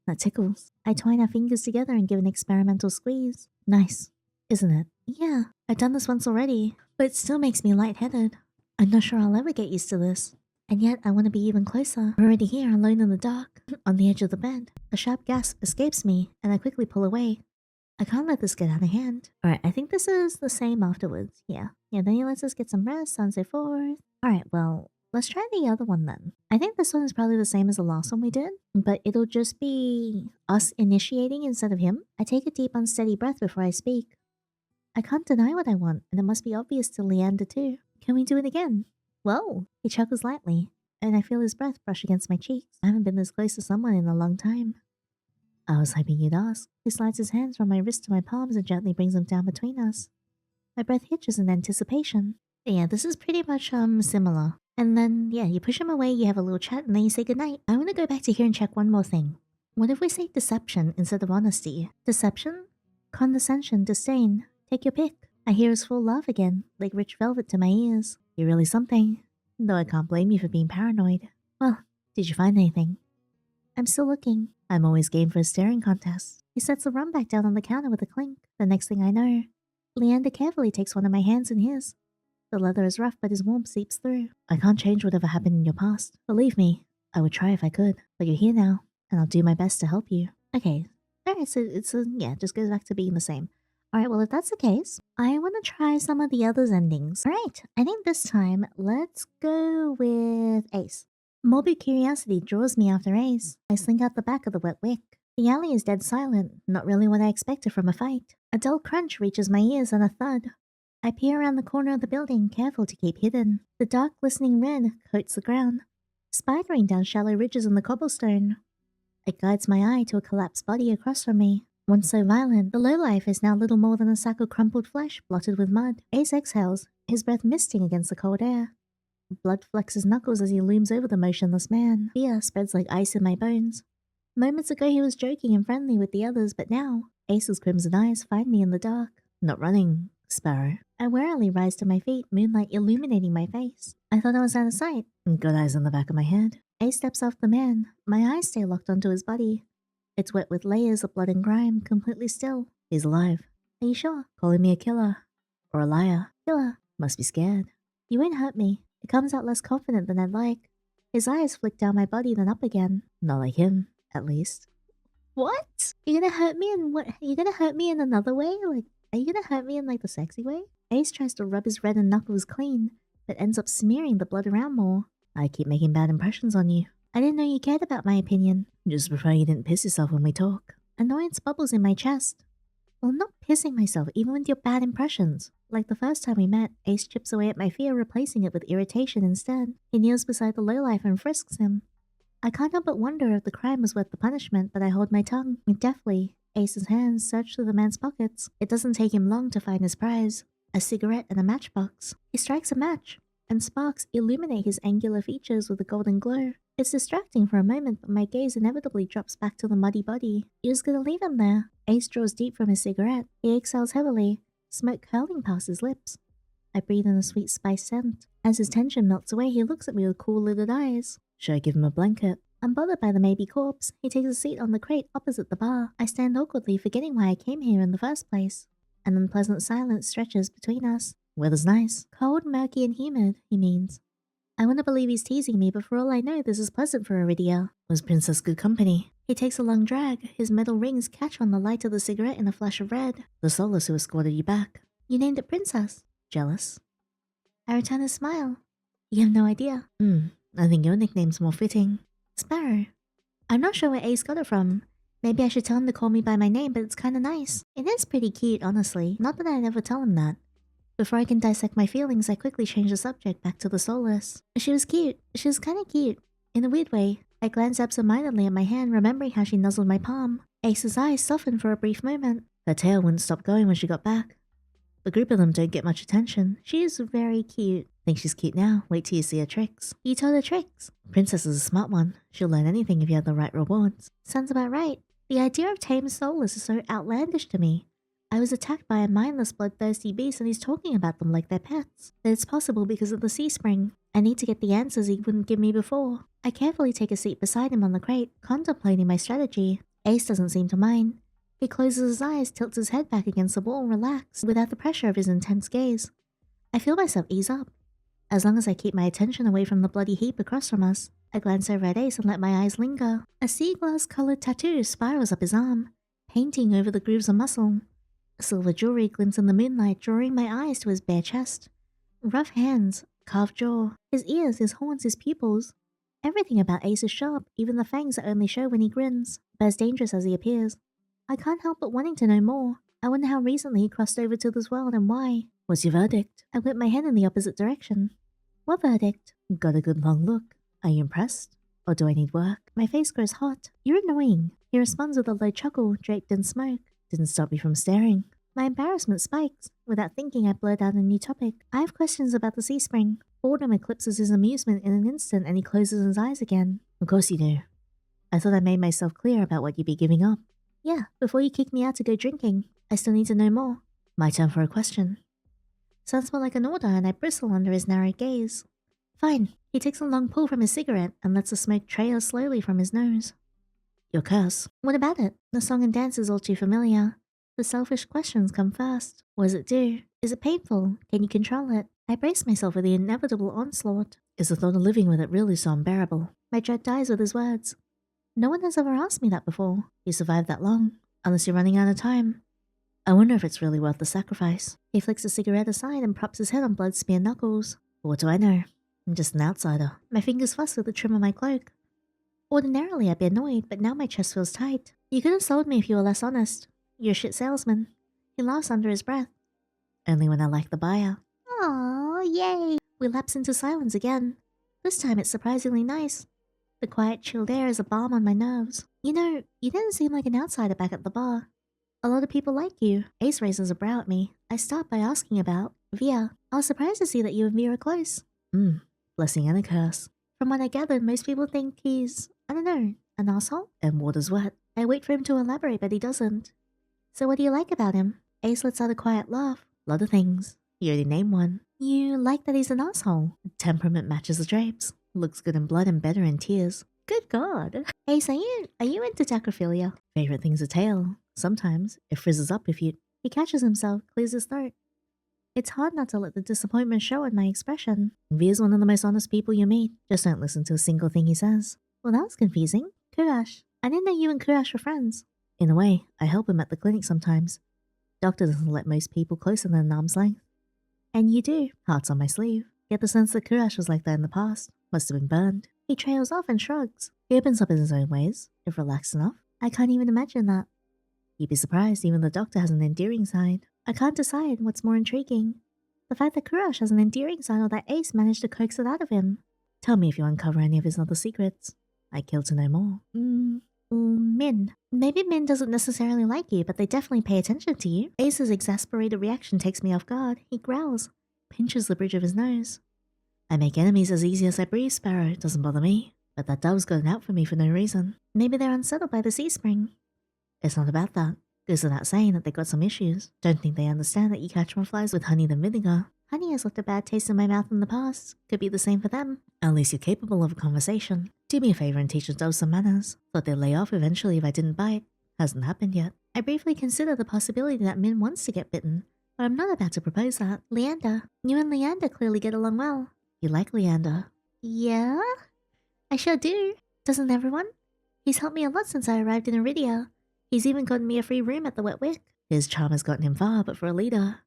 That tickles. I twine our fingers together and give an experimental squeeze. Nice, isn't it? Yeah, I've done this once already, but it still makes me lightheaded. I'm not sure I'll ever get used to this. And yet, I want to be even closer. We're already here, alone in the dark, on the edge of the bed. A sharp gasp escapes me, and I quickly pull away. I can't let this get out of hand. Alright, I think this is the same afterwards. Yeah, then he lets us get some rest, so on and so forth. Alright, well, let's try the other one then. I think this one is probably the same as the last one we did, but it'll just be us initiating instead of him. I take a deep, unsteady breath before I speak. I can't deny what I want, and it must be obvious to Leander too. Can we do it again? Whoa! He chuckles lightly, and I feel his breath brush against my cheeks. I haven't been this close to someone in a long time. I was hoping you'd ask. He slides his hands from my wrist to my palms and gently brings them down between us. My breath hitches in anticipation. Yeah, this is pretty much, similar. And then, yeah, you push him away, you have a little chat, and then you say goodnight. I want to go back to here and check one more thing. What if we say deception instead of honesty? Deception? Condescension, disdain. Take your pick. I hear his full laugh again, like rich velvet to my ears. You're really something. Though I can't blame you for being paranoid. Well, did you find anything? I'm still looking. I'm always game for a staring contest. He sets the rum back down on the counter with a clink. The next thing I know, Leander carefully takes one of my hands in his. The leather is rough, but his warmth seeps through. I can't change whatever happened in your past. Believe me, I would try if I could. But you're here now, and I'll do my best to help you. Okay. Alright, so yeah, just goes back to being the same. Alright, well if that's the case, I want to try some of the others' endings. Alright, I think this time, let's go with Ais. Morbid curiosity draws me after Ais. I slink out the back of the wet wick. The alley is dead silent, not really what I expected from a fight. A dull crunch reaches my ears and a thud. I peer around the corner of the building, careful to keep hidden. The dark glistening red coats the ground, spidering down shallow ridges on the cobblestone. It guides my eye to a collapsed body across from me. Once so violent, the lowlife is now little more than a sack of crumpled flesh blotted with mud. Ais exhales, his breath misting against the cold air. Blood flecks his knuckles as he looms over the motionless man. Fear spreads like ice in my bones. Moments ago he was joking and friendly with the others, but now, Ais's crimson eyes find me in the dark. Not running, Sparrow. I warily rise to my feet, moonlight illuminating my face. I thought I was out of sight. Got eyes on the back of my head. Ais steps off the man. My eyes stay locked onto his body. It's wet with layers of blood and grime, completely still. He's alive. Are you sure? Calling me a killer. Or a liar. Killer. Must be scared. You won't hurt me. It comes out less confident than I'd like. His eyes flick down my body then up again. Not like him, at least. What? You're gonna hurt me in what? You're gonna hurt me in another way? Like, are you gonna hurt me in like the sexy way? Ais tries to rub his reddened knuckles clean, but ends up smearing the blood around more. I keep making bad impressions on you. I didn't know you cared about my opinion. Just prefer you didn't piss yourself when we talk. Annoyance bubbles in my chest. Well, I'm not pissing myself even with your bad impressions. Like the first time we met, Ais chips away at my fear, replacing it with irritation instead. He kneels beside the lowlife and frisks him. I can't help but wonder if the crime was worth the punishment, but I hold my tongue. Deftly, Ais's hands search through the man's pockets. It doesn't take him long to find his prize. A cigarette and a matchbox. He strikes a match, and sparks illuminate his angular features with a golden glow. It's distracting for a moment, but my gaze inevitably drops back to the muddy body. You're just gonna leave him there. Ais draws deep from his cigarette. He exhales heavily, smoke curling past his lips. I breathe in a sweet spice scent. As his tension melts away, he looks at me with cool-lidded eyes. Should I give him a blanket? Unbothered by the maybe corpse, he takes a seat on the crate opposite the bar. I stand awkwardly, forgetting why I came here in the first place. An unpleasant silence stretches between us. Weather's nice. Cold, murky, and humid, he means. I want to believe he's teasing me, but for all I know, this is pleasant for Eridia. Was Princess good company? He takes a long drag. His metal rings catch on the light of the cigarette in a flash of red. The Soulless who escorted you back. You named it Princess. Jealous? I return his smile. You have no idea. I think your nickname's more fitting. Sparrow. I'm not sure where Ais got it from. Maybe I should tell him to call me by my name, but it's kinda nice. It is pretty cute, honestly. Not that I'd ever tell him that. Before I can dissect my feelings, I quickly change the subject back to the Soulless. She was cute. She was kinda cute. In a weird way. I glance absentmindedly at my hand, remembering how she nuzzled my palm. Ais's eyes softened for a brief moment. Her tail wouldn't stop going when she got back. The group of them don't get much attention. She is very cute. Think she's cute now. Wait till you see her tricks. You told her tricks. Princess is a smart one. She'll learn anything if you have the right rewards. Sounds about right. The idea of tame Soulless is so outlandish to me. I was attacked by a mindless, bloodthirsty beast and he's talking about them like they're pets. That it's possible because of the sea spring. I need to get the answers he wouldn't give me before. I carefully take a seat beside him on the crate, contemplating my strategy. Ais doesn't seem to mind. He closes his eyes, tilts his head back against the wall, relaxed, without the pressure of his intense gaze. I feel myself ease up. As long as I keep my attention away from the bloody heap across from us, I glance over at Ais and let my eyes linger. A sea glass-colored tattoo spirals up his arm, painting over the grooves of muscle. Silver jewelry glints in the moonlight, drawing my eyes to his bare chest. Rough hands, carved jaw, his ears, his horns, his pupils. Everything about Ais is sharp, even the fangs that only show when he grins, but as dangerous as he appears. I can't help but wanting to know more. I wonder how recently he crossed over to this world and why. What's your verdict? I whip my head in the opposite direction. What verdict? Got a good long look. Are you impressed? Or do I need work? My face grows hot. You're annoying. He responds with a low chuckle, draped in smoke. Didn't stop me from staring. My embarrassment spikes. Without thinking, I blurt out a new topic. I have questions about the sea spring. Boredom eclipses his amusement in an instant and he closes his eyes again. Of course you do. I thought I made myself clear about what you'd be giving up. Yeah, before you kick me out to go drinking. I still need to know more. My turn for a question. Sounds more like an order and I bristle under his narrow gaze. Fine. He takes a long pull from his cigarette and lets the smoke trail slowly from his nose. Your curse. What about it? The song and dance is all too familiar. The selfish questions come first. What does it do? Is it painful? Can you control it? I brace myself for the inevitable onslaught. Is the thought of living with it really so unbearable? My dread dies with his words. No one has ever asked me that before. You survived that long. Unless you're running out of time. I wonder if it's really worth the sacrifice. He flicks a cigarette aside and props his head on blood-smeared knuckles. What do I know? I'm just an outsider. My fingers fuss with the trim of my cloak. Ordinarily I'd be annoyed, but now my chest feels tight. You could have sold me if you were less honest. You're a shit salesman. He laughs under his breath. Only when I like the buyer. Aww, yay! We lapse into silence again. This time it's surprisingly nice. The quiet, chilled air is a balm on my nerves. You know, you didn't seem like an outsider back at the bar. A lot of people like you. Ace raises a brow at me. I start by asking about Vere. I was surprised to see that you and Vere are close. Blessing and a curse. From what I gathered, most people think he's, I don't know, an asshole? And water's wet. I wait for him to elaborate, but he doesn't. So what do you like about him? Ace lets out a quiet laugh. Lot of things. You already named one. You like that he's an asshole. Temperament matches the drapes. Looks good in blood and better in tears. Good God. Ace, are you into tacrophilia? Favorite thing's a tail. Sometimes it frizzes up if you... He catches himself, clears his throat. It's hard not to let the disappointment show in my expression. Vere's one of the most honest people you meet. Just don't listen to a single thing he says. Well, that was confusing. Kuras. I didn't know you and Kuras were friends. In a way, I help him at the clinic sometimes. Doctor doesn't let most people closer than an arm's length. And you do. Hearts on my sleeve. Get the sense that Kuras was like that in the past. Must have been burned. He trails off and shrugs. He opens up in his own ways, if relaxed enough. I can't even imagine that. You'd be surprised even the doctor has an endearing side. I can't decide what's more intriguing. The fact that Kuras has an endearing side or that Ace managed to coax it out of him. Tell me if you uncover any of his other secrets. I'd kill to know more. Mhin. Maybe Mhin doesn't necessarily like you, but they definitely pay attention to you. Ace's exasperated reaction takes me off guard. He growls, pinches the bridge of his nose. I make enemies as easy as I breathe, Sparrow. Doesn't bother me. But that dove's gotten out for me for no reason. Maybe they're unsettled by the sea spring. It's not about that. Goes without saying that they got some issues. Don't think they understand that you catch more flies with honey than vinegar. Honey has left a bad taste in my mouth in the past. Could be the same for them. At least you're capable of a conversation. Do me a favor and teach the doves some manners. Thought they'd lay off eventually if I didn't bite. Hasn't happened yet. I briefly consider the possibility that Mhin wants to get bitten, but I'm not about to propose that. Leander. You and Leander clearly get along well. You like Leander? Yeah? I sure do. Doesn't everyone? He's helped me a lot since I arrived in Eridia. He's even gotten me a free room at the Wet Wick. His charm has gotten him far, but for a leader,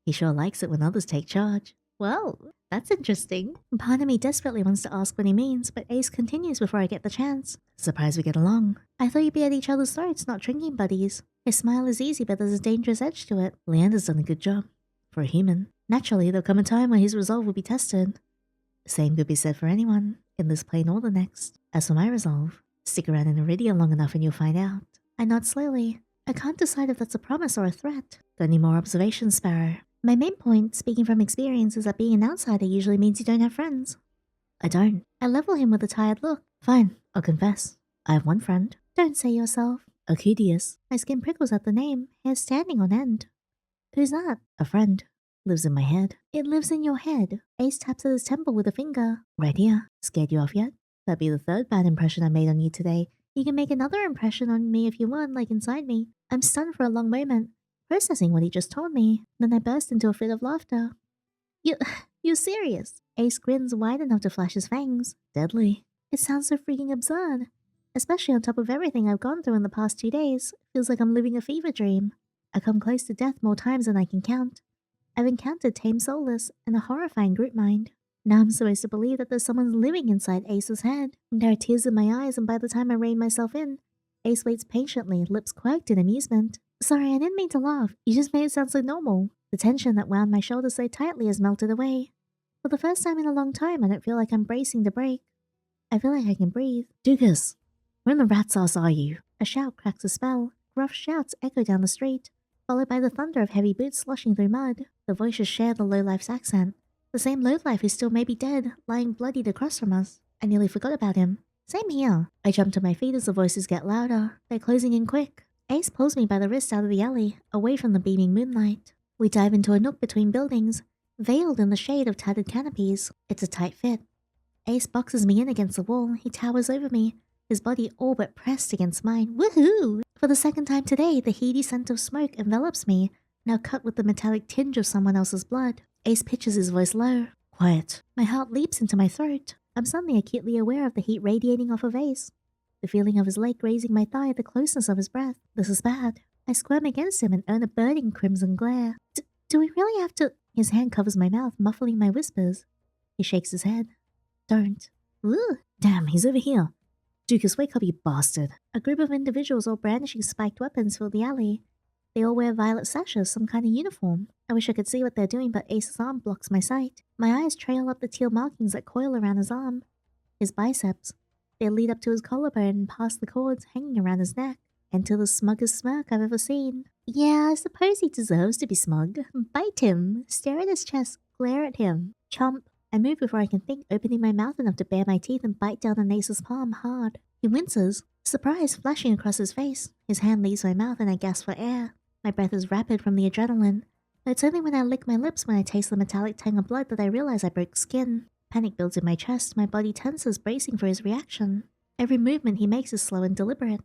he sure likes it when others take charge. Well, that's interesting. Part of me desperately wants to ask what he means, but Ace continues before I get the chance. Surprised we get along. I thought you'd be at each other's throats, not drinking buddies. His smile is easy, but there's a dangerous edge to it. Leander's done a good job. For a human. Naturally, there'll come a time when his resolve will be tested. Same could be said for anyone, in this plane or the next. As for my resolve, stick around in Eridia long enough and you'll find out. I nod slowly. I can't decide if that's a promise or a threat. Got any more observations, Sparrow? My main point, speaking from experience, is that being an outsider usually means you don't have friends. I don't. I level him with a tired look. Fine, I'll confess. I have one friend. Don't say yourself. Okudius. My skin prickles at the name, hair standing on end. Who's that? A friend. Lives in my head. It lives in your head. Ace taps at his temple with a finger. Right here. Scared you off yet? That'd be the third bad impression I made on you today. You can make another impression on me if you want, like inside me. I'm stunned for a long moment, processing what he just told me. Then I burst into a fit of laughter. You're serious? Ace grins wide enough to flash his fangs. Deadly. It sounds so freaking absurd. Especially on top of everything I've gone through in the past 2 days. Feels like I'm living a fever dream. I come close to death more times than I can count. I've encountered tame Soulless and a horrifying group mind. Now I'm supposed to believe that there's someone living inside Ace's head. There are tears in my eyes, and by the time I rein myself in, Ace waits patiently, lips quirked in amusement. Sorry, I didn't mean to laugh. You just made it sound so normal. The tension that wound my shoulders so tightly has melted away. For the first time in a long time, I don't feel like I'm bracing to break. I feel like I can breathe. Dukas, where in the rat's ass are you? A shout cracks a spell. Rough shouts echo down the street, followed by the thunder of heavy boots sloshing through mud. The voices share the lowlife's accent. The same lowlife who still may be dead, lying bloodied across from us. I nearly forgot about him. Same here. I jump to my feet as the voices get louder. They're closing in quick. Ace pulls me by the wrist out of the alley, away from the beaming moonlight. We dive into a nook between buildings, veiled in the shade of tattered canopies. It's a tight fit. Ace boxes me in against the wall. He towers over me, his body all but pressed against mine. Woohoo! For the second time today, the heady scent of smoke envelops me, now cut with the metallic tinge of someone else's blood. Ace pitches his voice low. Quiet. My heart leaps into my throat. I'm suddenly acutely aware of the heat radiating off of Ace. The feeling of his leg grazing my thigh, the closeness of his breath. This is bad. I squirm against him and earn a burning crimson glare. Do we really have to? His hand covers my mouth, muffling my whispers. He shakes his head. Don't. Ugh. Damn, he's over here. Dukas, wake up, you bastard. A group of individuals all brandishing spiked weapons fill the alley. They all wear violet sashes, some kind of uniform. I wish I could see what they're doing, but Ace's arm blocks my sight. My eyes trail up the teal markings that coil around his arm. His biceps. They lead up to his collarbone and past the cords hanging around his neck. enter the smuggest smirk I've ever seen. Yeah, I suppose he deserves to be smug. Bite him, stare at his chest, glare at him. Chomp. I move before I can think, opening my mouth enough to bare my teeth and bite down on Ace's palm hard. He winces, surprise flashing across his face. His hand leaves my mouth and I gasp for air. My breath is rapid from the adrenaline. But it's only when I lick my lips when I taste the metallic tang of blood that I realize I broke skin. Panic builds in my chest, my body tenses, bracing for his reaction. Every movement he makes is slow and deliberate.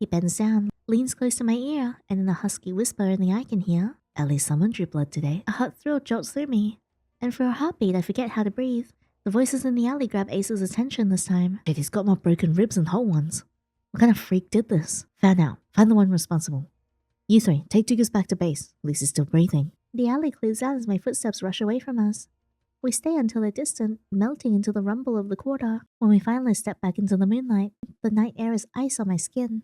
He bends down, leans close to my ear, and in a husky whisper only I can hear, "At least someone drew blood today." A hot thrill jolts through me, and for a heartbeat I forget how to breathe. The voices in the alley grab Ace's attention this time. Shit, he's got more broken ribs than whole ones. What kind of freak did this? Fan out. Find the one responsible. You three, take Dugas back to base. At least he's still breathing. The alley clears out as my footsteps rush away from us. We stay until they're distant, melting into the rumble of the quarter. When we finally step back into the moonlight, the night air is ice on my skin.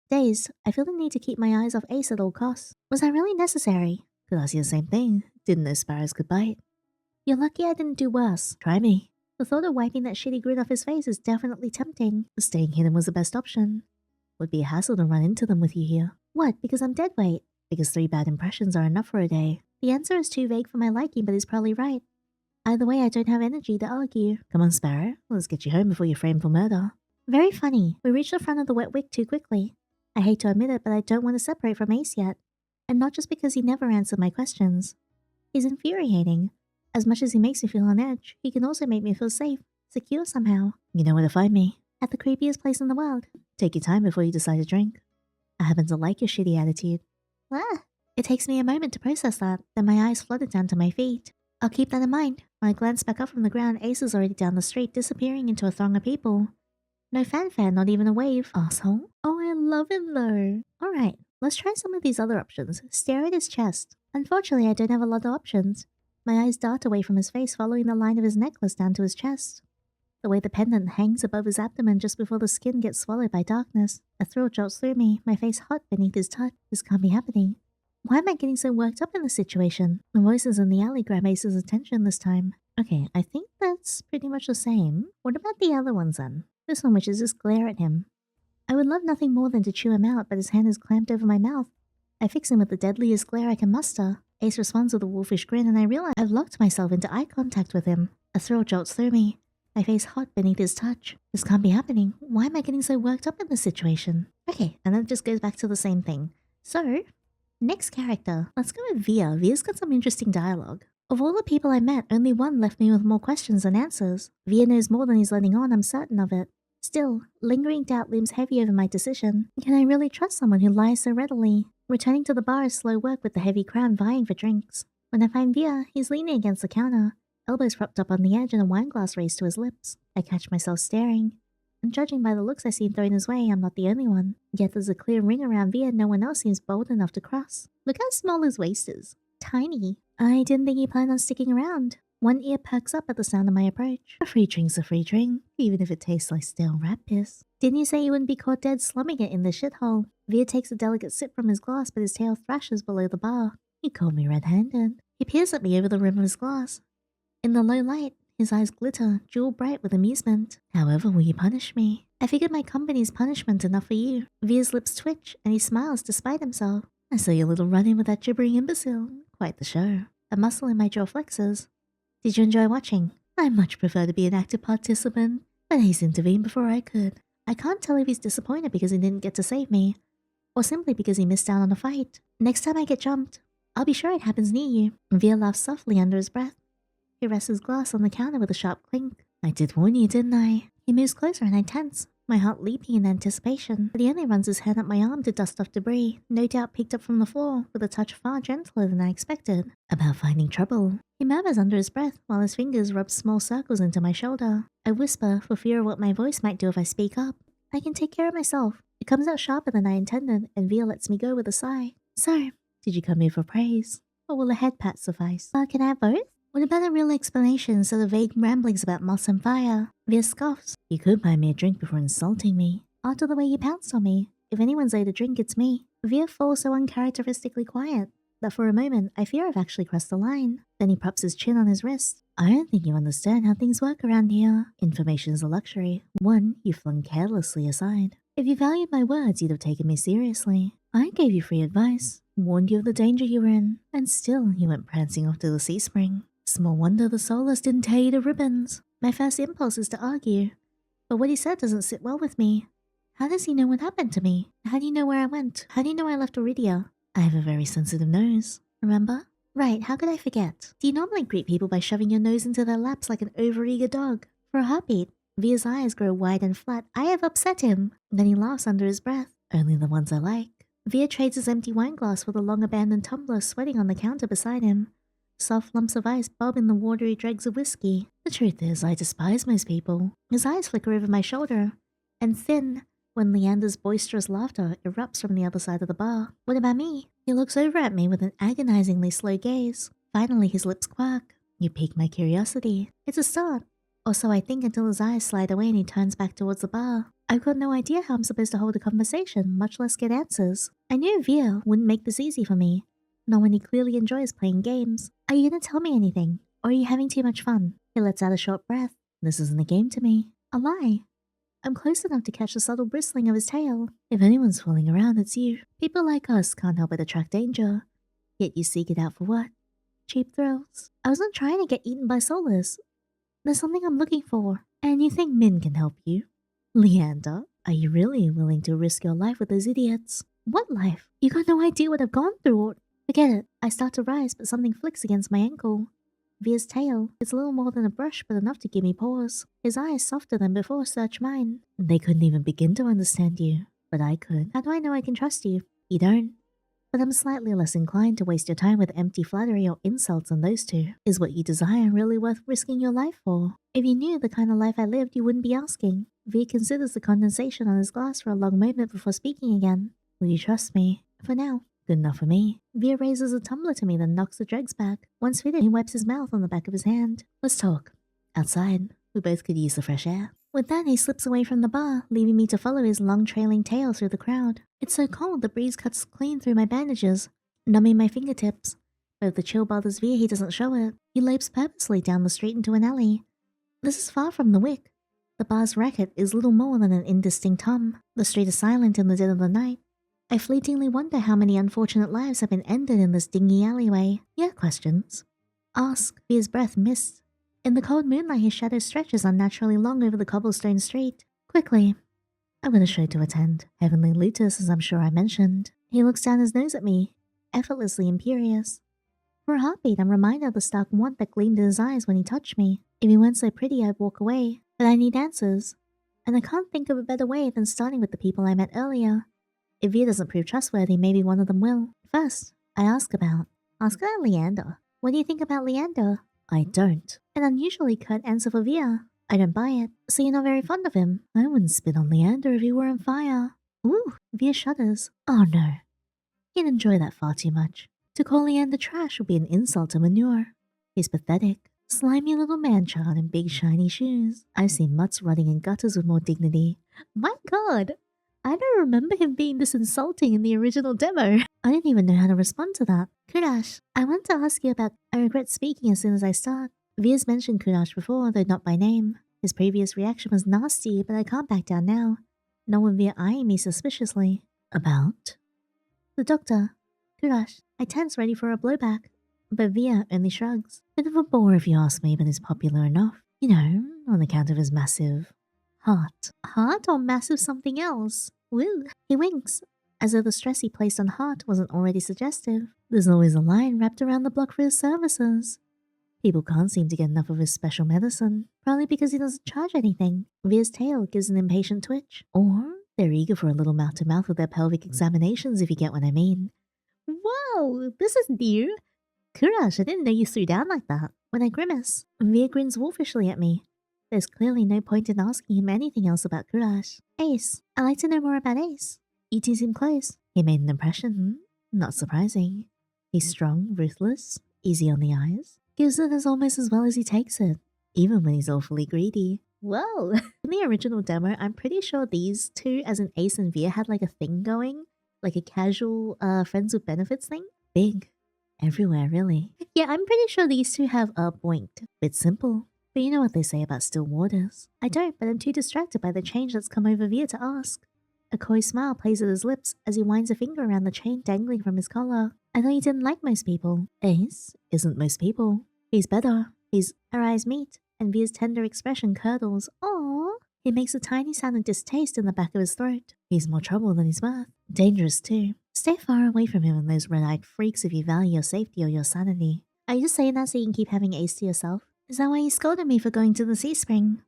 Dazed, I feel the need to keep my eyes off Ace at all costs. Was that really necessary? Could ask you the same thing. Didn't know sparrows could bite. You're lucky I didn't do worse. Try me. The thought of wiping that shitty grin off his face is definitely tempting. Staying hidden was the best option. Would be a hassle to run into them with you here. What, because I'm dead weight? Because 3 bad impressions are enough for a day. The answer is too vague for my liking, but he's probably right. Either way, I don't have energy to argue. Come on, Sparrow. Let's get you home before you're framed for murder. Very funny. We reach the front of the wet wick too quickly. I hate to admit it, but I don't want to separate from Ace yet. And not just because he never answered my questions. He's infuriating. As much as he makes me feel on edge, he can also make me feel safe, secure somehow. You know where to find me. At the creepiest place in the world. Take your time before you decide to drink. I happen to like your shitty attitude. Ah! It takes me a moment to process that, then my eyes flooded down to my feet. I'll keep that in mind. When I glance back up from the ground, Ace is already down the street, disappearing into a throng of people. No fanfare, not even a wave. Asshole. Oh, I love him though. Alright, let's try some of these other options. Stare at his chest. Unfortunately, I don't have a lot of options. My eyes dart away from his face, following the line of his necklace down to his chest. The way the pendant hangs above his abdomen just before the skin gets swallowed by darkness. A thrill jolts through me, my face hot beneath his touch. This can't be happening. Why am I getting so worked up in this situation? The voices in the alley grab Ace's attention this time. Okay, I think that's pretty much the same. What about the other ones then? This one wishes just glare at him. I would love nothing more than to chew him out, but his hand is clamped over my mouth. I fix him with the deadliest glare I can muster. Ace responds with a wolfish grin, and I realize I've locked myself into eye contact with him. A thrill jolts through me, my face hot beneath his touch. This can't be happening. Why am I getting so worked up in this situation? Okay, and then it just goes back to the same thing. So, next character. Let's go with Vere. Vere's got some interesting dialogue. Of all the people I met, only one left me with more questions than answers. Vere knows more than he's letting on, I'm certain of it. Still, lingering doubt looms heavy over my decision. Can I really trust someone who lies so readily? Returning to the bar is slow work with the heavy crowd vying for drinks. When I find Vere, he's leaning against the counter, elbows propped up on the edge and a wine glass raised to his lips. I catch myself staring. And judging by the looks I see thrown his way, I'm not the only one. Yet there's a clear ring around Vere no one else seems bold enough to cross. Look how small his waist is. Tiny. I didn't think he planned on sticking around. One ear perks up at the sound of my approach. A free drink's a free drink, even if it tastes like stale rat piss. Didn't you say you wouldn't be caught dead slumming it in the shithole? Vere takes a delicate sip from his glass, but his tail thrashes below the bar. You called me red-handed. He peers at me over the rim of his glass. In the low light, his eyes glitter, jewel bright with amusement. However, will you punish me? I figured my company's punishment enough for you. Vere's lips twitch, and he smiles despite himself. I saw your little run-in with that gibbering imbecile. Quite the show. A muscle in my jaw flexes. Did you enjoy watching? I much prefer to be an active participant, but Ace intervened before I could. I can't tell if he's disappointed because he didn't get to save me, or simply because he missed out on a fight. Next time I get jumped, I'll be sure it happens near you. Vere laughs softly under his breath. He rests his glass on the counter with a sharp clink. I did warn you, didn't I? He moves closer and I tense, my heart leaping in anticipation. But he only runs his hand up my arm to dust off debris, no doubt picked up from the floor, with a touch far gentler than I expected. About finding trouble. He murmurs under his breath, while his fingers rub small circles into my shoulder. I whisper, for fear of what my voice might do if I speak up. I can take care of myself. It comes out sharper than I intended, and Vere lets me go with a sigh. So, did you come here for praise? Or will a head pat suffice? Can I have both? What about a real explanation instead of vague ramblings about moss and fire? Vere scoffs. You could buy me a drink before insulting me. After the way you pounced on me, if anyone's owed a drink, it's me. Vere falls so uncharacteristically quiet that for a moment I fear I've actually crossed the line. Then he props his chin on his wrist. I don't think you understand how things work around here. Information is a luxury, one you flung carelessly aside. If you valued my words, you'd have taken me seriously. I gave you free advice, warned you of the danger you were in, and still you went prancing off to the sea spring. Small wonder the Soulless didn't tear you to ribbons. My first impulse is to argue, but what he said doesn't sit well with me. How does he know what happened to me? How do you know where I went? How do you know I left Eridia? I have a very sensitive nose, remember? Right, how could I forget? Do you normally greet people by shoving your nose into their laps like an overeager dog? For a heartbeat, Vere's eyes grow wide and flat. I have upset him. Then he laughs under his breath. Only the ones I like. Vere trades his empty wine glass for the long-abandoned tumbler sweating on the counter beside him. Soft lumps of ice bob in the watery dregs of whiskey. The truth is, I despise most people. His eyes flicker over my shoulder, and thin when Leander's boisterous laughter erupts from the other side of the bar. What about me? He looks over at me with an agonizingly slow gaze. Finally, his lips quirk. You pique my curiosity. It's a start. Or so I think until his eyes slide away and he turns back towards the bar. I've got no idea how I'm supposed to hold a conversation, much less get answers. I knew Vere wouldn't make this easy for me. Not when he clearly enjoys playing games. Are you gonna tell me anything? Or are you having too much fun? He lets out a short breath. This isn't a game to me. A lie. I'm close enough to catch the subtle bristling of his tail. If anyone's fooling around, it's you. People like us can't help but attract danger. Yet you seek it out for what? Cheap thrills. I wasn't trying to get eaten by Soulless. There's something I'm looking for, and you think Mhin can help you? Leander, are you really willing to risk your life with those idiots? What life? You got no idea what I've gone through. Forget it. I start to rise, but something flicks against my ankle. Vere's tail. It's little more than a brush, but enough to give me pause. His eyes softer than before search mine. They couldn't even begin to understand you, but I could. How do I know I can trust you? You don't. But I'm slightly less inclined to waste your time with empty flattery or insults than those two. Is what you desire really worth risking your life for? If you knew the kind of life I lived, you wouldn't be asking. Vere considers the condensation on his glass for a long moment before speaking again. Will you trust me? For now. Good enough for me. Vere raises a tumbler to me, then knocks the dregs back. Once fitted, he wipes his mouth on the back of his hand. Let's talk. Outside. We both could use the fresh air. With that, he slips away from the bar, leaving me to follow his long trailing tail through the crowd. It's so cold, the breeze cuts clean through my bandages, numbing my fingertips. But if the chill bothers Vere, he doesn't show it. He leaps purposely down the street into an alley. This is far from the Wick. The bar's racket is little more than an indistinct hum. The street is silent in the dead of the night. I fleetingly wonder how many unfortunate lives have been ended in this dingy alleyway. You have questions? Ask. Vere's breath mists. In the cold moonlight, his shadow stretches unnaturally long over the cobblestone street. Quickly. I've got a show to attend. Heavenly Lutus, as I'm sure I mentioned. He looks down his nose at me, effortlessly imperious. For a heartbeat, I'm reminded of the stark want that gleamed in his eyes when he touched me. If he weren't so pretty, I'd walk away. But I need answers. And I can't think of a better way than starting with the people I met earlier. If Vere doesn't prove trustworthy, maybe one of them will. First, I ask about Leander. What do you think about Leander? I don't. An unusually curt answer for Vere. I don't buy it. So you're not very fond of him? I wouldn't spit on Leander if he were on fire. Ooh, Vere shudders. Oh no. He'd enjoy that far too much. To call Leander trash would be an insult to manure. He's pathetic. Slimy little man-child in big shiny shoes. I've seen mutts rotting in gutters with more dignity. My god! I don't remember him being this insulting in the original demo. I didn't even know how to respond to that. Kuras, I want to ask you about... I regret speaking as soon as I start. Vere's mentioned Kuras before, though not by name. His previous reaction was nasty, but I can't back down now. Not with Vere eyeing me suspiciously. About? The doctor. Kuras, I tense ready for a blowback. But Vere only shrugs. Bit of a bore if you ask me, but he's popular enough. You know, on account of his massive... heart. Heart or massive something else? Woo. He winks, as though the stress he placed on heart wasn't already suggestive. There's always a line wrapped around the block for his services. People can't seem to get enough of his special medicine, probably because he doesn't charge anything. Vere's tail gives an impatient twitch. Or they're eager for a little mouth-to-mouth with their pelvic examinations, if you get what I mean. Whoa, this is new. Kuras, I didn't know you threw down like that. When I grimace, Vere grins wolfishly at me. There's clearly no point in asking him anything else about Kuras. Ais. I'd like to know more about Ais. You two seem close. He made an impression. Not surprising. He's strong, ruthless, easy on the eyes. Gives it as almost as well as he takes it, even when he's awfully greedy. Whoa! In the original demo, I'm pretty sure these two, as in Ais and Vere, had like a thing going. Like a casual friends with benefits thing. Big. Everywhere, really. Yeah, I'm pretty sure these two have a boinked. Bit simple. But you know what they say about still waters. I don't, but I'm too distracted by the change that's come over Vere to ask. A coy smile plays at his lips as he winds a finger around the chain dangling from his collar. I thought you didn't like most people. Ais isn't most people. He's better. Our eyes meet, and Vere's tender expression curdles. Aww. He makes a tiny sound of distaste in the back of his throat. He's more trouble than he's worth. Dangerous too. Stay far away from him and those red-eyed freaks if you value your safety or your sanity. Are you just saying that so you can keep having Ais to yourself? Is that why you scolded me for going to the sea spring?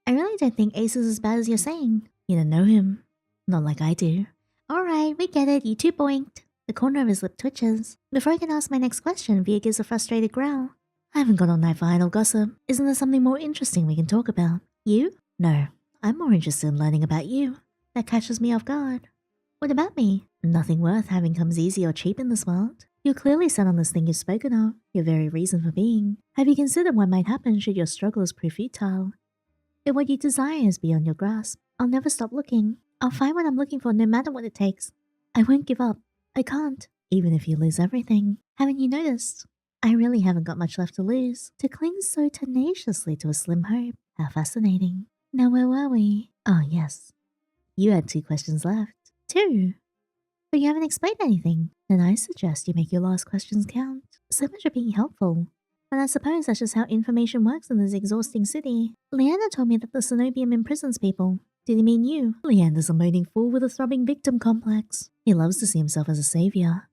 I really don't think Ais is as bad as you're saying. You don't know him. Not like I do. Alright, we get it, you two boinked. The corner of his lip twitches. Before I can ask my next question, Vere gives a frustrated growl. I haven't got all night for idle gossip. Isn't there something more interesting we can talk about? You? No, I'm more interested in learning about you. That catches me off guard. What about me? Nothing worth having comes easy or cheap in this world. You're clearly set on this thing you've spoken of, your very reason for being. Have you considered what might happen should your struggles prove futile? If what you desire is beyond your grasp, I'll never stop looking. I'll find what I'm looking for no matter what it takes. I won't give up. I can't, even if you lose everything. Haven't you noticed? I really haven't got much left to lose. To cling so tenaciously to a slim hope. How fascinating. Now where were we? Oh yes. You had 2 questions left. 2? But you haven't explained anything. Then I suggest you make your last questions count. So much for being helpful. But I suppose that's just how information works in this exhausting city. Leander told me that the Cenobium imprisons people. Did he mean you? Leander's a moaning fool with a throbbing victim complex. He loves to see himself as a savior.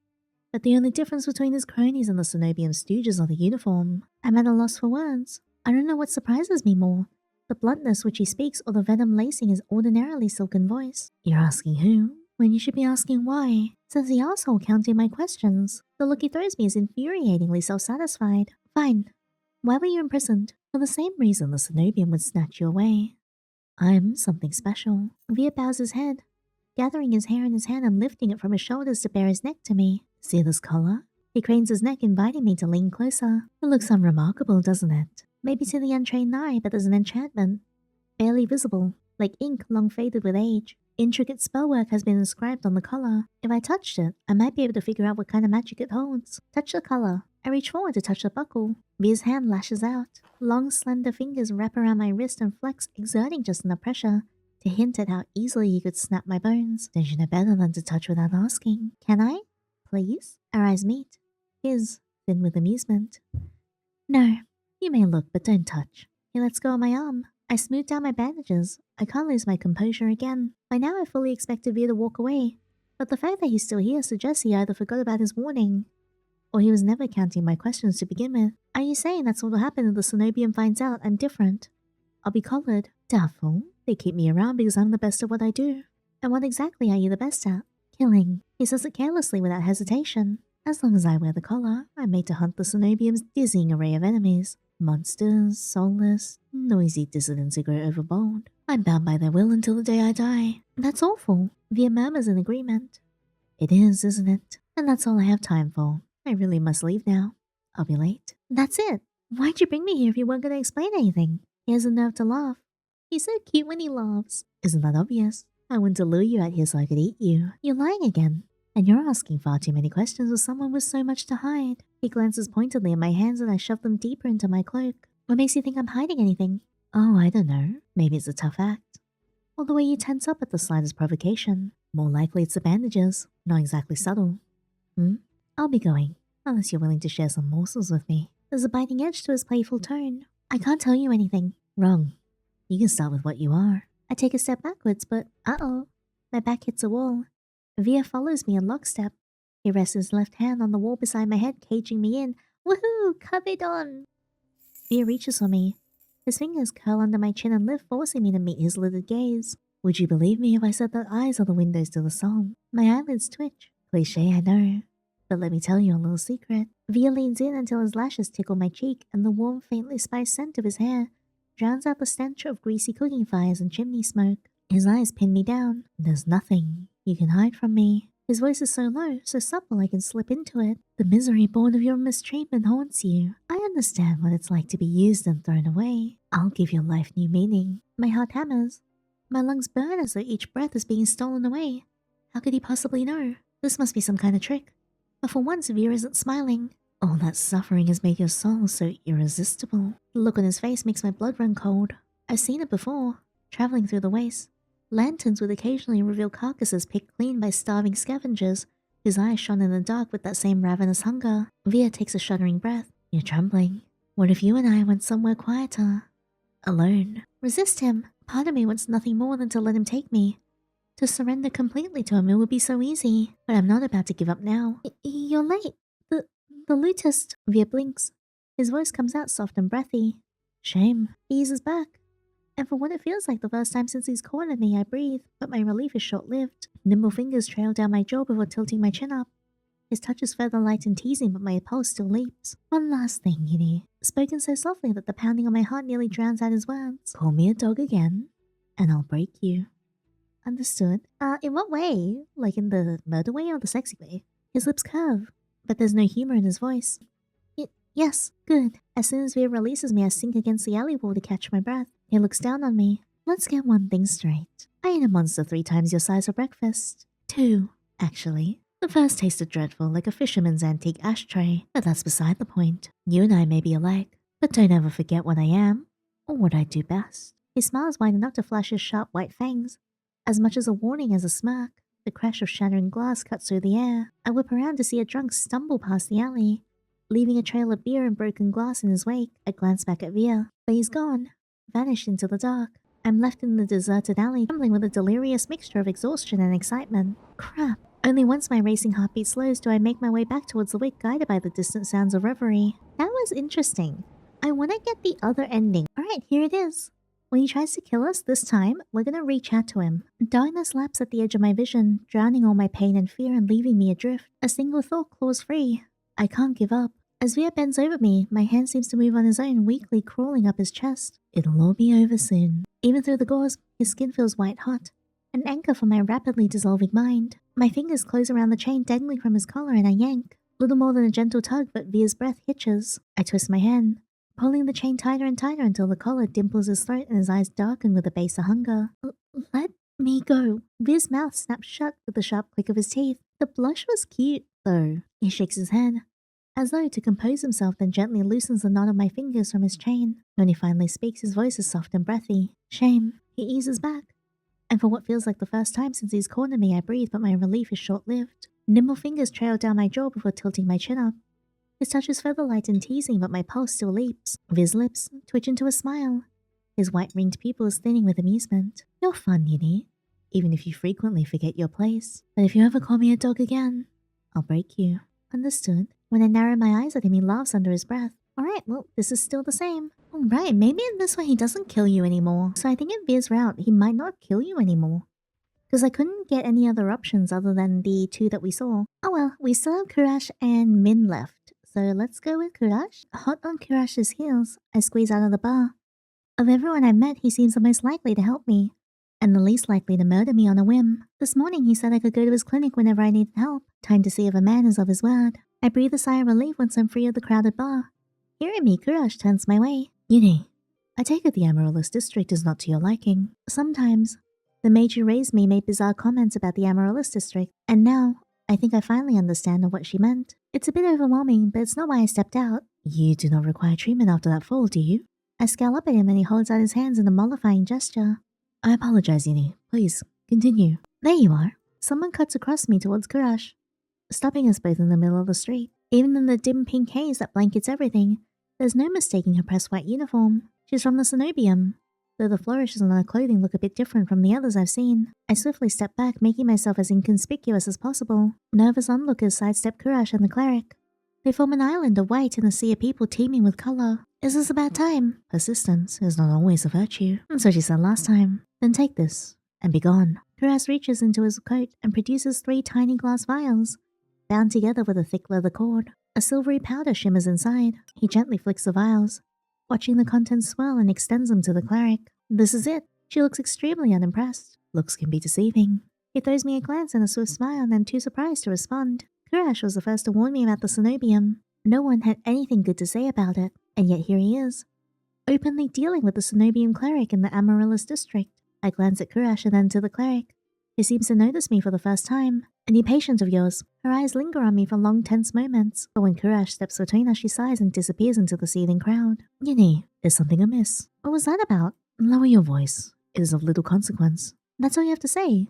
But the only difference between his cronies and the Cenobium stooges are the uniform. I'm at a loss for words. I don't know what surprises me more. The bluntness which he speaks or the venom lacing his ordinarily silken voice. You're asking who? When you should be asking why. Says the asshole counting my questions. The look he throws me is infuriatingly self-satisfied. Fine. Why were you imprisoned? For the same reason the Cenobium would snatch you away. I'm something special. Vere bows his head, gathering his hair in his hand and lifting it from his shoulders to bare his neck to me. See this collar? He cranes his neck, inviting me to lean closer. It looks unremarkable, doesn't it? Maybe to the untrained eye, but there's an enchantment. Barely visible, like ink long faded with age. Intricate spellwork has been inscribed on the collar. If I touched it, I might be able to figure out what kind of magic it holds. Touch the collar. I reach forward to touch the buckle. Vere's hand lashes out. Long, slender fingers wrap around my wrist and flex, exerting just enough pressure to hint at how easily he could snap my bones. Don't you know better than to touch without asking? Can I? Please? Our eyes meet. His, thin with amusement. No. You may look, but don't touch. He lets go of my arm. I smooth down my bandages. I can't lose my composure again. By now I fully expected Vere to walk away, but the fact that he's still here suggests he either forgot about his warning, or he was never counting my questions to begin with. Are you saying that's what will happen if the Cenobium finds out I'm different? I'll be collared. Doubtful. They keep me around because I'm the best at what I do. And what exactly are you the best at? Killing. He says it carelessly without hesitation. As long as I wear the collar, I'm made to hunt the Cenobium's dizzying array of enemies. Monsters, soulless, noisy dissidents who grow overbold. I'm bound by their will until the day I die. That's awful. Vere murmurs in agreement. It is, isn't it? And that's all I have time for. I really must leave now. I'll be late. That's it. Why'd you bring me here if you weren't going to explain anything? He has the nerve to laugh. He's so cute when he laughs. Isn't that obvious? I wanted to lure you out here so I could eat you. You're lying again. And you're asking far too many questions with someone with so much to hide. He glances pointedly at my hands and I shove them deeper into my cloak. What makes you think I'm hiding anything? Oh, I don't know. Maybe it's a tough act. Or the way you tense up at the slightest provocation. More likely it's the bandages. Not exactly subtle. I'll be going, unless you're willing to share some morsels with me. There's a biting edge to his playful tone. I can't tell you anything. Wrong. You can start with what you are. I take a step backwards, but uh-oh. My back hits a wall. Vere follows me in lockstep. He rests his left hand on the wall beside my head, caging me in. Woohoo! Covered on! Vere reaches for me. His fingers curl under my chin and lift, forcing me to meet his lidded gaze. Would you believe me if I said that eyes are the windows to the soul? My eyelids twitch. Cliché, I know. But let me tell you a little secret. Vere leans in until his lashes tickle my cheek, and the warm, faintly spiced scent of his hair drowns out the stench of greasy cooking fires and chimney smoke. His eyes pin me down. There's nothing you can hide from me. His voice is so low, so supple I can slip into it. The misery born of your mistreatment haunts you. I understand what it's like to be used and thrown away. I'll give your life new meaning. My heart hammers. My lungs burn as though each breath is being stolen away. How could he possibly know? This must be some kind of trick. But for once, Vere isn't smiling. All that suffering has made your soul so irresistible. The look on his face makes my blood run cold. I've seen it before, traveling through the waste. Lanterns would occasionally reveal carcasses picked clean by starving scavengers, whose eyes shone in the dark with that same ravenous hunger. Vere takes a shuddering breath. You're trembling. What if you and I went somewhere quieter? Alone. Resist him. Part of me wants nothing more than to let him take me. To surrender completely to him, it would be so easy. But I'm not about to give up now. You're late. The lutist. Vere blinks. His voice comes out soft and breathy. Shame. He eases back. And for what it feels like the first time since he's cornered me, I breathe, but my relief is short-lived. Nimble fingers trail down my jaw before tilting my chin up. His touch is further light and teasing, but my pulse still leaps. One last thing, Yinny. Spoken so softly that the pounding on my heart nearly drowns out his words. Call me a dog again, and I'll break you. Understood. In what way? Like in the murder way or the sexy way? His lips curve, but there's no humor in his voice. Yes, good. As soon as Vere releases me, I sink against the alley wall to catch my breath. He looks down on me. Let's get one thing straight. I ate a monster 3 times your size for breakfast. 2, actually. The first tasted dreadful, like a fisherman's antique ashtray, but that's beside the point. You and I may be alike, but don't ever forget what I am, or what I do best. He smiles wide enough to flash his sharp white fangs. As much as a warning as a smirk, the crash of shattering glass cuts through the air. I whip around to see a drunk stumble past the alley, leaving a trail of beer and broken glass in his wake. I glance back at Vere, but he's gone, vanished into the dark. I'm left in the deserted alley, trembling with a delirious mixture of exhaustion and excitement. Crap. Only once my racing heartbeat slows do I make my way back towards the wick, guided by the distant sounds of reverie. That was interesting. I want to get the other ending. Alright, here it is. When he tries to kill us this time, we're gonna reach out to him. Darkness laps at the edge of my vision, drowning all my pain and fear and leaving me adrift. A single thought claws free. I can't give up. As Vere bends over me, my hand seems to move on his own, weakly crawling up his chest. It'll all be over soon. Even through the gauze, his skin feels white hot, an anchor for my rapidly dissolving mind. My fingers close around the chain dangling from his collar and I yank. Little more than a gentle tug, but Vere's breath hitches. I twist my hand, pulling the chain tighter and tighter until the collar dimples his throat and his eyes darken with a base of hunger. Let me go. Vere's mouth snaps shut with the sharp click of his teeth. The blush was cute, though. He shakes his head, as though to compose himself, then gently loosens the knot of my fingers from his chain. When he finally speaks, his voice is soft and breathy. Shame. He eases back. And for what feels like the first time since he's cornered me, I breathe, but my relief is short-lived. Nimble fingers trail down my jaw before tilting my chin up. His touch is feather light and teasing, but my pulse still leaps. Vere's lips twitch into a smile, his white-ringed pupils thinning with amusement. You're fun, Yinny, even if you frequently forget your place. But if you ever call me a dog again, I'll break you. Understood. When I narrow my eyes at him, he laughs under his breath. Alright, well, this is still the same. Alright, maybe in this way he doesn't kill you anymore. So I think in Vere's route, he might not kill you anymore. Because I couldn't get any other options other than the 2 that we saw. Oh well, we still have Kuras and Mhin left. So let's go with Kuras. Hot on Kuras's heels, I squeeze out of the bar. Of everyone I've met, he seems the most likely to help me, and the least likely to murder me on a whim. This morning he said I could go to his clinic whenever I needed help. Time to see if a man is of his word. I breathe a sigh of relief once I'm free of the crowded bar. Hearing me, Kuras turns my way. Yinny, I take it the Amaryllis district is not to your liking. Sometimes. The mage who raised me made bizarre comments about the Amaryllis district, and now, I think I finally understand what she meant. It's a bit overwhelming, but it's not why I stepped out. You do not require treatment after that fall, do you? I scowl up at him and he holds out his hands in a mollifying gesture. I apologize, Yinny. Please, continue. There you are. Someone cuts across me towards Kuras, stopping us both in the middle of the street. Even in the dim pink haze that blankets everything, there's no mistaking her pressed white uniform. She's from the Cenobium, though the flourishes on her clothing look a bit different from the others I've seen. I swiftly step back, making myself as inconspicuous as possible. Nervous onlookers sidestep Kuras and the cleric. They form an island of white in a sea of people teeming with color. Is this about time? Persistence is not always a virtue, so she said last time. Then take this, and be gone. Kuras reaches into his coat and produces 3 tiny glass vials, bound together with a thick leather cord. A silvery powder shimmers inside. He gently flicks the vials, watching the contents swell, and extends them to the cleric. This is it. She looks extremely unimpressed. Looks can be deceiving. He throws me a glance and a swift smile, and I'm too surprised to respond. Kuras was the first to warn me about the Cenobium. No one had anything good to say about it, and yet here he is, openly dealing with the Cenobium cleric in the Amaryllis district. I glance at Kuras and then to the cleric. He seems to notice me for the first time. A new patient of yours. Her eyes linger on me for long, tense moments, but when Kuras steps between us, she sighs and disappears into the seething crowd. Yinny, is something amiss? What was that about? Lower your voice. It is of little consequence. That's all you have to say.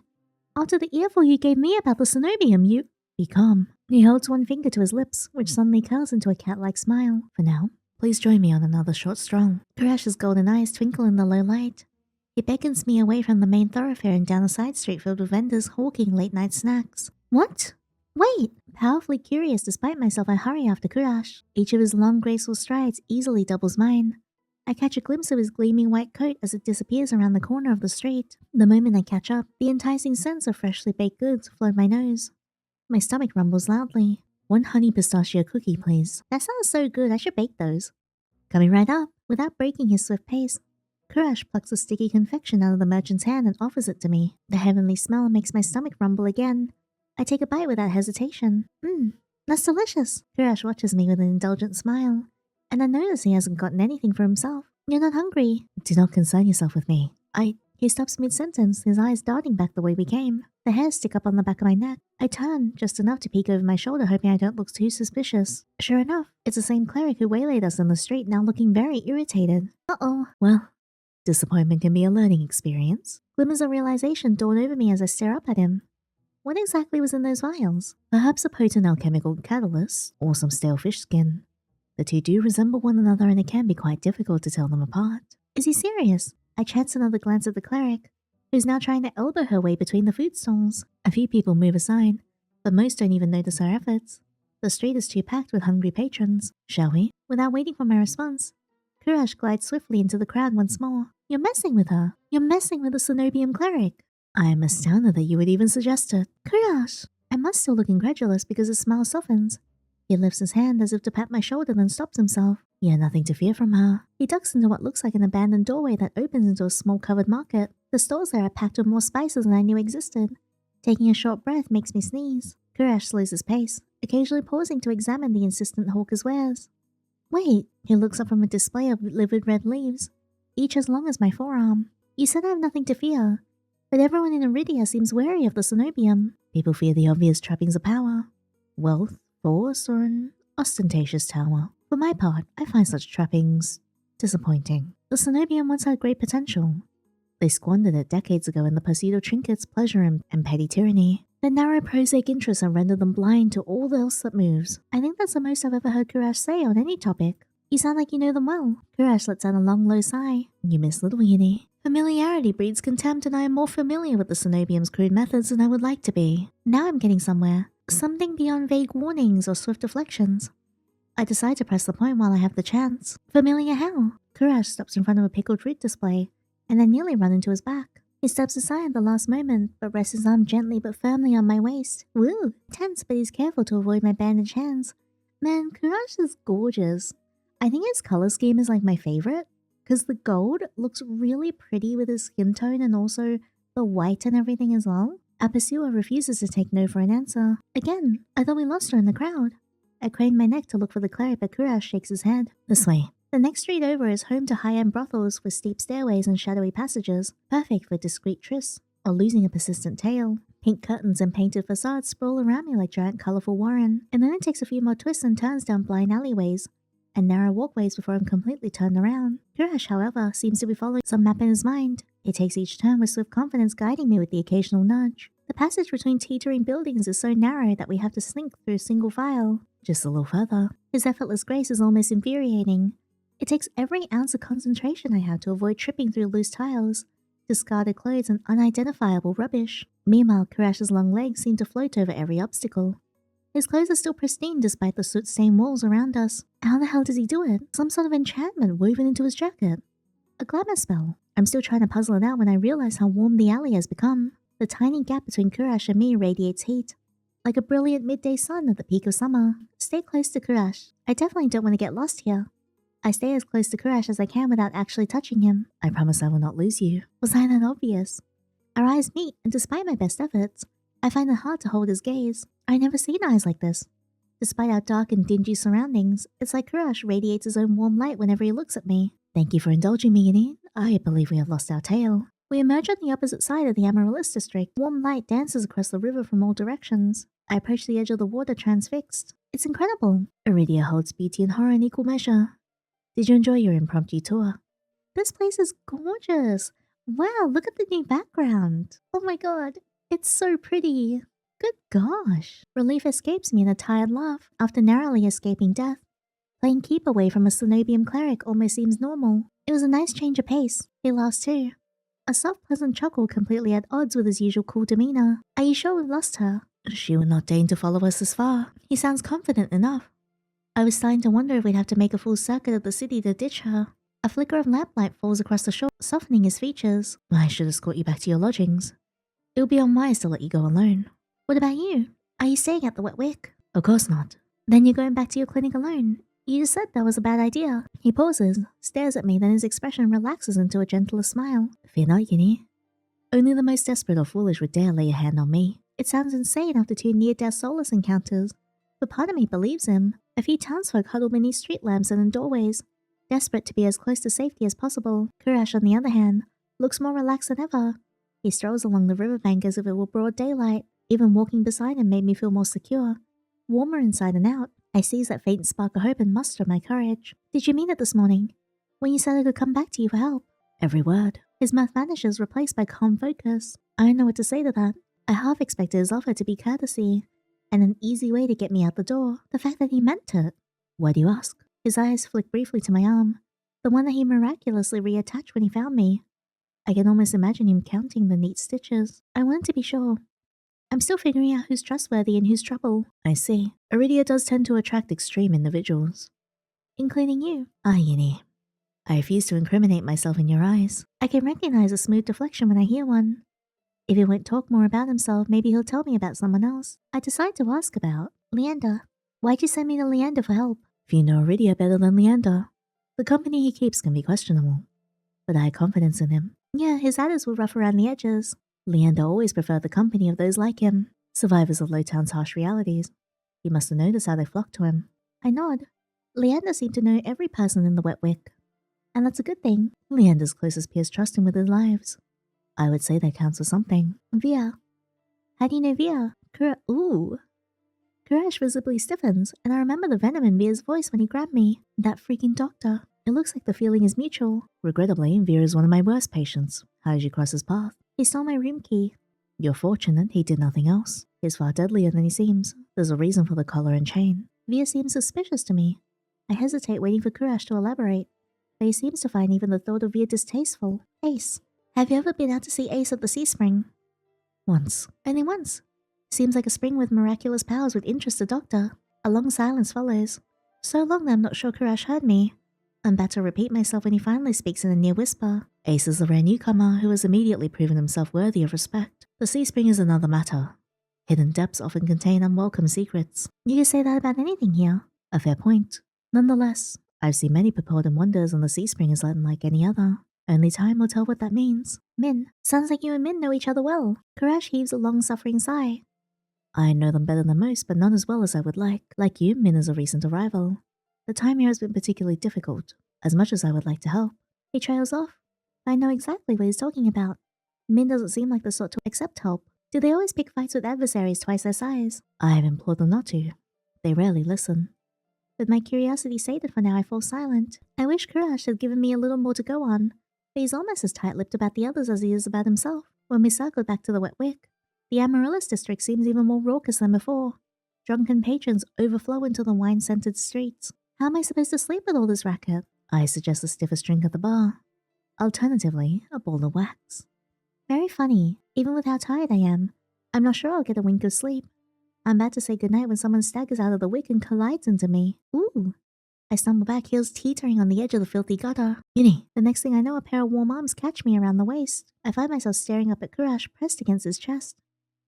After the earful you gave me about the cenobium, you... Be calm. He holds one finger to his lips, which suddenly curls into a cat-like smile. For now, please join me on another short stroll. Kurash's golden eyes twinkle in the low light. He beckons me away from the main thoroughfare and down a side street filled with vendors hawking late-night snacks. What? Wait! Powerfully curious despite myself, I hurry after Kuras. Each of his long, graceful strides easily doubles mine. I catch a glimpse of his gleaming white coat as it disappears around the corner of the street. The moment I catch up, the enticing scents of freshly baked goods flood my nose. My stomach rumbles loudly. One honey pistachio cookie, please. That sounds so good, I should bake those. Coming right up, without breaking his swift pace, Kuras plucks a sticky confection out of the merchant's hand and offers it to me. The heavenly smell makes my stomach rumble again. I take a bite without hesitation. That's delicious. Kuras watches me with an indulgent smile, and I notice he hasn't gotten anything for himself. You're not hungry. Do not concern yourself with me. He stops mid-sentence, his eyes darting back the way we came. The hairs stick up on the back of my neck. I turn, just enough to peek over my shoulder, hoping I don't look too suspicious. Sure enough, it's the same cleric who waylaid us in the street, now looking very irritated. Uh-oh. Well, disappointment can be a learning experience. Glimmers of realization dawn over me as I stare up at him. What exactly was in those vials? Perhaps a potent alchemical catalyst, or some stale fish skin. The two do resemble one another and it can be quite difficult to tell them apart. Is he serious? I chance another glance at the cleric, who's now trying to elbow her way between the food stalls. A few people move aside, but most don't even notice her efforts. The street is too packed with hungry patrons. Shall we? Without waiting for my response, Kuras glides swiftly into the crowd once more. You're messing with her. You're messing with the cenobium cleric. I am astounded that you would even suggest it. Kuras! I must still look incredulous because his smile softens. He lifts his hand as if to pat my shoulder, then stops himself. You have nothing to fear from her. He ducks into what looks like an abandoned doorway that opens into a small covered market. The stalls there are packed with more spices than I knew existed. Taking a short breath makes me sneeze. Kuras slows his pace, occasionally pausing to examine the insistent hawker's wares. Wait, he looks up from a display of livid red leaves, each as long as my forearm. You said I have nothing to fear, but everyone in Eridia seems wary of the cenobium. People fear the obvious trappings of power, wealth, force, or an ostentatious tower. For my part, I find such trappings disappointing. The cenobium once had great potential. They squandered it decades ago in the pursuit of trinkets, pleasure, and petty tyranny. Their narrow prosaic interests have rendered them blind to all else that moves. I think that's the most I've ever heard Kuras say on any topic. You sound like you know them well. Kuras lets out a long, low sigh. You miss Helloyinny. Familiarity breeds contempt, and I am more familiar with the cenobium's crude methods than I would like to be. Now I'm getting somewhere. Something beyond vague warnings or swift deflections. I decide to press the point while I have the chance. Familiar how? Kuras stops in front of a pickled fruit display, and I nearly run into his back. He steps aside at the last moment, but rests his arm gently but firmly on my waist. Woo! Tense, but he's careful to avoid my bandaged hands. Man, Kuras is gorgeous. I think his color scheme is like my favorite, because the gold looks really pretty with his skin tone and also the white and everything as well. Our pursuer refuses to take no for an answer. Again, I thought we lost her in the crowd. I crane my neck to look for the cleric, but Kuras shakes his head. This way. The next street over is home to high-end brothels with steep stairways and shadowy passages, perfect for discreet trysts or losing a persistent tail. Pink curtains and painted facades sprawl around me like giant colorful warren, and then it takes a few more twists and turns down blind alleyways and narrow walkways before I'm completely turned around. Kuras, however, seems to be following some map in his mind. He takes each turn with swift confidence, guiding me with the occasional nudge. The passage between teetering buildings is so narrow that we have to slink through single file. Just a little further. His effortless grace is almost infuriating. It takes every ounce of concentration I have to avoid tripping through loose tiles, discarded clothes, and unidentifiable rubbish. Meanwhile, Kurash's long legs seem to float over every obstacle. His clothes are still pristine despite the soot-stained walls around us. How the hell does he do it? Some sort of enchantment woven into his jacket. A glamour spell. I'm still trying to puzzle it out when I realize how warm the alley has become. The tiny gap between Kuras and me radiates heat, like a brilliant midday sun at the peak of summer. Stay close to Kuras. I definitely don't want to get lost here. I stay as close to Kuras as I can without actually touching him. I promise I will not lose you. Was I that obvious? Our eyes meet, and despite my best efforts, I find it hard to hold his gaze. I never seen eyes like this. Despite our dark and dingy surroundings, it's like Kuras radiates his own warm light whenever he looks at me. Thank you for indulging me, Yandere. I believe we have lost our tail. We emerge on the opposite side of the Amaryllis district. Warm light dances across the river from all directions. I approach the edge of the water transfixed. It's incredible. Eridia holds beauty and horror in equal measure. Did you enjoy your impromptu tour? This place is gorgeous. Wow, look at the new background. Oh my god, it's so pretty. Good gosh. Relief escapes me in a tired laugh after narrowly escaping death. Playing keep away from a Cenobium cleric almost seems normal. It was a nice change of pace. He laughs too. A soft, pleasant chuckle completely at odds with his usual cool demeanor. Are you sure we've lost her? She will not deign to follow us this far. He sounds confident enough. I was starting to wonder if we'd have to make a full circuit of the city to ditch her. A flicker of lamplight falls across the shore, softening his features. I should escort you back to your lodgings. It would be unwise to let you go alone. What about you? Are you staying at the Wet Wick? Of course not. Then you're going back to your clinic alone. You just said that was a bad idea. He pauses, stares at me, then his expression relaxes into a gentler smile. Fear not, Yinny. Only the most desperate or foolish would dare lay a hand on me. It sounds insane after 2 near-death Soulless encounters, but part of me believes him. A few townsfolk huddle beneath street lamps and in doorways, desperate to be as close to safety as possible. Kuras, on the other hand, looks more relaxed than ever. He strolls along the riverbank as if it were broad daylight. Even walking beside him made me feel more secure, warmer inside and out. I seize that faint spark of hope and muster my courage. Did you mean it this morning? When you said I could come back to you for help? Every word. His mouth vanishes, replaced by calm focus. I don't know what to say to that. I half expected his offer to be courtesy, and an easy way to get me out the door. The fact that he meant it. Why do you ask? His eyes flick briefly to my arm, the one that he miraculously reattached when he found me. I can almost imagine him counting the neat stitches. I wanted to be sure. I'm still figuring out who's trustworthy and who's trouble. I see. Eridia does tend to attract extreme individuals. Including you. Ah, Yinny. I refuse to incriminate myself in your eyes. I can recognize a smooth deflection when I hear one. If he won't talk more about himself, maybe he'll tell me about someone else. I decide to ask about Leander. Why'd you send me to Leander for help? If you know Eridia better than Leander. The company he keeps can be questionable, but I had confidence in him. Yeah, his attitudes were rough around the edges. Leander always preferred the company of those like him, survivors of Lowtown's harsh realities. He must have noticed how they flocked to him. I nod. Leander seemed to know every person in the Wet Wick, and that's a good thing. Leander's closest peers trust him with their lives. I would say that counts for something. Vere. How do you know Vere? Ooh. Kuras visibly stiffens, and I remember the venom in Vere's voice when he grabbed me. That freaking doctor. It looks like the feeling is mutual. Regrettably, Vere is one of my worst patients. How did you cross his path? He stole my room key. You're fortunate he did nothing else. He's far deadlier than he seems. There's a reason for the collar and chain. Vere seems suspicious to me. I hesitate, waiting for Kuras to elaborate, but he seems to find even the thought of Vere distasteful. Ais. Have you ever been out to see Ais at the sea spring? Once. Only once. Seems like a spring with miraculous powers would interest a doctor. A long silence follows. So long that I'm not sure Kuras heard me. I'm about to repeat myself when he finally speaks in a near whisper. Ais is the rare newcomer who has immediately proven himself worthy of respect. The sea spring is another matter. Hidden depths often contain unwelcome secrets. You can say that about anything here. A fair point. Nonetheless, I've seen many purported wonders, and the sea spring is unlike any other. Only time will tell what that means. Mhin. Sounds like you and Mhin know each other well. Kuras heaves a long-suffering sigh. I know them better than most, but not as well as I would like. Like you, Mhin is a recent arrival. The time here has been particularly difficult, as much as I would like to help. He trails off. I know exactly what he's talking about. Mhin doesn't seem like the sort to accept help. Do they always pick fights with adversaries twice their size? I have implored them not to. They rarely listen. With my curiosity sated for now, I fall silent. I wish Kuras had given me a little more to go on, but he's almost as tight-lipped about the others as he is about himself. When we circled back to the Wet Wick, the Amaryllis district seems even more raucous than before. Drunken patrons overflow into the wine-scented streets. How am I supposed to sleep with all this racket? I suggest the stiffest drink at the bar. Alternatively, a ball of wax. Very funny. Even with how tired I am, I'm not sure I'll get a wink of sleep. I'm about to say goodnight when someone staggers out of the wick and collides into me. Ooh. I stumble back, heels teetering on the edge of the filthy gutter. Yinny. The next thing I know, a pair of warm arms catch me around the waist. I find myself staring up at Kuras, pressed against his chest.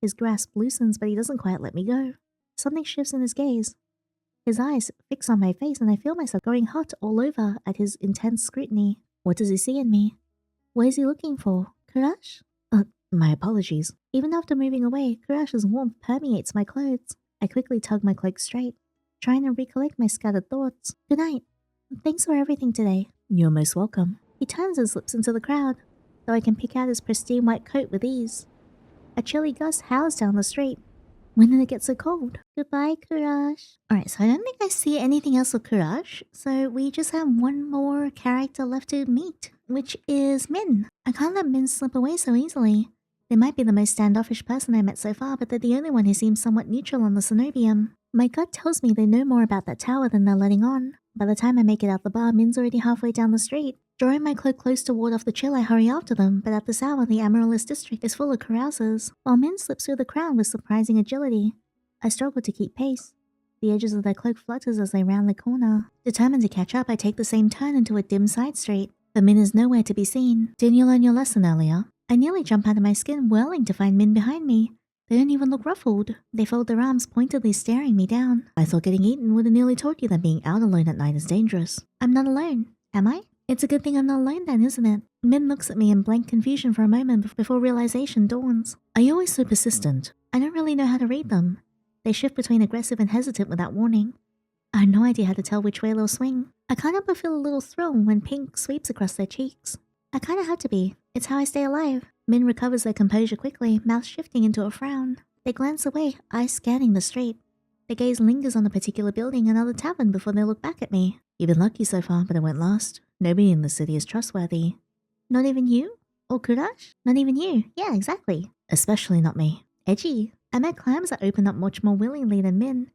His grasp loosens, but he doesn't quite let me go. Something shifts in his gaze. His eyes fix on my face, and I feel myself going hot all over at his intense scrutiny. What does he see in me? What is he looking for? Kuras? My apologies. Even after moving away, Kuras's warmth permeates my clothes. I quickly tug my cloak straight, trying to recollect my scattered thoughts. Good night. Thanks for everything today. You're most welcome. He turns and slips into the crowd, though I can pick out his pristine white coat with ease. A chilly gust howls down the street. When did it get so cold? Goodbye, Kuras. Alright, so I don't think I see anything else with Kuras, so we just have one more character left to meet. which is Mhin. I can't let Mhin slip away so easily. They might be the most standoffish person I met so far, but they're the only one who seems somewhat neutral on the cenobium. My gut tells me they know more about that tower than they're letting on. By the time I make it out the bar, Min's already halfway down the street. Drawing my cloak close to ward off the chill, I hurry after them, but at this hour, the Amaryllis district is full of carousers, while Mhin slips through the crowd with surprising agility. I struggle to keep pace. The edges of their cloak flutters as they round the corner. Determined to catch up, I take the same turn into a dim side street. But Mhin is nowhere to be seen. Didn't you learn your lesson earlier? I nearly jump out of my skin, whirling to find Mhin behind me. They don't even look ruffled. They fold their arms, pointedly staring me down. I thought getting eaten would have nearly taught you that being out alone at night is dangerous. I'm not alone, am I? It's a good thing I'm not alone then, isn't it? Mhin looks at me in blank confusion for a moment before realization dawns. Are you always so persistent? I don't really know how to read them. They shift between aggressive and hesitant without warning. I have no idea how to tell which way they'll swing. I can't help but feel a little thrill when pink sweeps across their cheeks. I kinda have to be. It's how I stay alive. Mhin recovers their composure quickly, mouth shifting into a frown. They glance away, eyes scanning the street. Their gaze lingers on a particular building, another tavern, before they look back at me. You've been lucky so far, but it won't last. Nobody in the city is trustworthy. Not even you? Or Kuras? Not even you. Yeah, exactly. Especially not me. Edgy. I met clams that open up much more willingly than Mhin.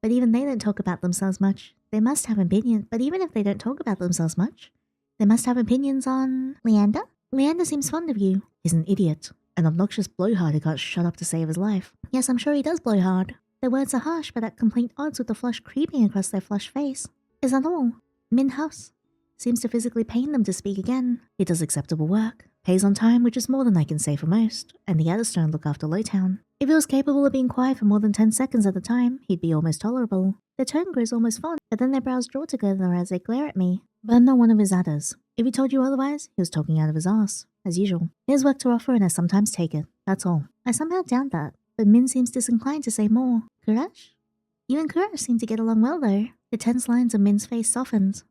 But even they don't talk about themselves much. They must have opinions, but even if they don't talk about themselves much, they must have opinions on... Leander? Leander seems fond of you. He's an idiot. An obnoxious blowhard who can't shut up to save his life. Yes, I'm sure he does blow hard. Their words are harsh, but at complete odds with the flush creeping across their flushed face. Is that all? Mhin huffs. Seems to physically pain them to speak again. He does acceptable work. Pays on time, which is more than I can say for most. And the Adderstone look after Lowtown. If he was capable of being quiet for more than 10 seconds at a time, he'd be almost tolerable. Their tone grows almost fond, but then their brows draw together as they glare at me. But I'm not one of his adders. If he told you otherwise, he was talking out of his ass, as usual. He has work to offer and I sometimes take it. That's all. I somehow doubt that, but Mhin seems disinclined to say more. Kuras? You and Kuras seem to get along well though. The tense lines of Min's face softens.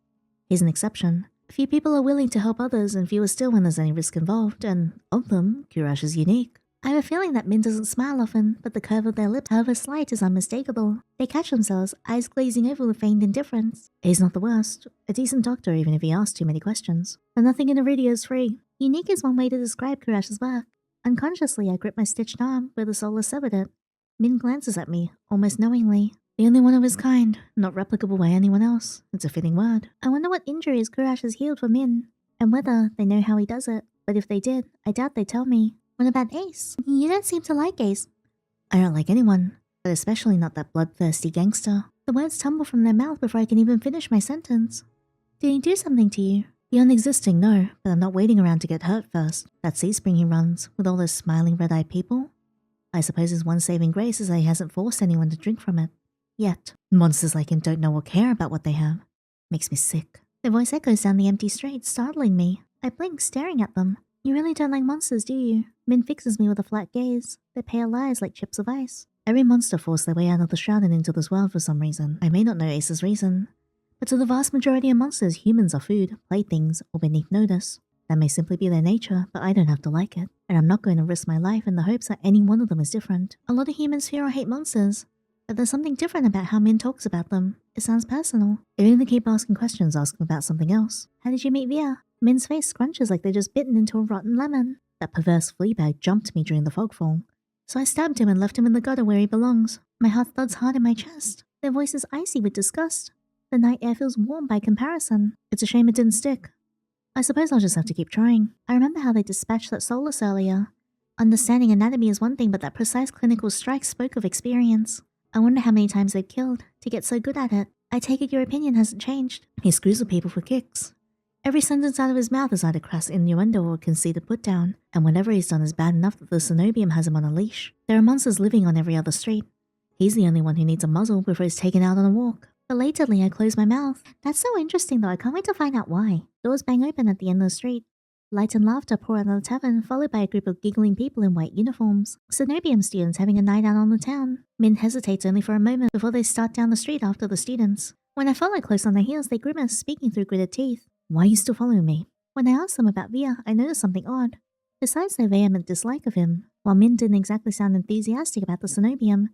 He's an exception. Few people are willing to help others and fewer still when there's any risk involved, and of them, Kuras is unique. I have a feeling that Mhin doesn't smile often, but the curve of their lips, however slight, is unmistakable. They catch themselves, eyes glazing over with feigned indifference. He's not the worst. A decent doctor even if he asks too many questions. But nothing in Eridia is free. Unique is one way to describe Kuras's work. Unconsciously, I grip my stitched arm where the Soulless severed it. Mhin glances at me, almost knowingly. The only one of his kind, not replicable by anyone else. It's a fitting word. I wonder what injuries Kuras has healed for Mhin, and whether they know how he does it. But if they did, I doubt they'd tell me. What about Ais? You don't seem to like Ais. I don't like anyone, but especially not that bloodthirsty gangster. The words tumble from their mouth before I can even finish my sentence. Did he do something to you? Beyond existing, no, but I'm not waiting around to get hurt first. That sea spring he runs, with all those smiling red-eyed people? I suppose his one saving grace is that he hasn't forced anyone to drink from it. Yet. Monsters like him don't know or care about what they have. Makes me sick. Their voice echoes down the empty street, startling me. I blink, staring at them. You really don't like monsters, do you? Mhin fixes me with a flat gaze. Their pale eyes like chips of ice. Every monster forced their way out of the shroud and into this world for some reason. I may not know Ace's reason, but to the vast majority of monsters, humans are food, playthings, or beneath notice. That may simply be their nature, but I don't have to like it. And I'm not going to risk my life in the hopes that any one of them is different. A lot of humans fear or hate monsters, but there's something different about how Mhin talks about them. It sounds personal. If they keep asking questions, ask them about something else. How did you meet Vere? Min's face scrunches like they're just bitten into a rotten lemon. That perverse flea bag jumped me during the fogfall. So I stabbed him and left him in the gutter where he belongs. My heart thuds hard in my chest. Their voice is icy with disgust. The night air feels warm by comparison. It's a shame it didn't stick. I suppose I'll just have to keep trying. I remember how they dispatched that Soulless earlier. Understanding anatomy is one thing, but that precise clinical strike spoke of experience. I wonder how many times they've killed to get so good at it. I take it your opinion hasn't changed. He screws with people for kicks. Every sentence out of his mouth is either crass innuendo or conceited put-down, and whatever he's done is bad enough that the cenobium has him on a leash. There are monsters living on every other street. He's the only one who needs a muzzle before he's taken out on a walk. Belatedly, I close my mouth. That's so interesting though, I can't wait to find out why. Doors bang open at the end of the street. Light and laughter pour out of the tavern, followed by a group of giggling people in white uniforms. Cenobium students having a night out on the town. Mhin hesitates only for a moment before they start down the street after the students. When I follow close on their heels, they grimace, speaking through gritted teeth. Why are you still following me? When I ask them about Vere, I notice something odd. Besides their vehement dislike of him, while Mhin didn't exactly sound enthusiastic about the cenobium,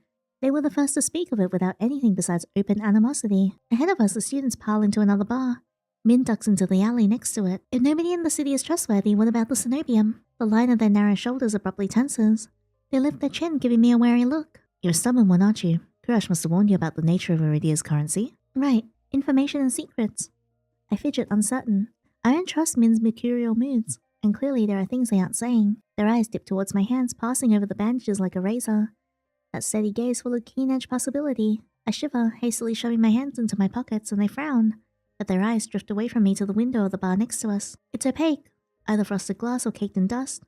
they were the first to speak of it without anything besides open animosity. Ahead of us, the students pile into another bar. Mhin ducks into the alley next to it. If nobody in the city is trustworthy, what about the cenobium? The line of their narrow shoulders abruptly tenses. They lift their chin, giving me a wary look. You're a stubborn one, aren't you? Kuras must have warned you about the nature of Eridia's currency. Right. Information and secrets. I fidget, uncertain. I don't trust Mhin's mercurial moods, and clearly there are things they aren't saying. Their eyes dip towards my hands, passing over the bandages like a razor. That steady gaze full of keen-edge possibility. I shiver, hastily shoving my hands into my pockets, and they frown. But their eyes drift away from me to the window of the bar next to us. It's opaque, either frosted glass or caked in dust.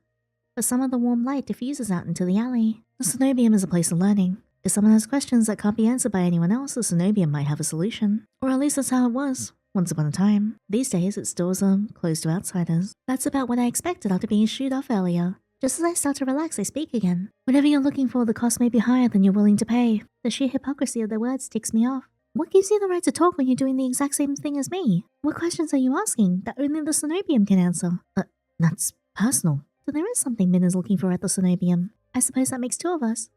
But some of the warm light diffuses out into the alley. The cenobium is a place of learning. If someone has questions that can't be answered by anyone else, the cenobium might have a solution. Or at least that's how it was, once upon a time. These days, its doors are closed to outsiders. That's about what I expected after being shooed off earlier. Just as I start to relax, they speak again. Whatever you're looking for, the cost may be higher than you're willing to pay. The sheer hypocrisy of their words ticks me off. What gives you the right to talk when you're doing the exact same thing as me? What questions are you asking that only the cenobium can answer? That's personal. So there is something Mhin is looking for at the cenobium. I suppose that makes two of us.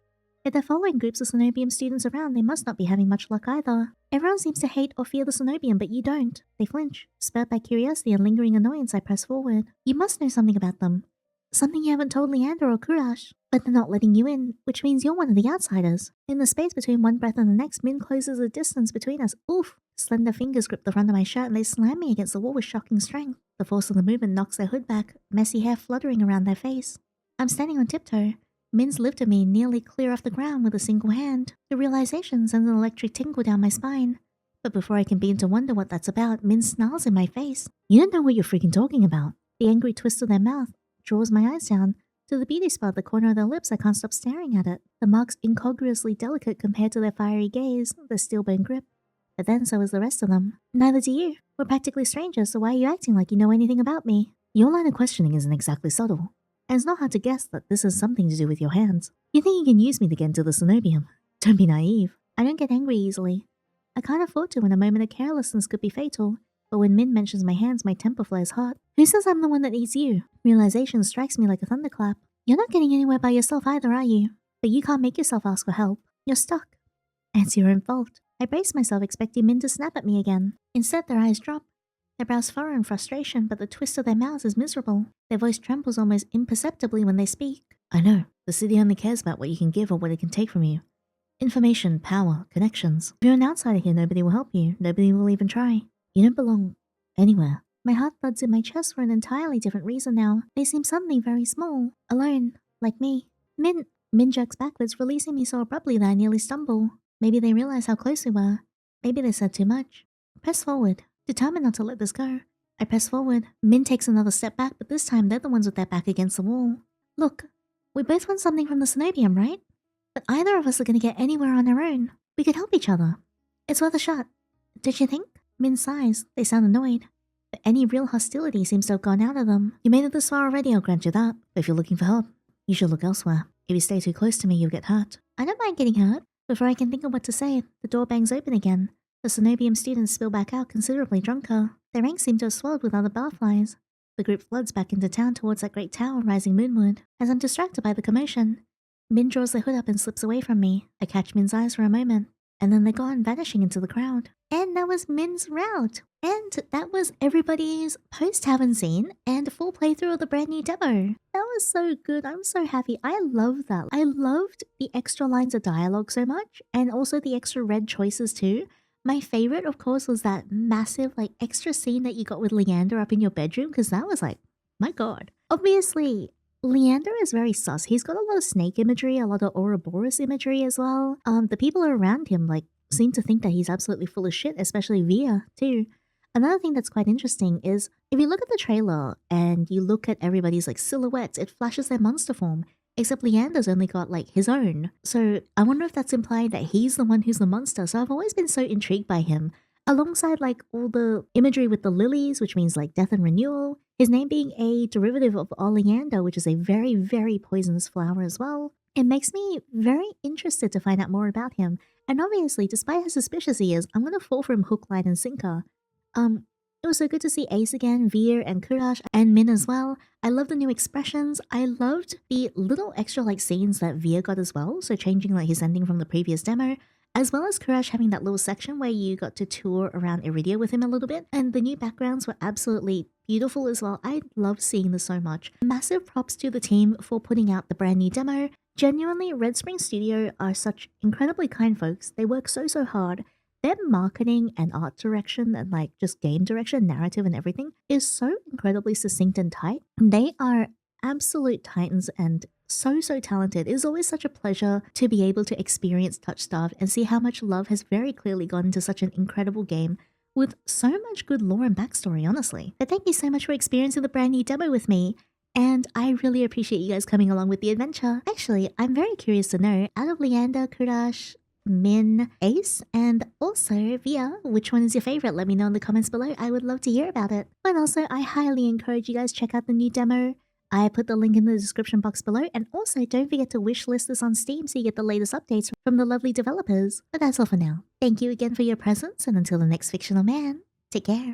If they're following groups of cenobium students around, they must not be having much luck either. Everyone seems to hate or fear the cenobium, but you don't. They flinch. Spurred by curiosity and lingering annoyance, I press forward. You must know something about them. Something you haven't told Leander or Kuras, but they're not letting you in, which means you're one of the outsiders. In the space between one breath and the next, Mhin closes the distance between us. Oof! Slender fingers grip the front of my shirt and they slam me against the wall with shocking strength. The force of the movement knocks their hood back, messy hair fluttering around their face. I'm standing on tiptoe. Min's lifted me nearly clear off the ground with a single hand. The realization sends an electric tingle down my spine. But before I can begin to wonder what that's about, Mhin snarls in my face. You don't know what you're freaking talking about. The angry twist of their mouth draws my eyes down. To the beauty spot at the corner of their lips, I can't stop staring at it. The marks incongruously delicate compared to their fiery gaze, their steel-bone grip. But then so is the rest of them. Neither do you. We're practically strangers, so why are you acting like you know anything about me? Your line of questioning isn't exactly subtle. And it's not hard to guess that this has something to do with your hands. You think you can use me to get into the cenobium? Don't be naive. I don't get angry easily. I can't afford to when a moment of carelessness could be fatal. But when Mhin mentions my hands, my temper flares hot. Who says I'm the one that needs you? Realization strikes me like a thunderclap. You're not getting anywhere by yourself either, are you? But you can't make yourself ask for help. You're stuck. And it's your own fault. I brace myself expecting Mhin to snap at me again. Instead, their eyes drop. Their brows furrow in frustration, but the twist of their mouths is miserable. Their voice trembles almost imperceptibly when they speak. I know. The city only cares about what you can give or what it can take from you. Information, power, connections. If you're an outsider here, nobody will help you. Nobody will even try. You don't belong anywhere. My heart thuds in my chest for an entirely different reason now. They seem suddenly very small, alone, like me. Mhin jerks backwards, releasing me so abruptly that I nearly stumble. Maybe they realize how close we were. Maybe they said too much. Press forward, determined not to let this go. I press forward. Mhin takes another step back, but this time they're the ones with their back against the wall. Look, we both want something from the cenobium, right? But either of us are going to get anywhere on our own. We could help each other. It's worth a shot. Did you think? Mhin sighs. They sound annoyed. But any real hostility seems to have gone out of them. You made it this far already, I'll grant you that. But if you're looking for help, you should look elsewhere. If you stay too close to me, you'll get hurt. I don't mind getting hurt. Before I can think of what to say, the door bangs open again. The cenobium students spill back out considerably drunker. Their ranks seem to have swelled with other barflies. The group floods back into town towards that great tower rising moonward. As I'm distracted by the commotion, Mhin draws the hood up and slips away from me. I catch Min's eyes for a moment, and then they're gone, vanishing into the crowd. And that was Min's route. And that was everybody's post-tavern scene and full playthrough of the brand new demo. That was so good. I'm so happy. I love that. I loved the extra lines of dialogue so much, and also the extra red choices too. My favorite, of course, was that massive, extra scene that you got with Leander up in your bedroom, because that was my god. Obviously, Leander is very sus. He's got a lot of snake imagery, a lot of Ouroboros imagery as well. The people around him, seem to think that he's absolutely full of shit, especially Vere, too. Another thing that's quite interesting is, if you look at the trailer and you look at everybody's silhouettes, it flashes their monster form, except Leander's only got his own. So I wonder if that's implied that he's the one who's the monster. So I've always been so intrigued by him, alongside all the imagery with the lilies, which means death and renewal, his name being a derivative of oleander, which is a very, very poisonous flower as well. It makes me very interested to find out more about him. And obviously, despite how suspicious he is, I'm going to fall for him hook, line, and sinker. It was so good to see Ais again, Vere, and Kuras, and Mhin as well. I love the new expressions. I loved the little extra scenes that Vere got as well, so changing his ending from the previous demo. as well as Kuras having that little section where you got to tour around Eridia with him a little bit, and the new backgrounds were absolutely beautiful as well. I love seeing this so much. Massive props to the team for putting out the brand new demo. Genuinely, Red Spring Studio are such incredibly kind folks. They work so hard. Their marketing and art direction and like just game direction, narrative and everything is so incredibly succinct and tight. They are absolute titans and so talented. It is always such a pleasure to be able to experience Touchstarved and see how much love has very clearly gone into such an incredible game with so much good lore and backstory, honestly. But thank you so much for experiencing the brand new demo with me. And I really appreciate you guys coming along with the adventure. Actually, I'm very curious to know, out of Leander, Kuras, Mhin, Ais, and also Vere, which one is your favorite? Let me know in the comments below. I would love to hear about it. But also, I highly encourage you guys check out the new demo. I put the link in the description box below, and also don't forget to wishlist this on Steam so you get the latest updates from the lovely developers. But that's all for now. Thank you again for your presence, and until the next fictional man, take care.